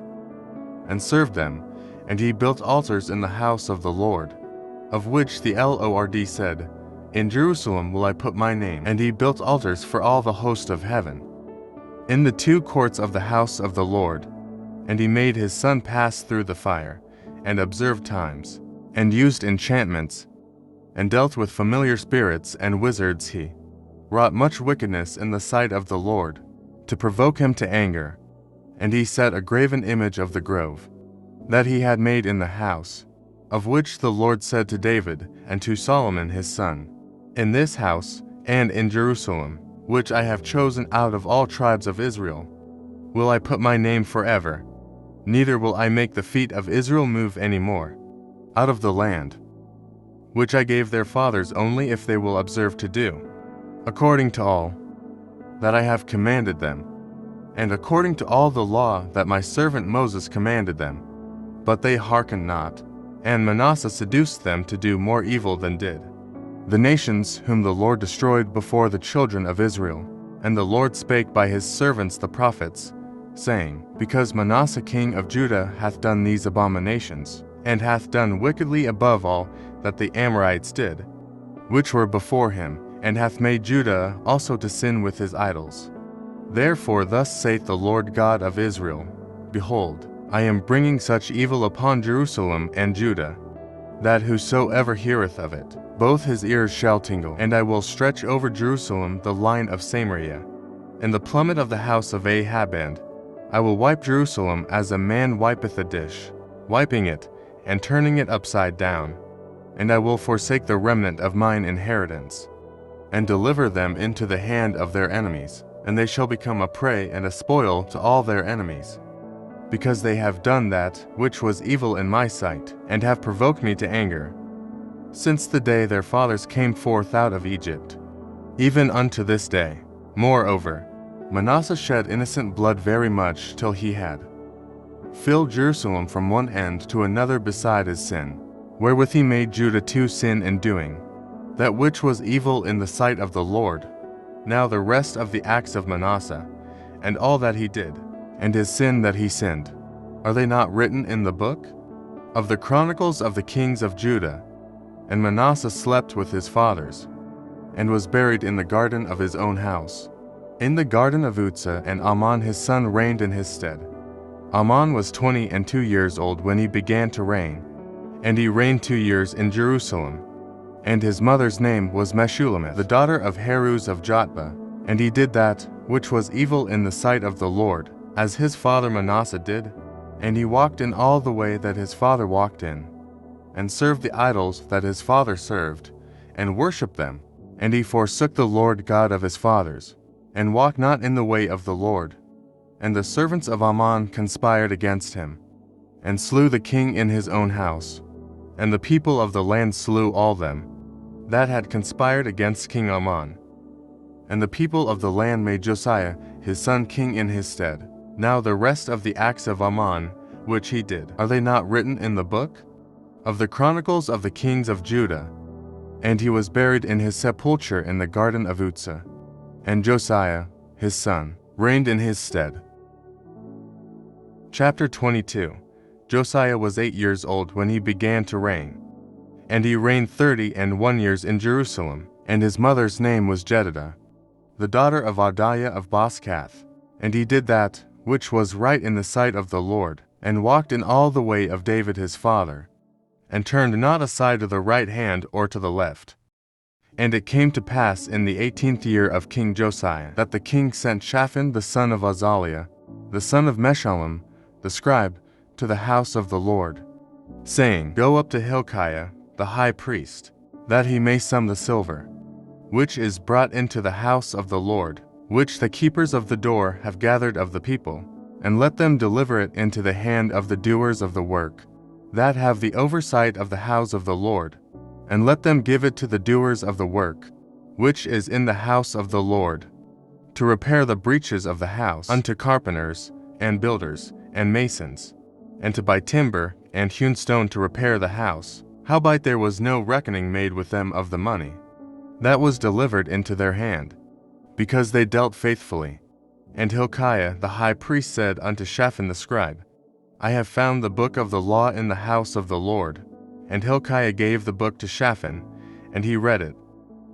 and served them. And he built altars in the house of the Lord, of which the Lord said, In Jerusalem will I put my name. And he built altars for all the host of heaven, in the two courts of the house of the Lord. And he made his son pass through the fire, and observed times, and used enchantments, and dealt with familiar spirits and wizards. He wrought much wickedness in the sight of the Lord, to provoke him to anger. And he set a graven image of the grove, that he had made in the house, of which the Lord said to David and to Solomon his son, In this house, and in Jerusalem, which I have chosen out of all tribes of Israel, will I put my name forever. Neither will I make the feet of Israel move any more out of the land, which I gave their fathers, only if they will observe to do according to all that I have commanded them, and according to all the law that my servant Moses commanded them. But they hearkened not, and Manasseh seduced them to do more evil than did the nations whom the Lord destroyed before the children of Israel. And the Lord spake by his servants the prophets, saying, Because Manasseh king of Judah hath done these abominations, and hath done wickedly above all that the Amorites did, which were before him, and hath made Judah also to sin with his idols. Therefore thus saith the Lord God of Israel, Behold, I am bringing such evil upon Jerusalem and Judah, that whosoever heareth of it, both his ears shall tingle. And I will stretch over Jerusalem the line of Samaria, and the plummet of the house of Ahab, and I will wipe Jerusalem as a man wipeth a dish, wiping it, and turning it upside down. And I will forsake the remnant of mine inheritance, and deliver them into the hand of their enemies, and they shall become a prey and a spoil to all their enemies, because they have done that which was evil in my sight, and have provoked me to anger, since the day their fathers came forth out of Egypt, even unto this day. Moreover, Manasseh shed innocent blood very much, till he had filled Jerusalem from one end to another beside his sin, wherewith he made Judah to sin in doing that which was evil in the sight of the Lord. Now the rest of the acts of Manasseh, and all that he did, and his sin that he sinned, are they not written in the book of the Chronicles of the kings of Judah? And Manasseh slept with his fathers, and was buried in the garden of his own house, in the garden of Uzzah, and Amon his son reigned in his stead. Amon was 22 years old when he began to reign, and he reigned 2 years in Jerusalem. And his mother's name was Meshullemeth, the daughter of Haruz of Jotbah. And he did that which was evil in the sight of the Lord, as his father Manasseh did. And he walked in all the way that his father walked in, and served the idols that his father served, and worshipped them. And he forsook the Lord God of his fathers, and walked not in the way of the Lord. And the servants of Ammon conspired against him, and slew the king in his own house. And the people of the land slew all them that had conspired against King Ammon. And the people of the land made Josiah his son king in his stead. Now the rest of the acts of Ammon, which he did, are they not written in the book of the Chronicles of the kings of Judah? And he was buried in his sepulchre in the garden of Uzzah. And Josiah, his son, reigned in his stead. Chapter 22. Josiah was 8 years old when he began to reign. And he reigned 31 years in Jerusalem, and his mother's name was Jedidah, the daughter of Adaiah of Boskath. And he did that which was right in the sight of the Lord, and walked in all the way of David his father, and turned not aside to the right hand or to the left. And it came to pass in the 18th year of King Josiah that the king sent Shaphan the son of Azaliah, the son of Meshullam, the scribe, to the house of the Lord, saying, Go up to Hilkiah the high priest, that he may sum the silver, which is brought into the house of the Lord, which the keepers of the door have gathered of the people, and let them deliver it into the hand of the doers of the work, that have the oversight of the house of the Lord, and let them give it to the doers of the work, which is in the house of the Lord, to repair the breaches of the house unto carpenters, and builders, and masons, and to buy timber and hewn stone to repair the house. Howbeit there was no reckoning made with them of the money that was delivered into their hand, because they dealt faithfully. And Hilkiah the high priest said unto Shaphan the scribe, I have found the book of the law in the house of the Lord. And Hilkiah gave the book to Shaphan, and he read it.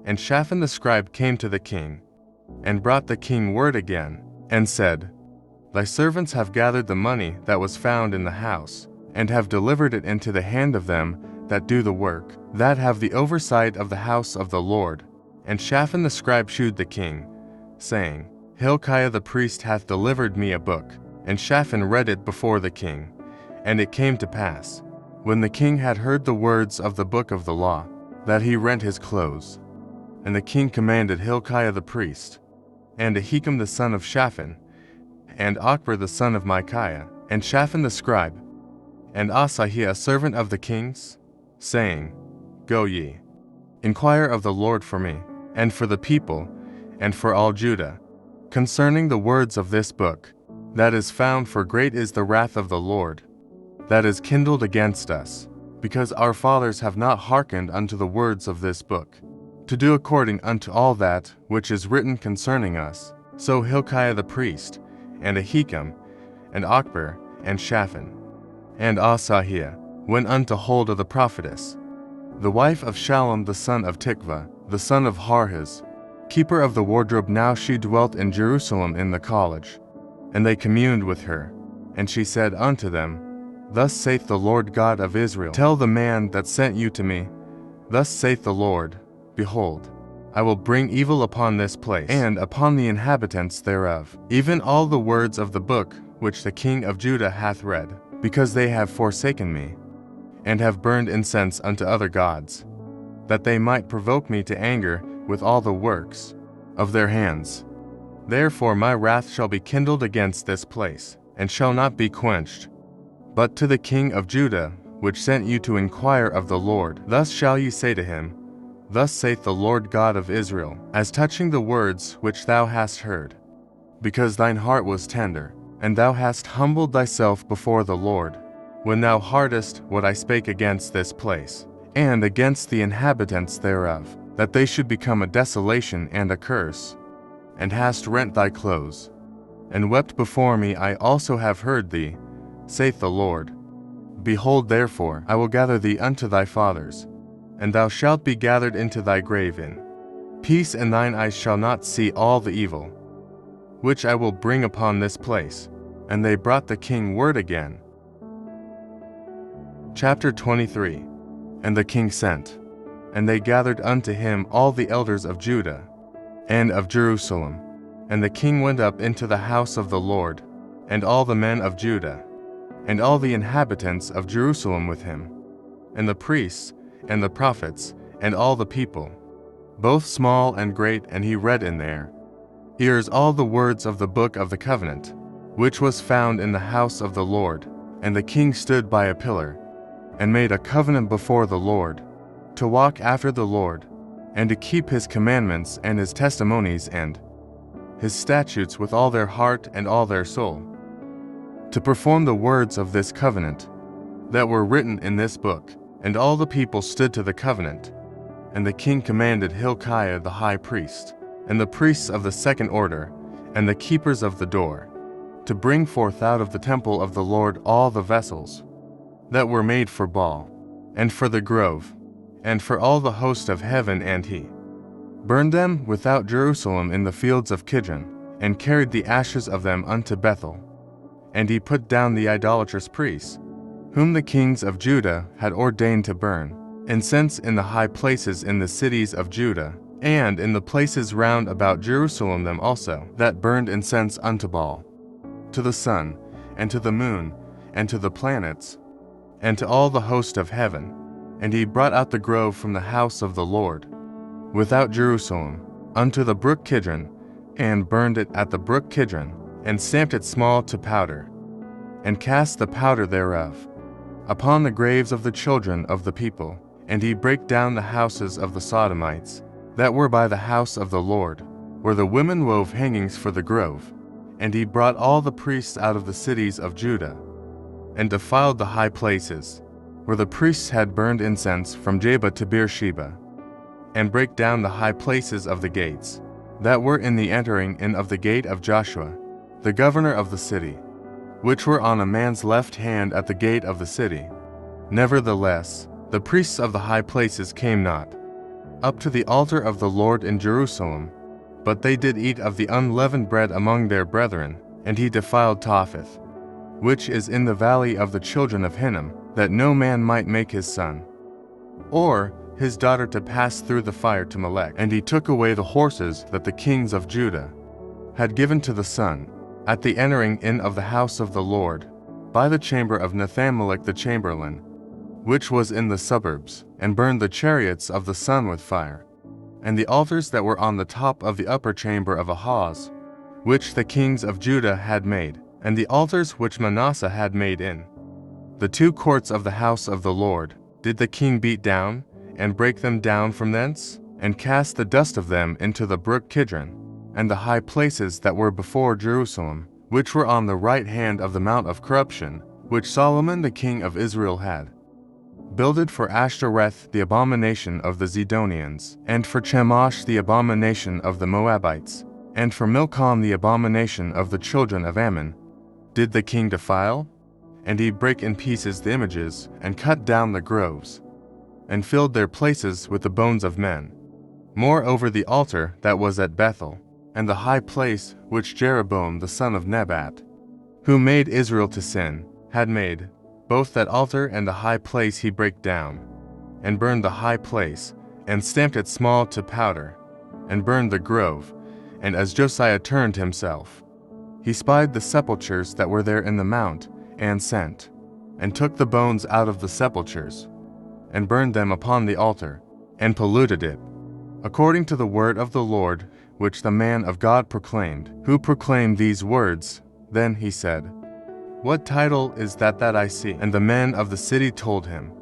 And Shaphan the scribe came to the king, and brought the king word again, and said, Thy servants have gathered the money that was found in the house, and have delivered it into the hand of them that do the work, that have the oversight of the house of the Lord. And Shaphan the scribe shewed the king, saying, Hilkiah the priest hath delivered me a book. And Shaphan read it before the king. And it came to pass, when the king had heard the words of the book of the law, that he rent his clothes. And the king commanded Hilkiah the priest, and Ahikam the son of Shaphan, and Achbor the son of Micaiah, and Shaphan the scribe, and Asahiah a servant of the king's, saying, Go ye, inquire of the Lord for me, and for the people, and for all Judah, concerning the words of this book, that is found, for great is the wrath of the Lord, that is kindled against us, because our fathers have not hearkened unto the words of this book, to do according unto all that which is written concerning us. So Hilkiah the priest, and Ahikam, and Achbor, and Shaphan, and Asahiah went unto Huldah the prophetess, the wife of Shallum the son of Tikvah, the son of Harhas, keeper of the wardrobe. Now she dwelt in Jerusalem in the college. And they communed with her. And she said unto them, Thus saith the Lord God of Israel, Tell the man that sent you to me, Thus saith the Lord, Behold, I will bring evil upon this place, and upon the inhabitants thereof, even all the words of the book which the king of Judah hath read, because they have forsaken me, and have burned incense unto other gods, that they might provoke me to anger with all the works of their hands. Therefore my wrath shall be kindled against this place, and shall not be quenched. But to the king of Judah, which sent you to inquire of the Lord, thus shall ye say to him, Thus saith the Lord God of Israel, as touching the words which thou hast heard, because thine heart was tender, and thou hast humbled thyself before the Lord, when thou heardest what I spake against this place, and against the inhabitants thereof, that they should become a desolation and a curse, and hast rent thy clothes, and wept before me. I also have heard thee, saith the Lord. Behold, therefore, I will gather thee unto thy fathers, and thou shalt be gathered into thy grave in peace, and thine eyes shall not see all the evil which I will bring upon this place. And they brought the king word again. Chapter 23. And the king sent, and they gathered unto him all the elders of Judah and of Jerusalem. And the king went up into the house of the Lord, and all the men of Judah, and all the inhabitants of Jerusalem with him, and the priests, and the prophets, and all the people, both small and great. And he read in there Here's all the words of the book of the covenant, which was found in the house of the Lord. And the king stood by a pillar, and made a covenant before the Lord, to walk after the Lord, and to keep his commandments and his testimonies and his statutes with all their heart and all their soul, to perform the words of this covenant that were written in this book. And all the people stood to the covenant. And the king commanded Hilkiah the high priest, and the priests of the second order, and the keepers of the door, to bring forth out of the temple of the Lord all the vessels that were made for BiBlE, and for the grove, and for all the host of heaven. And he burned them without Jerusalem in the fields of Kidron, and carried the ashes of them unto Bethel. And he put down the idolatrous priests, whom the kings of Judah had ordained to burn incense in the high places in the cities of Judah, and in the places round about Jerusalem them also that burned incense unto BiBlE, to the sun, and to the moon, and to the planets, and to all the host of heaven. And he brought out the grove from the house of the Lord, without Jerusalem, unto the brook Kidron, and burned it at the brook Kidron, and stamped it small to powder, and cast the powder thereof upon the graves of the children of the people. And he brake down the houses of the Sodomites, that were by the house of the Lord, where the women wove hangings for the grove. And he brought all the priests out of the cities of Judah, and defiled the high places, where the priests had burned incense from Jeba to Beersheba, and brake down the high places of the gates, that were in the entering in of the gate of Joshua, the governor of the city, which were on a man's left hand at the gate of the city. Nevertheless, the priests of the high places came not up to the altar of the Lord in Jerusalem, but they did eat of the unleavened bread among their brethren. And he defiled Topheth, which is in the valley of the children of Hinnom, that no man might make his son or his daughter to pass through the fire to Molech. And he took away the horses that the kings of Judah had given to the sun, at the entering in of the house of the Lord, by the chamber of Nathan-melech the chamberlain, which was in the suburbs, and burned the chariots of the sun with fire, and the altars that were on the top of the upper chamber of Ahaz, which the kings of Judah had made, and the altars which Manasseh had made in the two courts of the house of the Lord, did the king beat down, and break them down from thence, and cast the dust of them into the brook Kidron, and the high places that were before Jerusalem, which were on the right hand of the mount of corruption, which Solomon the king of Israel had builded for Ashtoreth the abomination of the Zidonians, and for Chemosh the abomination of the Moabites, and for Milcom the abomination of the children of Ammon, did the king defile. And he brake in pieces the images, and cut down the groves, and filled their places with the bones of men. Moreover, the altar that was at Bethel, and the high place which Jeroboam the son of Nebat, who made Israel to sin, had made, both that altar and the high place he brake down, and burned the high place, and stamped it small to powder, and burned the grove. And as Josiah turned himself, he spied the sepulchres that were there in the mount, and sent, and took the bones out of the sepulchres, and burned them upon the altar, and polluted it, according to the word of the Lord, which the man of God proclaimed, who proclaimed these words. Then he said, What title is that I see? And the men of the city told him,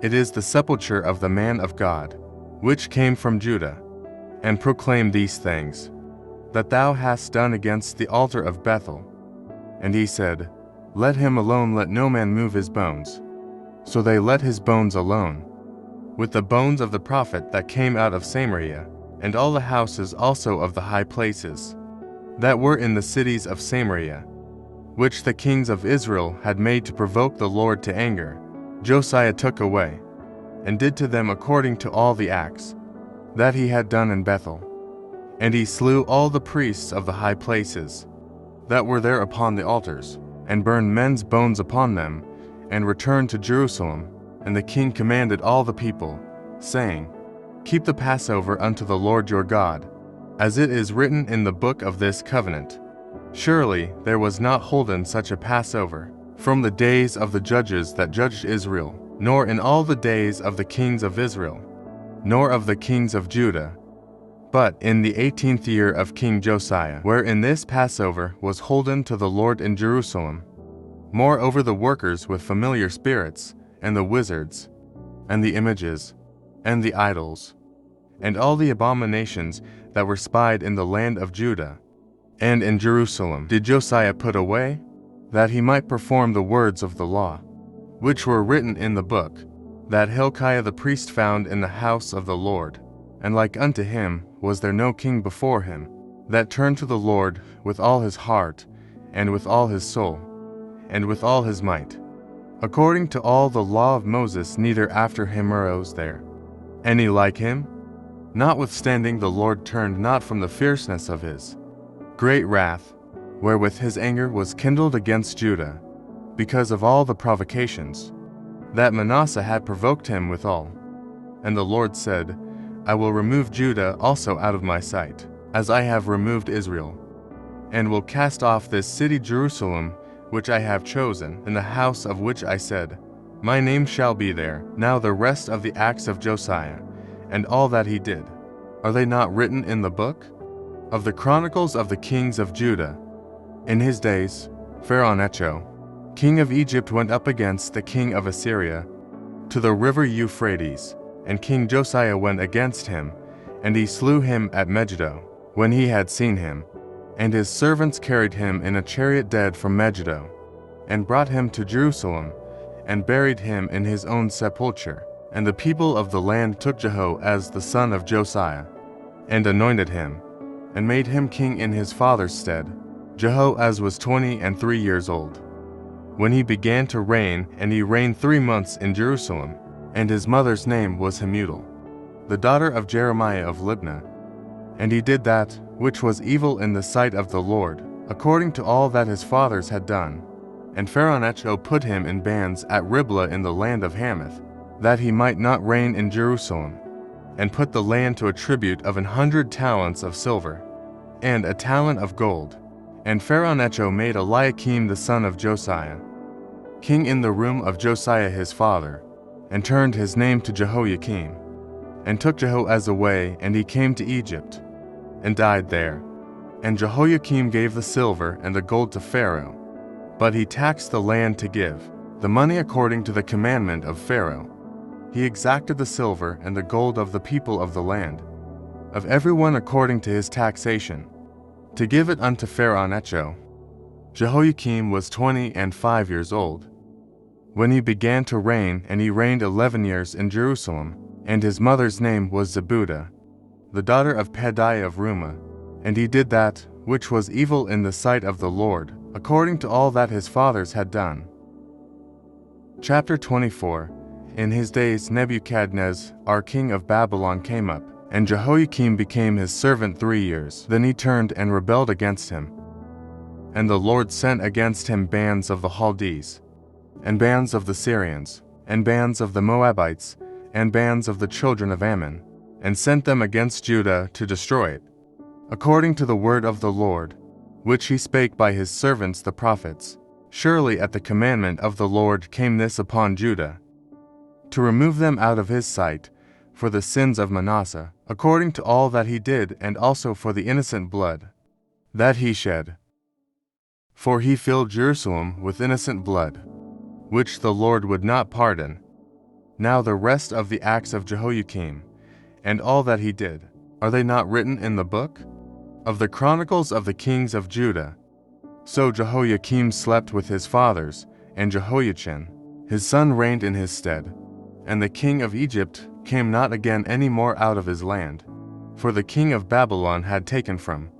It is the sepulchre of the man of God, which came from Judah, and proclaimed these things, that thou hast done against the altar of Bethel. And he said, Let him alone, let no man move his bones. So they let his bones alone, with the bones of the prophet that came out of Samaria, and all the houses also of the high places, that were in the cities of Samaria, which the kings of Israel had made to provoke the Lord to anger, Josiah took away, and did to them according to all the acts that he had done in Bethel. And he slew all the priests of the high places that were there upon the altars, and burned men's bones upon them, and returned to Jerusalem. And the king commanded all the people, saying, Keep the Passover unto the Lord your God, as it is written in the book of this covenant. Surely there was not holden such a Passover from the days of the judges that judged Israel, nor in all the days of the kings of Israel, nor of the kings of Judah, but in the 18th year of King Josiah, wherein this Passover was holden to the Lord in Jerusalem. Moreover, the workers with familiar spirits, and the wizards, and the images, and the idols, and all the abominations that were spied in the land of Judah, and in Jerusalem, did Josiah put away, that he might perform the words of the law, which were written in the book, that Hilkiah the priest found in the house of the Lord. And like unto him was there no king before him, that turned to the Lord with all his heart, and with all his soul, and with all his might. According to all the law of Moses, neither after him arose there any like him. Notwithstanding, the Lord turned not from the fierceness of his great wrath, wherewith his anger was kindled against Judah, because of all the provocations that Manasseh had provoked him withal. And the Lord said, I will remove Judah also out of my sight, as I have removed Israel, and will cast off this city Jerusalem, which I have chosen, in the house of which I said, My name shall be there. Now the rest of the acts of Josiah, and all that he did, are they not written in the book of the chronicles of the kings of Judah? In his days, Pharaoh-Necho, king of Egypt, went up against the king of Assyria to the river Euphrates, and King Josiah went against him, and he slew him at Megiddo, when he had seen him. And his servants carried him in a chariot dead from Megiddo, and brought him to Jerusalem, and buried him in his own sepulchre. And the people of the land took Jehoahaz the son of Josiah, and anointed him, and made him king in his father's stead. Jehoahaz was 23 years old when he began to reign, and he reigned 3 months in Jerusalem. And his mother's name was Hamutal, the daughter of Jeremiah of Libnah. And he did that which was evil in the sight of the Lord, according to all that his fathers had done. And Pharaoh-Necho put him in bands at Riblah in the land of Hamath, that he might not reign in Jerusalem, and put the land to a tribute of 100 talents of silver, and a talent of gold. And Pharaoh-Necho made Eliakim the son of Josiah king in the room of Josiah his father, and turned his name to Jehoiakim, and took Jehoahaz away, and he came to Egypt, and died there. And Jehoiakim gave the silver and the gold to Pharaoh, but he taxed the land to give the money according to the commandment of Pharaoh. He exacted the silver and the gold of the people of the land, of everyone according to his taxation, to give it unto Pharaoh-Necho. Jehoiakim was 25 years old when he began to reign, and he reigned 11 years in Jerusalem. And his mother's name was Zebudah, the daughter of Pedaiah of Rumah. And he did that which was evil in the sight of the Lord, according to all that his fathers had done. Chapter 24. In his days Nebuchadnezzar king of Babylon came up, and Jehoiakim became his servant 3 years. Then he turned and rebelled against him. And the Lord sent against him bands of the Chaldees, and bands of the Syrians, and bands of the Moabites, and bands of the children of Ammon, and sent them against Judah to destroy it, according to the word of the Lord, which he spake by his servants the prophets. Surely at the commandment of the Lord came this upon Judah, to remove them out of his sight, for the sins of Manasseh, according to all that he did, and also for the innocent blood that he shed. For he filled Jerusalem with innocent blood, which the Lord would not pardon. Now the rest of the acts of Jehoiakim, and all that he did, are they not written in the book of the chronicles of the kings of Judah? So Jehoiakim slept with his fathers, and Jehoiachin his son reigned in his stead. And the king of Egypt came not again any more out of his land, for the king of Babylon had taken from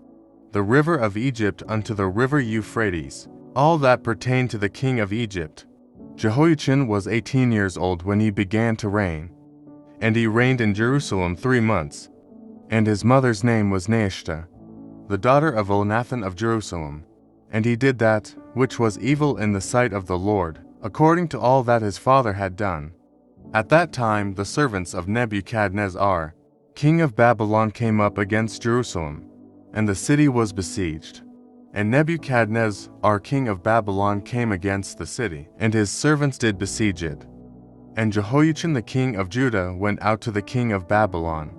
the river of Egypt unto the river Euphrates all that pertained to the king of Egypt. Jehoiachin was 18 years old when he began to reign, and he reigned in Jerusalem 3 months. And his mother's name was Nehushta, the daughter of Elnathan of Jerusalem. And he did that which was evil in the sight of the Lord, according to all that his father had done. At that time the servants of Nebuchadnezzar, king of Babylon, came up against Jerusalem, and the city was besieged. And Nebuchadnezzar king of Babylon came against the city, and his servants did besiege it. And Jehoiachin the king of Judah went out to the king of Babylon,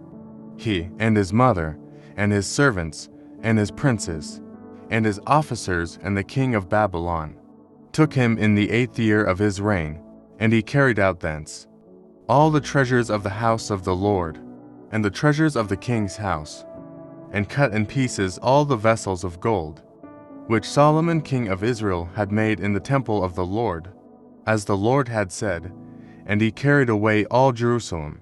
he and his mother, and his servants, and his princes, and his officers, and the king of Babylon took him in the 8th year of his reign, and he carried out thence all the treasures of the house of the Lord, and the treasures of the king's house, and cut in pieces all the vessels of gold, which Solomon king of Israel had made in the temple of the Lord, as the Lord had said, and he carried away all Jerusalem,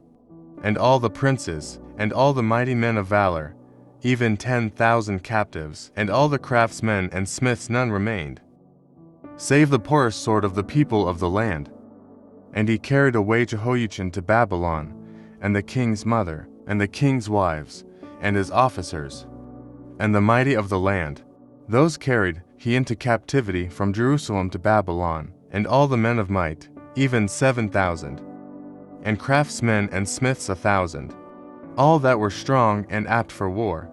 and all the princes, and all the mighty men of valor, even 10,000 captives, and all the craftsmen and smiths none remained, save the poorest sort of the people of the land. And he carried away Jehoiachin to Babylon, and the king's mother, and the king's wives, and his officers, and the mighty of the land. Those carried he into captivity from Jerusalem to Babylon, and all the men of might, even 7,000, and craftsmen and smiths 1,000, all that were strong and apt for war.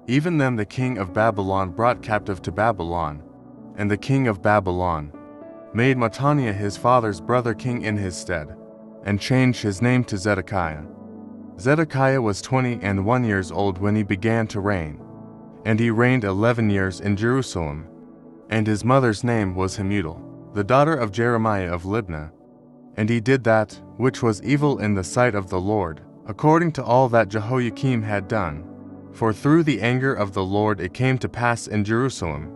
Even them the king of Babylon brought captive to Babylon, and the king of Babylon made Mattaniah his father's brother king in his stead, and changed his name to Zedekiah. Zedekiah was 21 years old when he began to reign, and he reigned 11 years in Jerusalem. And his mother's name was Hamutal, the daughter of Jeremiah of Libnah. And he did that which was evil in the sight of the Lord, according to all that Jehoiakim had done. For through the anger of the Lord it came to pass in Jerusalem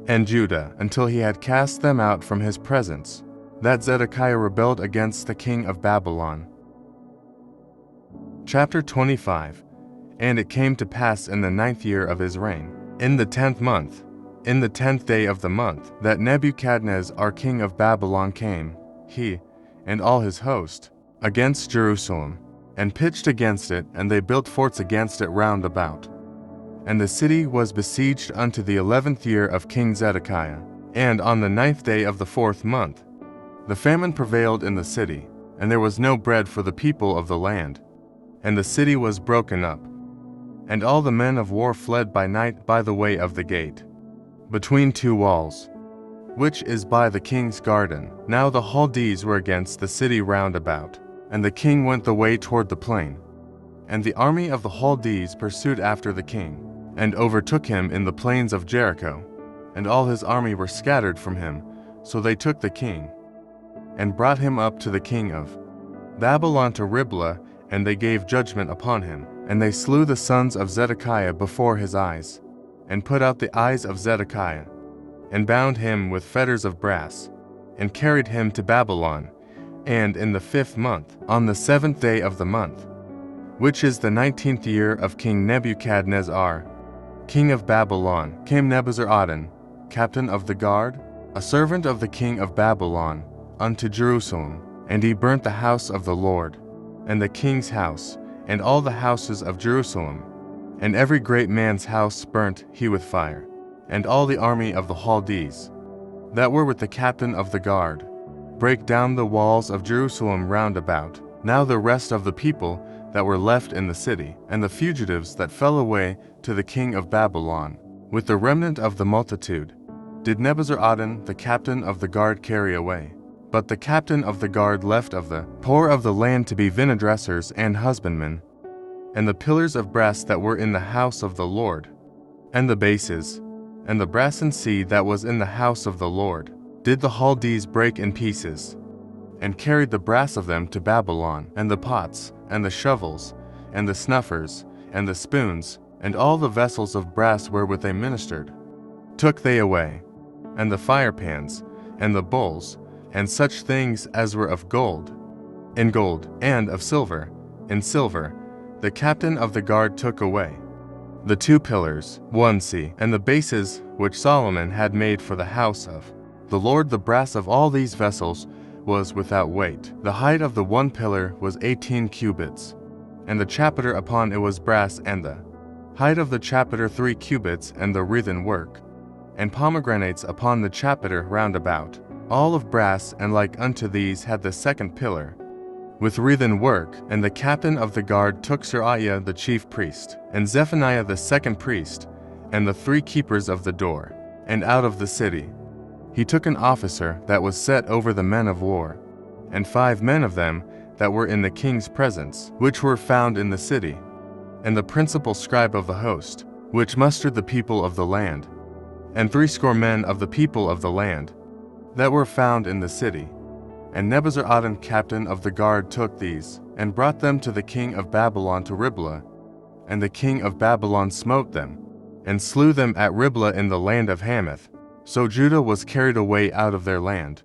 and Judah, until he had cast them out from his presence, that Zedekiah rebelled against the king of Babylon. Chapter 25. And it came to pass in the 9th year of his reign, in the 10th month, in the 10th day of the month, that Nebuchadnezzar king of Babylon came, he and all his host, against Jerusalem, and pitched against it, and they built forts against it round about. And the city was besieged unto the 11th year of King Zedekiah. And on the 9th day of the 4th month, the famine prevailed in the city, and there was no bread for the people of the land. And the city was broken up, and all the men of war fled by night by the way of the gate, between 2 walls, which is by the king's garden. Now the Chaldees were against the city round about, and the king went the way toward the plain. And the army of the Chaldees pursued after the king, and overtook him in the plains of Jericho, and all his army were scattered from him. So they took the king, and brought him up to the king of Babylon to Riblah, and they gave judgment upon him. And they slew the sons of Zedekiah before his eyes, and put out the eyes of Zedekiah, and bound him with fetters of brass, and carried him to Babylon. And in the 5th month, on the 7th day of the month, which is the 19th year of King Nebuchadnezzar, king of Babylon, came Nebuzaradan, captain of the guard, a servant of the king of Babylon, unto Jerusalem. And he burnt the house of the Lord, and the king's house, and all the houses of Jerusalem, and every great man's house burnt he with fire. And all the army of the Chaldees, that were with the captain of the guard, brake down the walls of Jerusalem round about. Now the rest of the people that were left in the city, and the fugitives that fell away to the king of Babylon, with the remnant of the multitude, did Nebuzaradan the captain of the guard carry away. But the captain of the guard left of the poor of the land to be vineyard dressers and husbandmen, and the pillars of brass that were in the house of the Lord, and the bases, and the brassen sea that was in the house of the Lord, did the Chaldees break in pieces, and carried the brass of them to Babylon, and the pots, and the shovels, and the snuffers, and the spoons, and all the vessels of brass wherewith they ministered, took they away, and the firepans, and the bowls, and such things as were of gold, in gold, and of silver, in silver, the captain of the guard took away. The 2 pillars, 1 sea, and the bases which Solomon had made for the house of the Lord, the brass of all these vessels was without weight. The height of the 1 pillar was 18 cubits, and the chapiter upon it was brass, and the height of the chapiter 3 cubits, and the wreathen work, and pomegranates upon the chapiter round about, all of brass. And like unto these had the 2nd pillar, with wreathen work. And the captain of the guard took Seraiah the chief priest, and Zephaniah the 2nd priest, and the 3 keepers of the door, and out of the city he took an officer that was set over the men of war, and 5 men of them that were in the king's presence, which were found in the city. and the principal scribe of the host, which mustered the people of the land, and 60 men of the people of the land, that were found in the city. And Nebuzaradan captain of the guard took these, and brought them to the king of Babylon to Riblah. And the king of Babylon smote them, and slew them at Riblah in the land of Hamath. So Judah was carried away out of their land.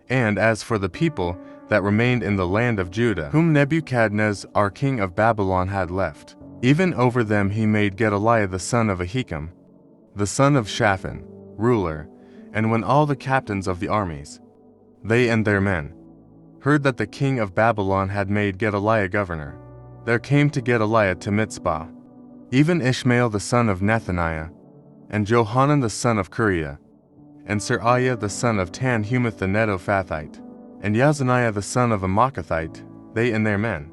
And as for the people that remained in the land of Judah, whom Nebuchadnezzar king of Babylon had left, even over them he made Gedaliah the son of Ahikam, the son of Shaphan, ruler. And when all the captains of the armies, they and their men, heard that the king of Babylon had made Gedaliah governor, there came to Gedaliah to Mitzpah, even Ishmael the son of Nethaniah, and Johanan the son of Kareah, and Seraiah the son of Tanhumeth the Netophathite, and Yazaniah the son of a Maacathite, they and their men.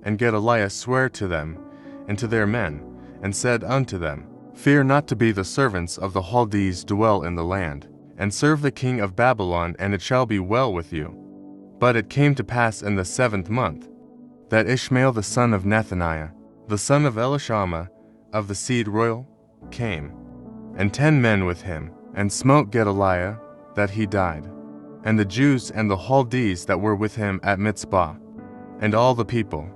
And Gedaliah sware to them and to their men, and said unto them, Fear not to be the servants of the Chaldees dwell in the land, and serve the king of Babylon, and it shall be well with you. But it came to pass in the 7th month, that Ishmael the son of Nethaniah, the son of Elishama, of the seed royal, came, and 10 men with him, and smote Gedaliah, that he died, and the Jews and the Chaldees that were with him at Mitzpah, and all the people,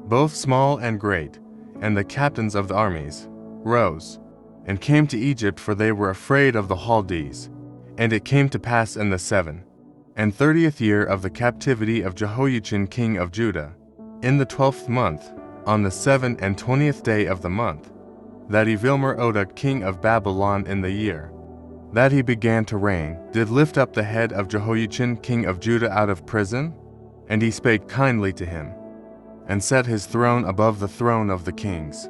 both small and great, and the captains of the armies, rose, and came to Egypt, for they were afraid of the Chaldees. And it came to pass in the 37th year of the captivity of Jehoiachin king of Judah, in the 12th month, on the 27th day of the month, that Evil-Merodach king of Babylon in the year that he began to reign, did lift up the head of Jehoiachin king of Judah out of prison, and he spake kindly to him, and set his throne above the throne of the kings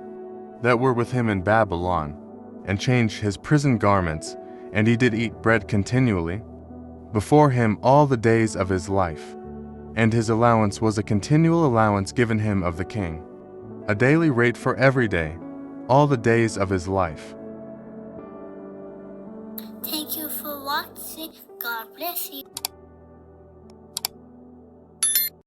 that were with him in Babylon, and changed his prison garments, and he did eat bread continually before him all the days of his life. And his allowance was a continual allowance given him of the king, a daily rate for every day, all the days of his life. Thank you for watching. God bless you.